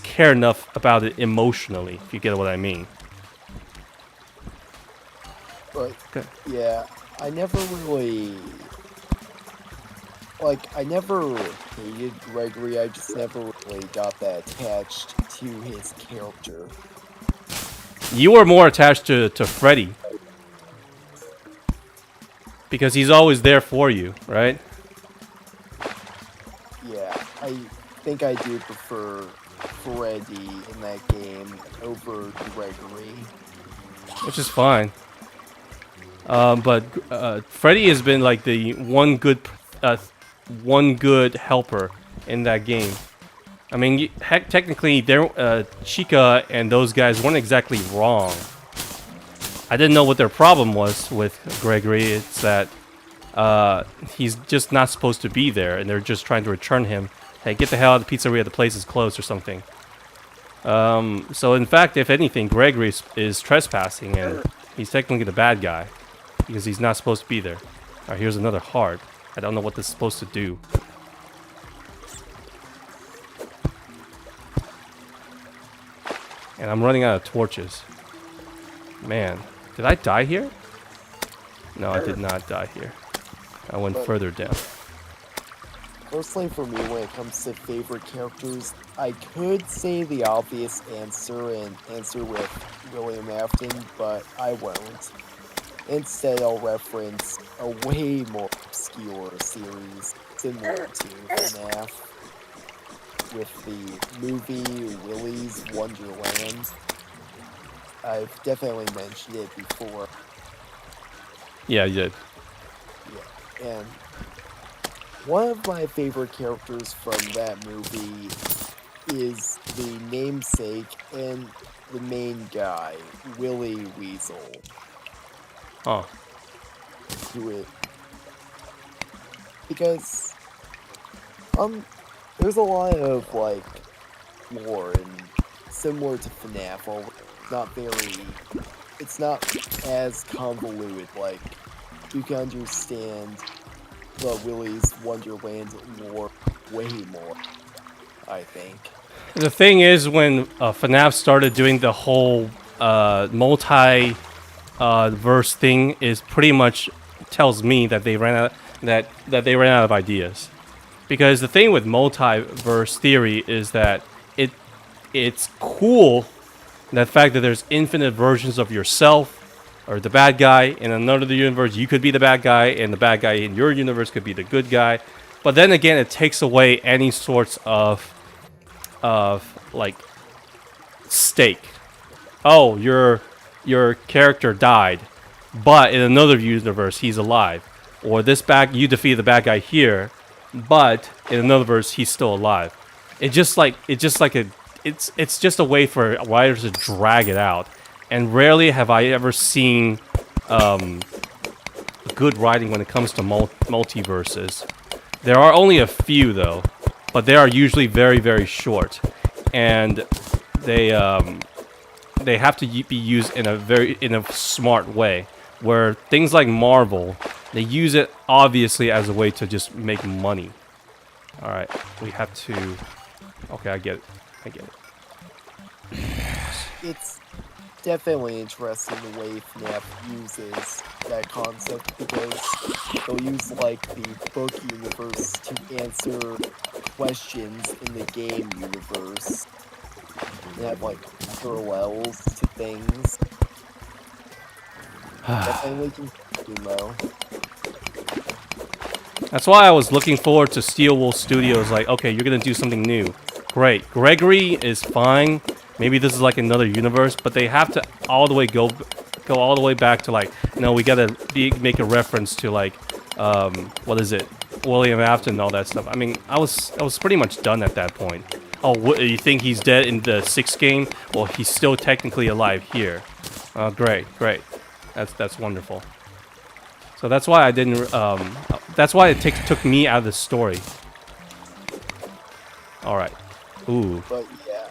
care enough about it emotionally, if you get what I mean. But Okay. yeah, I never really I never hated Gregory. I just never really got that attached to his character. You were more attached to Freddy. Because he's always there for you, right? Yeah, I think I do prefer Freddy in that game over Gregory. Which is fine. But Freddy has been like the one good helper in that game. I mean, heck, technically, Chica and those guys weren't exactly wrong. I didn't know what their problem was with Gregory. It's that he's just not supposed to be there, and they're just trying to return him. Hey, get the hell out of the pizzeria. The place is closed or something. So, in fact, if anything, Gregory is trespassing, and he's technically the bad guy because he's not supposed to be there. All right, here's another heart. I don't know what this is supposed to do. And I'm running out of torches. Man, did I die here? No, I did not die here. I went further down. Personally, for me, when it comes to favorite characters, I could say the obvious answer and answer with William Afton, but I won't. Instead, I'll reference a way more obscure series similar to FNAF, with the movie Willy's Wonderland. I've definitely mentioned it before. Yeah, you did. Yeah, and one of my favorite characters from that movie is the namesake and the main guy, Willy Weasel. Huh. To it. Because, there's a lot of, like, lore and similar to FNAF, although it's not as convoluted, like, you can understand the Willy's Wonderland lore way more, I think. The thing is, when FNAF started doing the whole multi verse thing, is pretty much tells me that they ran out that they ran out of ideas. Because the thing with multiverse theory is that it's cool, the fact that there's infinite versions of yourself or the bad guy. In another universe, you could be the bad guy, and the bad guy in your universe could be the good guy. But then again, it takes away any sorts of like stake. Oh, your character died, but in another universe he's alive. Or you defeat the bad guy here, but in another verse he's still alive. It's just a way for writers to drag it out. And rarely have I ever seen good writing when it comes to multiverses. There are only a few though, but they are usually very, very short, and they have to be used in a smart way. Where things like Marvel, they use it obviously as a way to just make money. All right, we have to. Okay, I get it. It's definitely interesting the way FNAF uses that concept, because they'll use like the book universe to answer questions in the game universe. They have like parallels to things. Definitely confusing though. That's why I was looking forward to Steel Wool Studios. Like, okay, you're gonna do something new. Great. Gregory is fine. Maybe this is like another universe, but they have to all the way go all the way back to like, no, we gotta make a reference to like, what is it, William Afton and all that stuff. I mean, I was pretty much done at that point. Oh, you think he's dead in the 6th game? Well, he's still technically alive here. Great. That's wonderful. So that's why I didn't. That's why it took me out of the story. All right. Ooh. But yeah,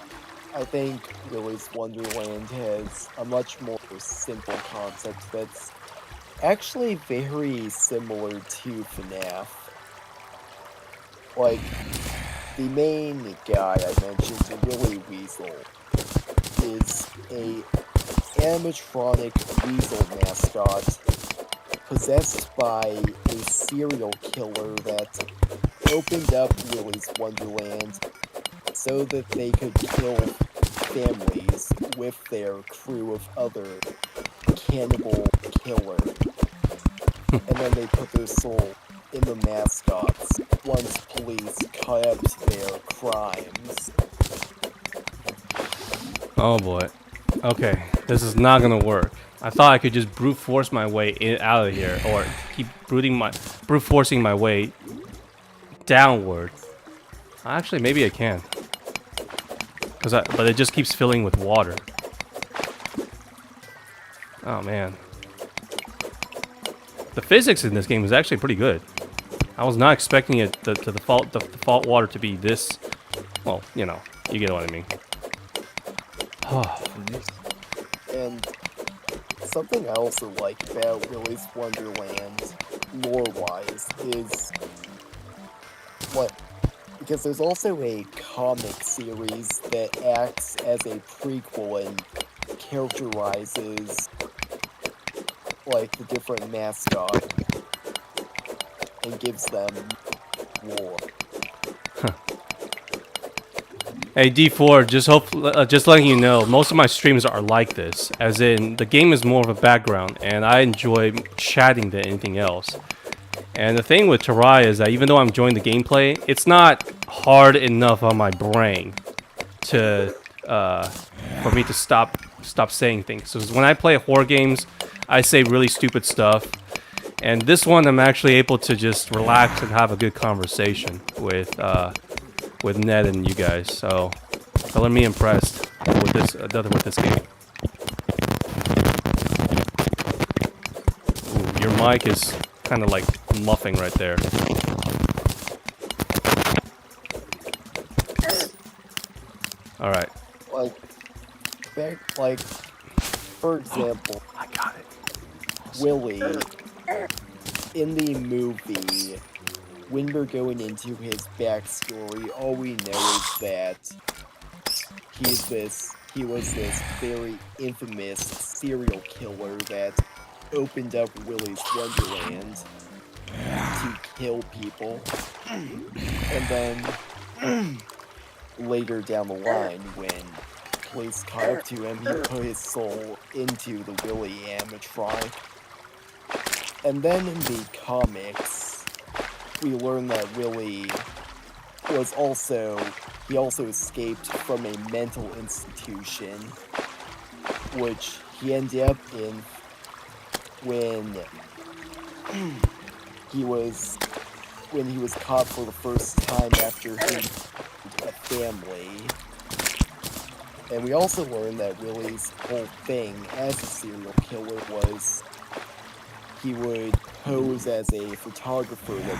I think Willy's Wonderland has a much more simple concept that's actually very similar to FNAF. Like, the main guy I mentioned, Willy Weasel, is a animatronic weasel mascot possessed by a serial killer that opened up Willy's Wonderland so that they could kill families with their crew of other cannibal killer. And then they put their soul in the mascots once police cut up to their crimes. Oh boy. Okay, this is not gonna work. I thought I could just brute force my way out of here, or keep brute forcing my way downward. Actually, maybe I can. But it just keeps filling with water. Oh man. The physics in this game is actually pretty good. I was not expecting it the default water to be this. Well, you know, you get what I mean. And something else I like about Willy's Wonderland, lore-wise, is what? Because there's also a comic series that acts as a prequel and characterizes like the different mascot and gives them lore. Hey D4, just letting you know, most of my streams are like this, as in the game is more of a background, and I enjoy chatting than anything else. And the thing with Terraria is that even though I'm enjoying the gameplay, it's not hard enough on my brain to for me to stop saying things. So when I play horror games, I say really stupid stuff, and this one I'm actually able to just relax and have a good conversation with Ned and you guys. So color me impressed with this game. Ooh, your mic is kind of like muffing right there. All right. Like, for example, I got it. Willy, in the movie, when we're going into his backstory, all we know is that he was this very infamous serial killer that opened up Willy's Wonderland to kill people. And then later down the line, when police caught up to him, he put his soul into the Willy animatronic. And then in the comics, we learn that Willy was also escaped from a mental institution, which he ended up in when he was caught for the first time after he had a family. And we also learned that Willy's whole thing as a serial killer was he would pose as a photographer that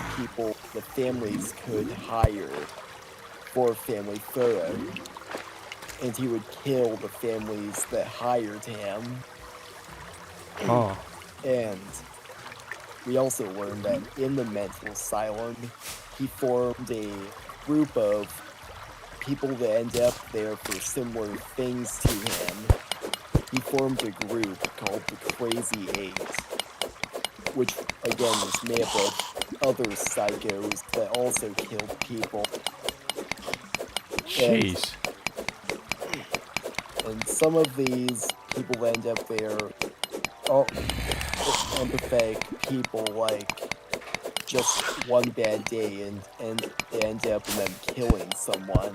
the families could hire for a family photo. And he would kill the families that hired him. Oh. And we also learned that in the mental asylum, he formed a group of people that end up there for similar things to him. He formed a group called the Crazy Eight, which again was made up of other psychos that also killed people. Jeez. And some of these people that end up there are empathetic people like just one bad day and they end up in them killing someone.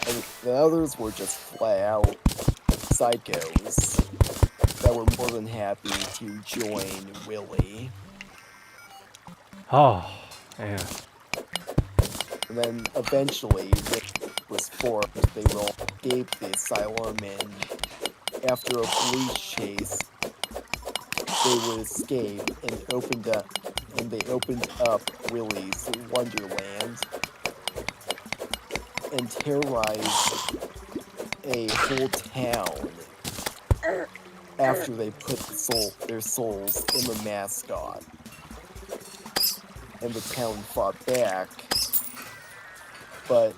And the others were just flat out psychos that were more than happy to join Willie. Oh, man. And then eventually, when it was formed, they will escape the asylum, and after a police chase, they would escape and they opened up Willie's Wonderland and terrorized a whole town after they put their souls in the mascot. And the town fought back, but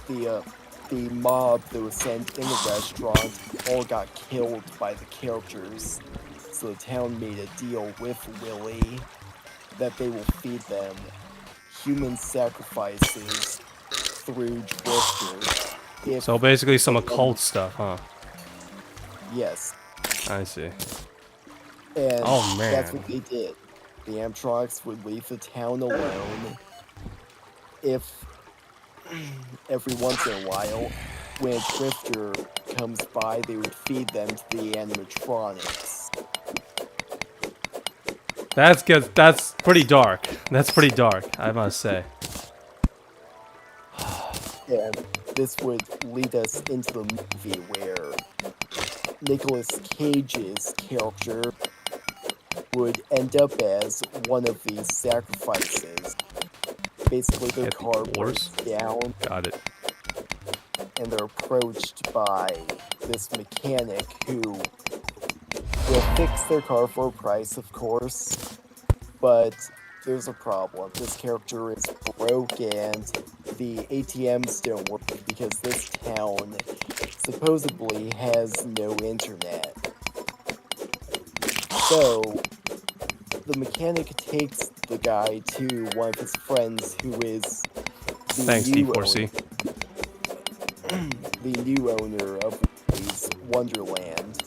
the mob that was sent in the restaurant all got killed by the characters. So the town made a deal with Willie that they will feed them human sacrifices through drifters. So basically some occult stuff, huh? Yes. I see. And Oh, man. that's what they did. The Amtrox would leave the town alone if every once in a while, when a drifter comes by, they would feed them to the animatronics. That's good. That's pretty dark. That's pretty dark, I must say. And this would lead us into the movie where Nicolas Cage's character would end up as one of these sacrifices. Basically, their car breaks down, Got it. and they're approached by this mechanic who will fix their car for a price, of course, but there's a problem. This character is broke and the ATMs don't work because this town supposedly has no internet. So, the mechanic takes the guy to one of his friends who is the Thanks, new D4C. the new owner of Willie's Wonderland.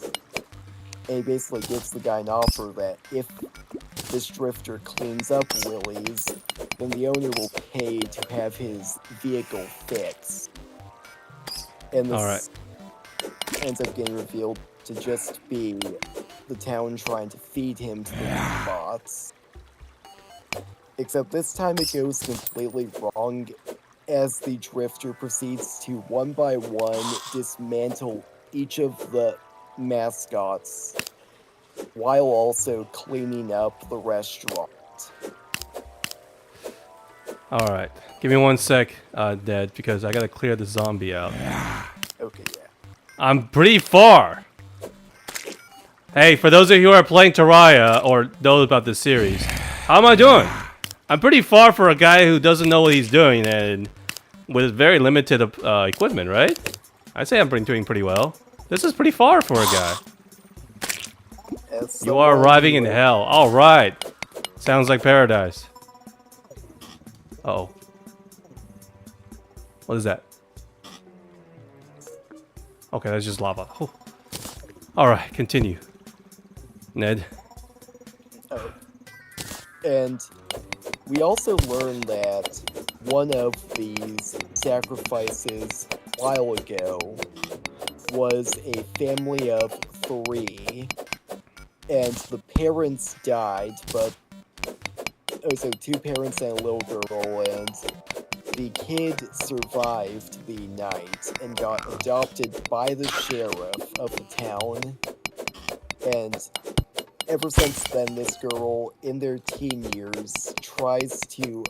And he basically gives the guy an offer that if this drifter cleans up Willie's, then the owner will pay to have his vehicle fixed. And this Alright. ends up getting revealed to just be the town trying to feed him to the bots. Except this time it goes completely wrong as the drifter proceeds to one by one dismantle each of the mascots while also cleaning up the restaurant. Alright. Give me 1 sec, Dad, because I gotta clear the zombie out. Okay, yeah. I'm pretty far! Hey, for those of you who are playing Terraria, or know about this series, how am I doing? I'm pretty far for a guy who doesn't know what he's doing and with very limited equipment, right? I'd say I'm doing pretty well. This is pretty far for a guy. You are arriving in hell. Alright. Sounds like paradise. Uh-oh. What is that? Okay, that's just lava. Oh. Alright, continue. Ned. Oh. And we also learned that one of these sacrifices a while ago was a family of 3, and the parents died, but so 2 parents and a little girl, and the kid survived the night and got adopted by the sheriff of the town, and ever since then, this girl, in their teen years, tries to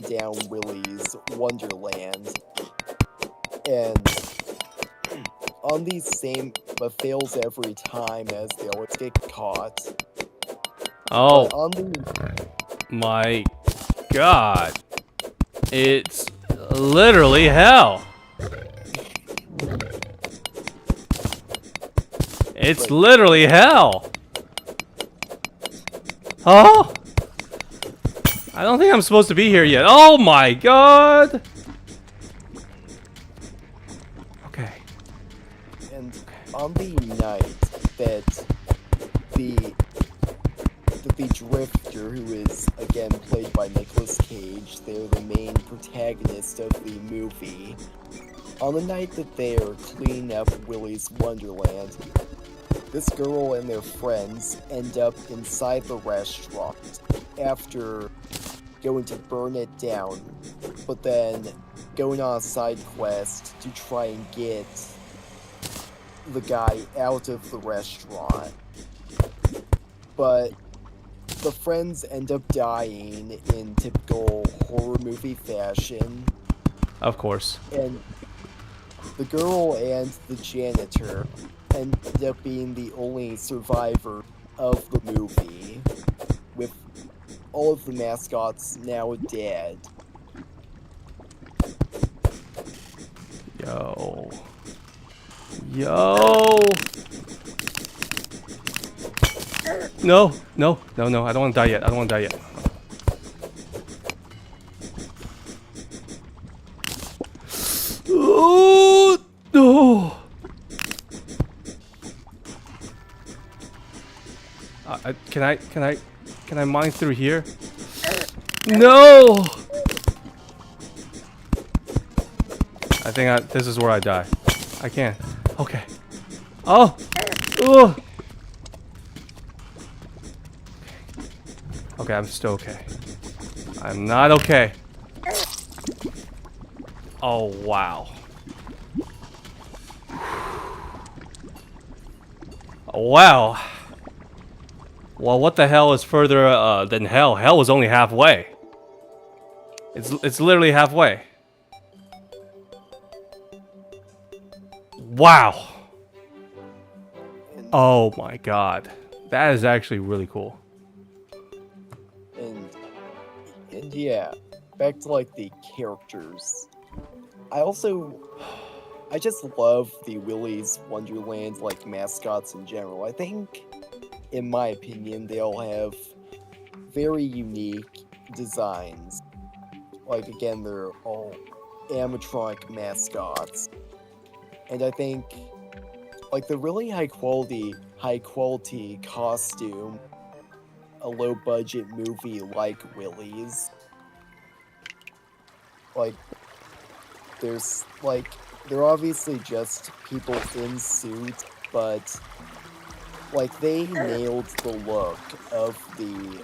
down Willie's Wonderland, and on these same, but fails every time as they always get caught. Oh But on the my god. It's literally hell. It's literally hell. Oh! I don't think I'm supposed to be here yet. Oh my god! Okay. And on the night that the drifter, who is on the night that they're cleaning up Willy's Wonderland, this girl and their friends end up inside the restaurant after going to burn it down, but then going on a side quest to try and get the guy out of the restaurant. But the friends end up dying in typical horror movie fashion, Of course. and the girl and the janitor end up being the only survivor of the movie, with all of the mascots now dead. Yo. Yo. No, no, no, no. I don't want to die yet. I don't want to die yet. Oh, no. Can I mine through here? No. I think this is where I die. I can't. Okay. Oh. Oh. Okay, I'm still okay. I'm not okay. Oh, wow. Wow. Well, what the hell is further than hell? Hell was only halfway. It's literally halfway. Wow. Oh my god. That is actually really cool. And yeah, back to like the characters. I just love the Willy's Wonderland like mascots in general. I think, in my opinion, they all have very unique designs. Like again, they're all animatronic mascots. And I think like the really high quality costume, a low budget movie like Willy's, like they're obviously just people in suits, but like they nailed the look of the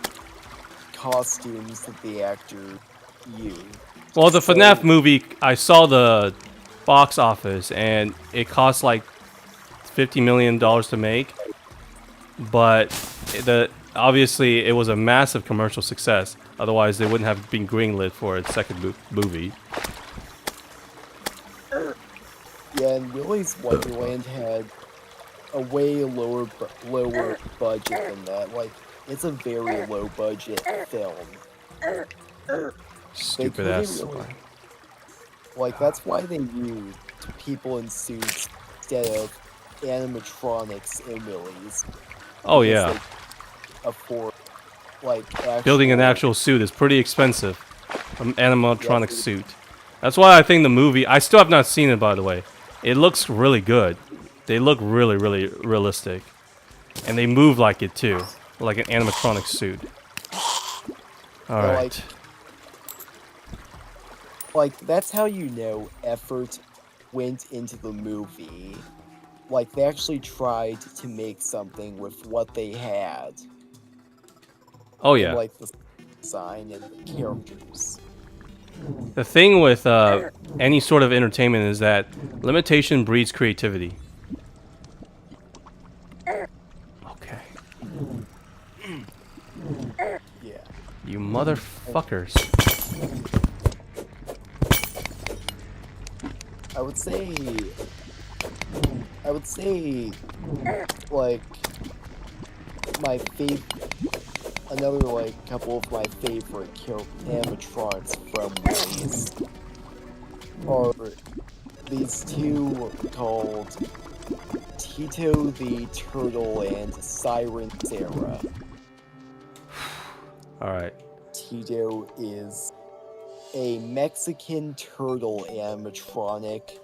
costumes that the actor used. Well, the So- FNAF movie, I saw the box office and it cost like $50 million to make, but obviously it was a massive commercial success. Otherwise, they wouldn't have been greenlit for its second movie. Yeah, and Willy's Wonderland had a way lower budget than that. Like, it's a very low budget film. Stupid ass. really- Like, that's why they used people in suits instead of animatronics in Willy's. Oh because yeah, they afford, like, building an actual suit is pretty expensive. An animatronic suit. That's why I think the movie. I still have not seen it, by the way. It looks really good. They look really, really realistic, and they move like it too, like an animatronic suit. All Yeah, right. Like, that's how you know effort went into the movie. Like, they actually tried to make something with what they had. Oh yeah. Like, the design and the characters. The thing with any sort of entertainment is that limitation breeds creativity. Okay. Yeah. You motherfuckers. I would say, like, another, like, couple of my favorite animatronics from Willy's are these two called Tito the Turtle and Siren Sarah. Alright. Tito is a Mexican turtle animatronic,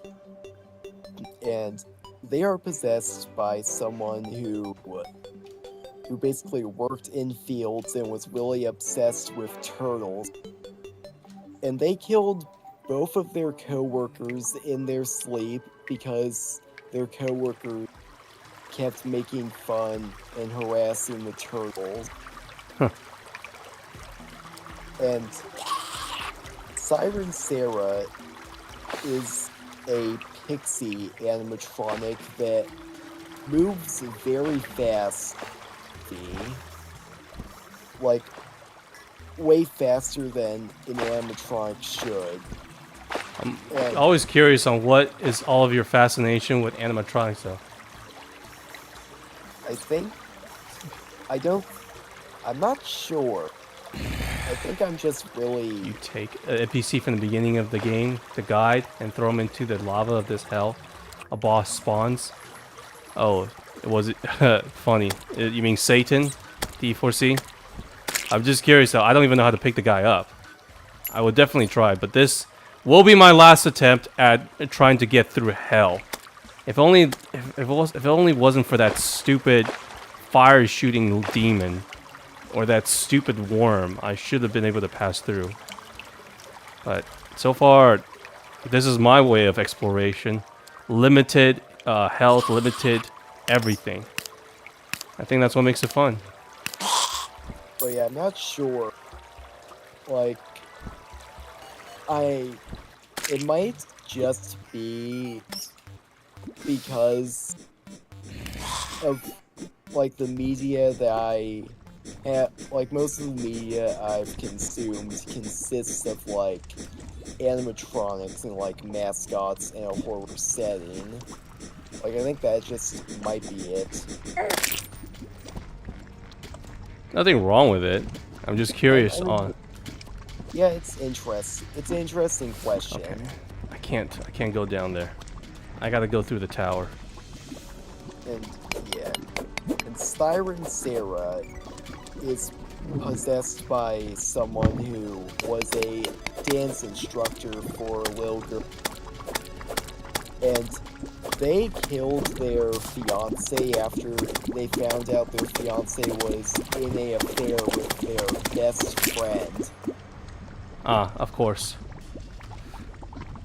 and they are possessed by someone who basically worked in fields and was really obsessed with turtles. And they killed both of their coworkers in their sleep because their coworkers kept making fun and harassing the turtles. Huh. And Siren Sarah is a pixie animatronic that moves very fast. Like, way faster than an animatronic should. I'm And always curious on what is all of your fascination with animatronics, though. I think... I'm not sure. I think I'm just really... You take an NPC from the beginning of the game, the guide, and throw him into the lava of this hell. A boss spawns. Oh, was it funny? You mean Satan? D4C? I'm just curious though. I don't even know how to pick the guy up. I would definitely try, but this will be my last attempt at trying to get through hell. If it only wasn't for that stupid fire shooting demon or that stupid worm, I should have been able to pass through. But so far, this is my way of exploration. Limited health, limited everything. I think that's what makes it fun. But yeah, I'm not sure. Like, it might just be because of, like, the media that I have, like, most of the media I've consumed consists of, like, animatronics and, like, mascots in a horror setting. Like, I think that just might be it. Nothing wrong with it. I'm just curious on. Yeah, it's interesting. It's an interesting question. Okay. I can't go down there. I gotta go through the tower. And yeah. And Siren Sarah is possessed by someone who was a dance instructor for a little girl. And they killed their fiance after they found out their fiance was in an affair with their best friend. Ah, of course.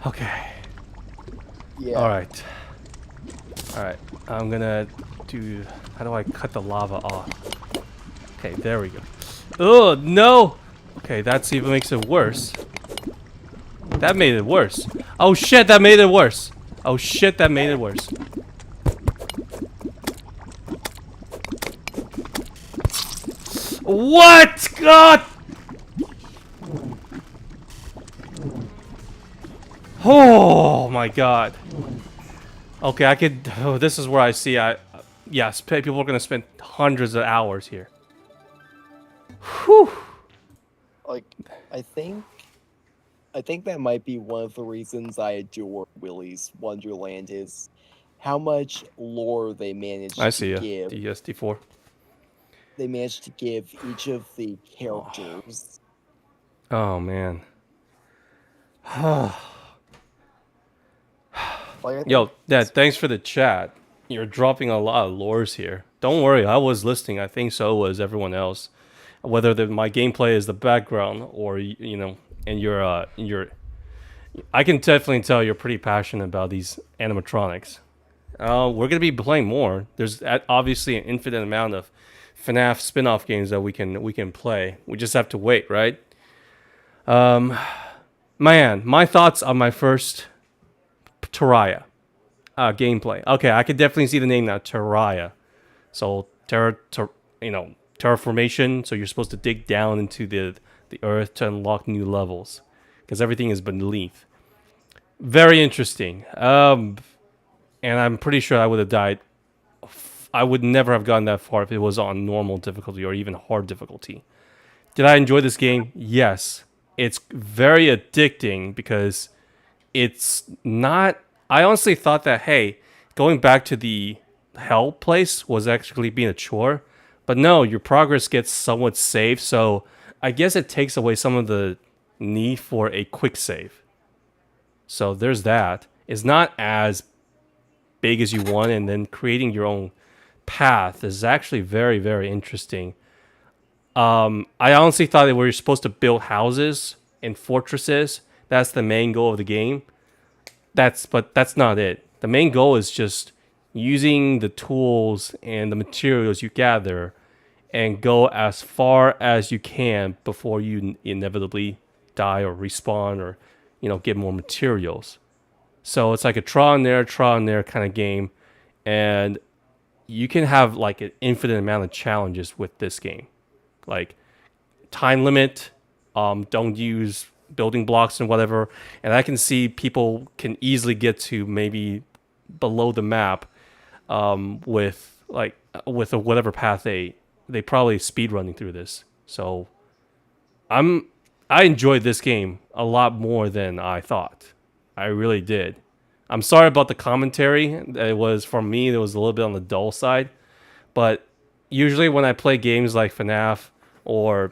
Okay. Yeah. Alright. Alright. I'm gonna do... How do I cut the lava off? Okay, there we go. Oh, no! Okay, that's even makes it worse. That made it worse. Oh shit, that made it worse. Oh shit, that made it worse. What? God! Oh my god. Okay, I could... Oh, this is where I see yes, people are gonna spend hundreds of hours here. Whew. Like, I think that might be one of the reasons I adore Willy's Wonderland is how much lore they managed I see to ya. give. DSD4. They managed to give each of the characters. Oh man. Like, I Yo, think Dad, thanks for the chat. You're dropping a lot of lores here. Don't worry, I was listening. I think so was everyone else. Whether my gameplay is the background or you know, and you're I can definitely tell you're pretty passionate about these animatronics. We're gonna be playing more. There's obviously an infinite amount of FNAF spin-off games that we can play. We just have to wait, right? Man, my thoughts on my first Terraria gameplay. Okay, I could definitely see the name now, Terraria. So terraformation. So you're supposed to dig down into the earth to unlock new levels, because everything is beneath. Very interesting. And I'm pretty sure I would have died. I would never have gotten that far if it was on normal difficulty or even hard difficulty. Did I enjoy this game? Yes. It's very addicting because it's not... I honestly thought that, hey, going back to the hell place was actually being a chore. But no, your progress gets somewhat saved, so I guess it takes away some of the need for a quick save. So there's that. It's not as big as you want, and then creating your own path is actually very, very interesting. I honestly thought that we were supposed to build houses and fortresses That's the main goal of the game. But that's not it. The main goal is just using the tools and the materials you gather and go as far as you can before you inevitably die or respawn or, get more materials. So it's like a trial and error kind of game. And you can have like an infinite amount of challenges with this game. Like time limit, don't use building blocks and whatever. And I can see people can easily get to maybe below the map with whatever path they probably speed running through this. So I enjoyed this game a lot more than I thought. I really did. I'm sorry about the commentary. It was, for me, it was a little bit on the dull side. But usually when I play games like FNAF or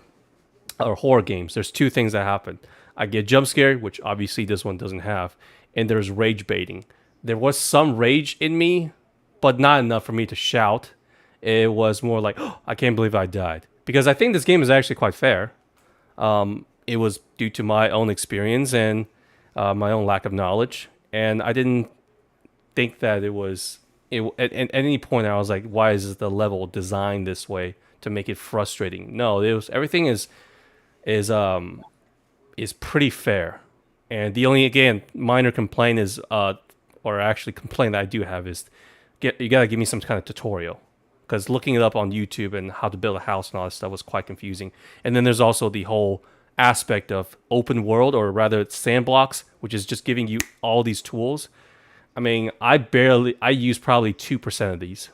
horror games, there's two things that happen. I get jump scared, which obviously this one doesn't have, and there's rage baiting. There was some rage in me, but not enough for me to shout. It was more like, oh, I can't believe I died. Because I think this game is actually quite fair. It was due to my own experience and my own lack of knowledge. And I didn't think that it was... At any point, I was like, why is the level designed this way to make it frustrating? No, everything is pretty fair. And the only, again, minor complaint is, or actually complaint that I do have is, you gotta give me some kind of tutorial. Because looking it up on YouTube and how to build a house and all that stuff was quite confusing. And then there's also the whole aspect of open world, or rather it's sandbox, which is just giving you all these tools. I mean, I use probably 2% of these.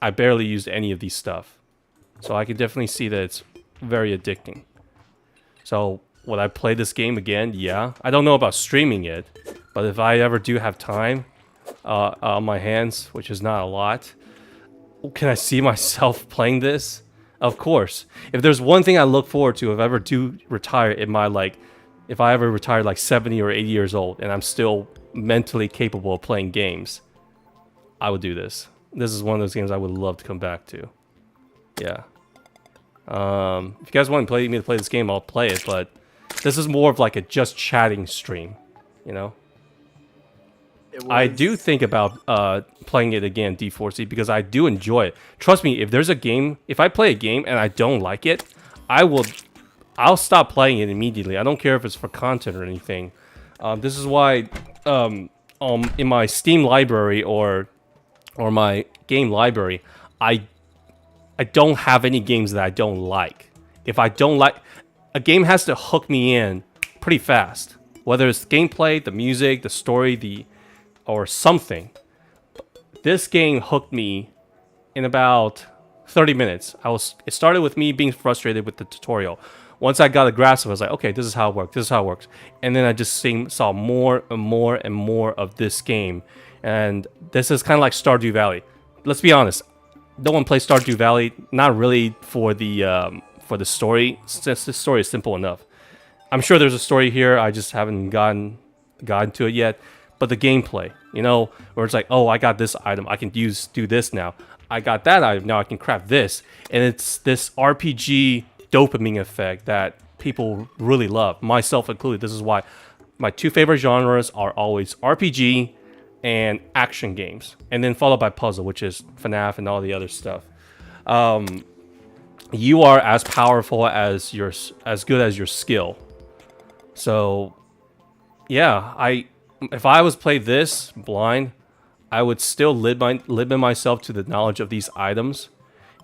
I barely used any of these stuff. So I can definitely see that it's very addicting. So would I play this game again? Yeah. I don't know about streaming it, but if I ever do have time on my hands, which is not a lot, can I see myself playing this? Of course. If there's one thing I look forward to if I ever do retire in my, if I ever retire 70 or 80 years old and I'm still mentally capable of playing games, I would do this. This is one of those games I would love to come back to. Yeah. If you guys want me to play this game, I'll play it, but this is more of like a just chatting stream, I do think about playing it again, D4C, because I do enjoy it. Trust me, if I play a game and I don't like it, I'll stop playing it immediately. I don't care if it's for content or anything. This is why in my Steam library or my game library, I don't have any games that I don't like. If I don't like... A game has to hook me in pretty fast. Whether it's gameplay, the music, the story, or something. This game hooked me in about 30 minutes. It started with me being frustrated with the tutorial. Once I got a grasp of it, I was like, okay, this is how it works. This is how it works. And then I just saw more and more and more of this game. And this is kind of like Stardew Valley. Let's be honest. No one plays Stardew Valley. Not really for the story, since the story is simple enough. I'm sure there's a story here. I just haven't gotten to it yet. But the gameplay, where it's like, oh, I got this item. I can do this now. I got that item. Now I can craft this. And it's this RPG dopamine effect that people really love, myself included. This is why my two favorite genres are always RPG and action games, and then followed by puzzle, which is FNAF and all the other stuff. You are as powerful as as good as your skill. So, yeah, if I was played this blind, I would still limit myself to the knowledge of these items,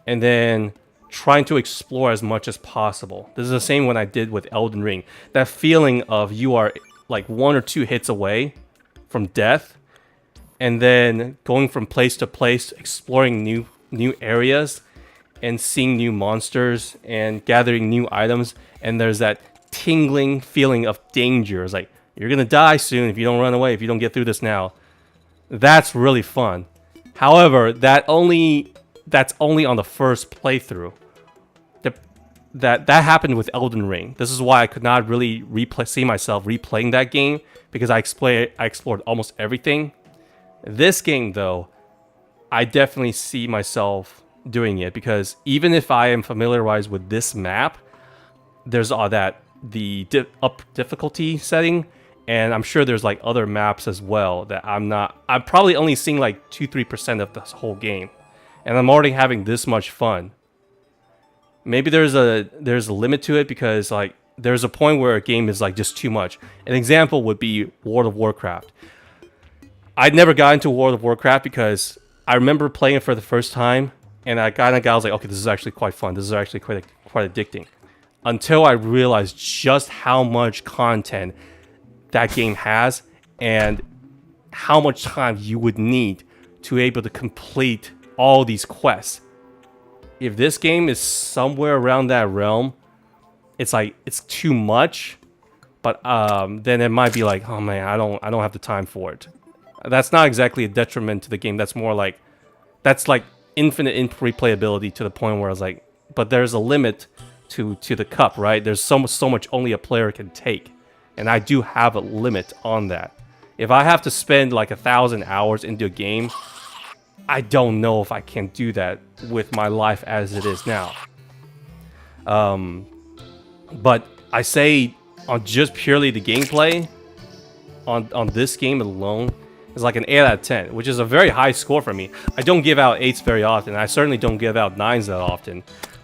and then trying to explore as much as possible. This is the same when I did with Elden Ring. That feeling of you are like 1 or 2 hits away from death, and then going from place to place, exploring new areas, and seeing new monsters, and gathering new items, and there's that tingling feeling of danger. It's like, you're gonna die soon if you don't run away, if you don't get through this now. That's really fun. However, that's only on the first playthrough. That happened with Elden Ring. This is why I could not really see myself replaying that game, because I explored almost everything. This game, though, I definitely see myself doing it, because even if I am familiarized with this map, there's all that the difficulty setting, and I'm sure there's like other maps as well that I'm probably only seeing like 2-3% of this whole game, and I'm already having this much fun. Maybe there's a limit to it because like there's a point where a game is like just too much. An example would be World of Warcraft. I'd never got into World of Warcraft because I remember playing it for the first time, and I was like, okay, this is actually quite fun. This is actually quite addicting. Until I realized just how much content that game has and how much time you would need to be able to complete all these quests. If this game is somewhere around that realm, it's like it's too much, but then it might be like, oh man, I don't have the time for it. That's not exactly a detriment to the game. That's more like infinite replayability to the point where I was like, but there's a limit to the cup, right? There's so much only a player can take, and I do have a limit on that. If I have to spend like 1,000 hours into a game, I don't know if I can do that with my life as it is now. But I say on just purely the gameplay, on this game alone, is like an 8 out of 10, which is a very high score for me. I don't give out 8s very often. I certainly don't give out 9s that often.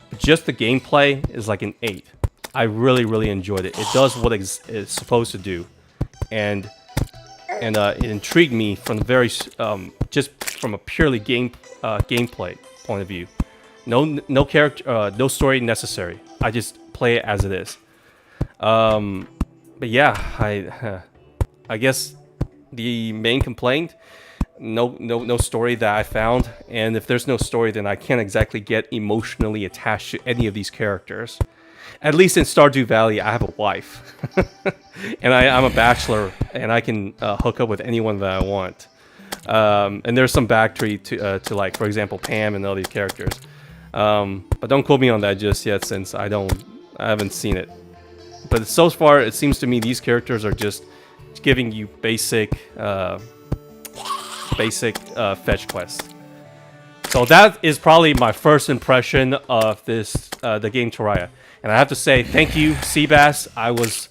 But just the gameplay is like an 8. I really enjoyed it. It does what it's supposed to do, and it intrigued me from the very just from a purely gameplay point of view. No character, no story necessary. I just play it as it is. But yeah, I guess the main complaint, no story that I found, and if there's no story, then I can't exactly get emotionally attached to any of these characters. At least in Stardew Valley, I have a wife, and I'm a bachelor, and I can hook up with anyone that I want. And there's some backstory to like, for example, Pam and all these characters. But don't quote me on that just yet, since I haven't seen it. But so far, it seems to me these characters are just giving you basic fetch quests. So that is probably my first impression of the game Terraria. And I have to say, thank you, Seabass. I was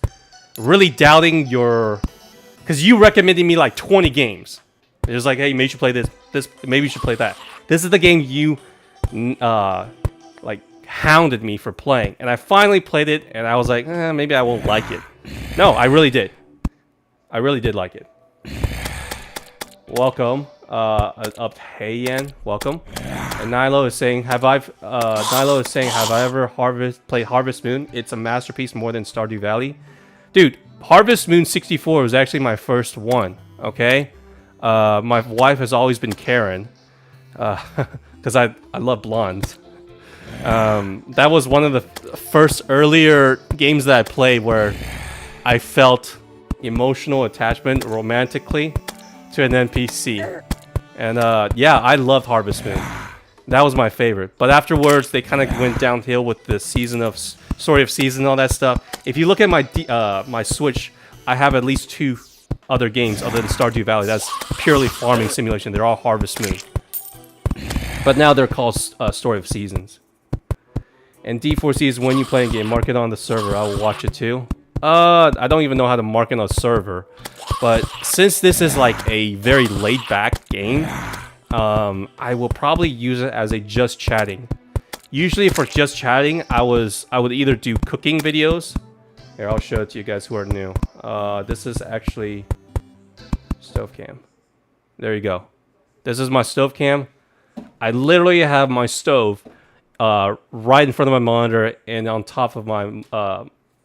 really doubting because you recommended me like 20 games. It was like, hey, maybe you should play this. Maybe you should play that. This is the game you like hounded me for playing, and I finally played it, and I was like, maybe I won't like it. No, I really did. I really did like it. Welcome, up Heian. Welcome. And Nilo is saying, have I ever played Harvest Moon? It's a masterpiece more than Stardew Valley. Dude, Harvest Moon 64 was actually my first one. Okay, my wife has always been Karen, because I love blondes. That was one of the first earlier games that I played where I felt emotional attachment romantically to an NPC. And yeah, I loved Harvest Moon. That was my favorite. But afterwards, they kind of went downhill with the Story of Season and all that stuff. If you look at my my Switch, I have at least 2 other games other than Stardew Valley. That's purely farming simulation. They're all Harvest Moon. But now they're called Story of Seasons. And D4C is when you play a game, mark it on the server. I will watch it too. I don't even know how to mark it on a server. But since this is like a very laid-back game, I will probably use it as a just chatting. Usually for just chatting, I would either do cooking videos. Here, I'll show it to you guys who are new. This is actually stove cam. There you go. This is my stove cam. I literally have my stove right in front of my monitor and on top of my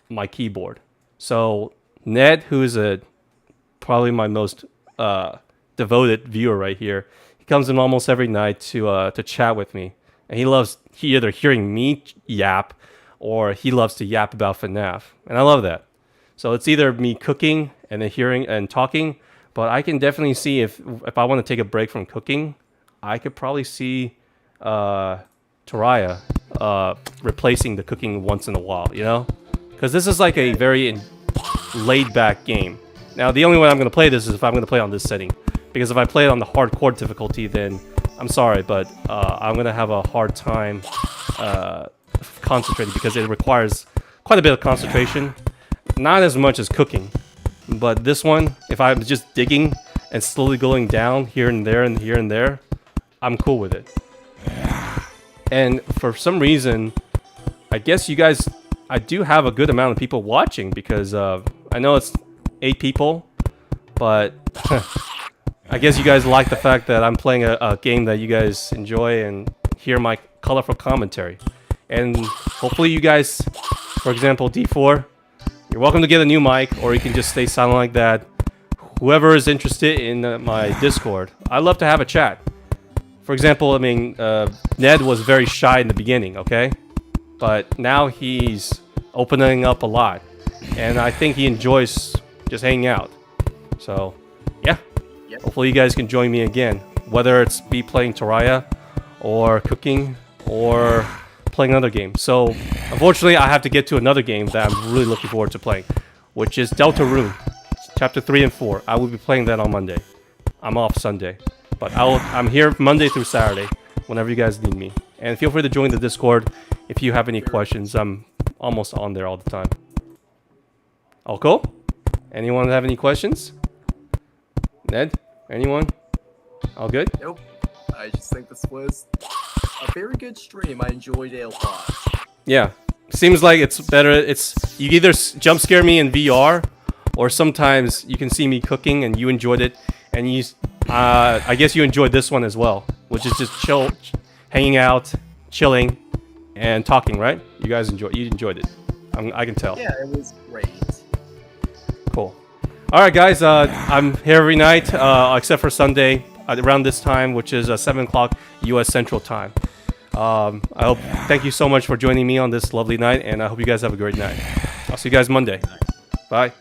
my keyboard. So Ned, who is probably my most devoted viewer right here, he comes in almost every night to chat with me, and he either hearing me yap or he loves to yap about FNAF, and I love that. So it's either me cooking and then hearing and talking, but I can definitely see if I want to take a break from cooking, I could probably see Terraria replacing the cooking once in a while, you know? Because this is like a very laid-back game. Now, the only way I'm going to play this is if I'm going to play on this setting. Because if I play it on the hardcore difficulty, then I'm sorry, but I'm going to have a hard time concentrating because it requires quite a bit of concentration. not as much as cooking. But this one, if I'm just digging and slowly going down here and there and here and there, I'm cool with it. And for some reason, I guess you guys, I do have a good amount of people watching because I know it's 8 people, but I guess you guys like the fact that I'm playing a game that you guys enjoy and hear my colorful commentary. And hopefully you guys, for example, D4, you're welcome to get a new mic, or you can just stay silent like that. Whoever is interested in my Discord, I love to have a chat. For example, I mean, Ned was very shy in the beginning, okay? But now he's opening up a lot. And I think he enjoys just hanging out. So, yeah. Hopefully you guys can join me again. Whether it's me playing Terraria, or cooking, or playing another game. So, unfortunately, I have to get to another game that I'm really looking forward to playing, which is Deltarune, Chapter 3 and 4. I will be playing that on Monday. I'm off Sunday. But I'm here Monday through Saturday, whenever you guys need me. And feel free to join the Discord if you have any questions. I'm almost on there all the time. All cool? Anyone have any questions? Ned? Anyone? All good? Nope. I just think this was a very good stream. I enjoyed it a lot. Yeah. Seems like it's better. It's you either jump scare me in VR, or sometimes you can see me cooking and you enjoyed it, and you, I guess you enjoyed this one as well, which is just chill, hanging out, chilling, and talking. Right? You guys enjoyed it. I can tell. Yeah, it was great. Cool. All right, guys. I'm here every night, except for Sunday around this time, which is 7 o'clock U.S. Central Time. Thank you so much for joining me on this lovely night, and I hope you guys have a great night. I'll see you guys Monday. Bye.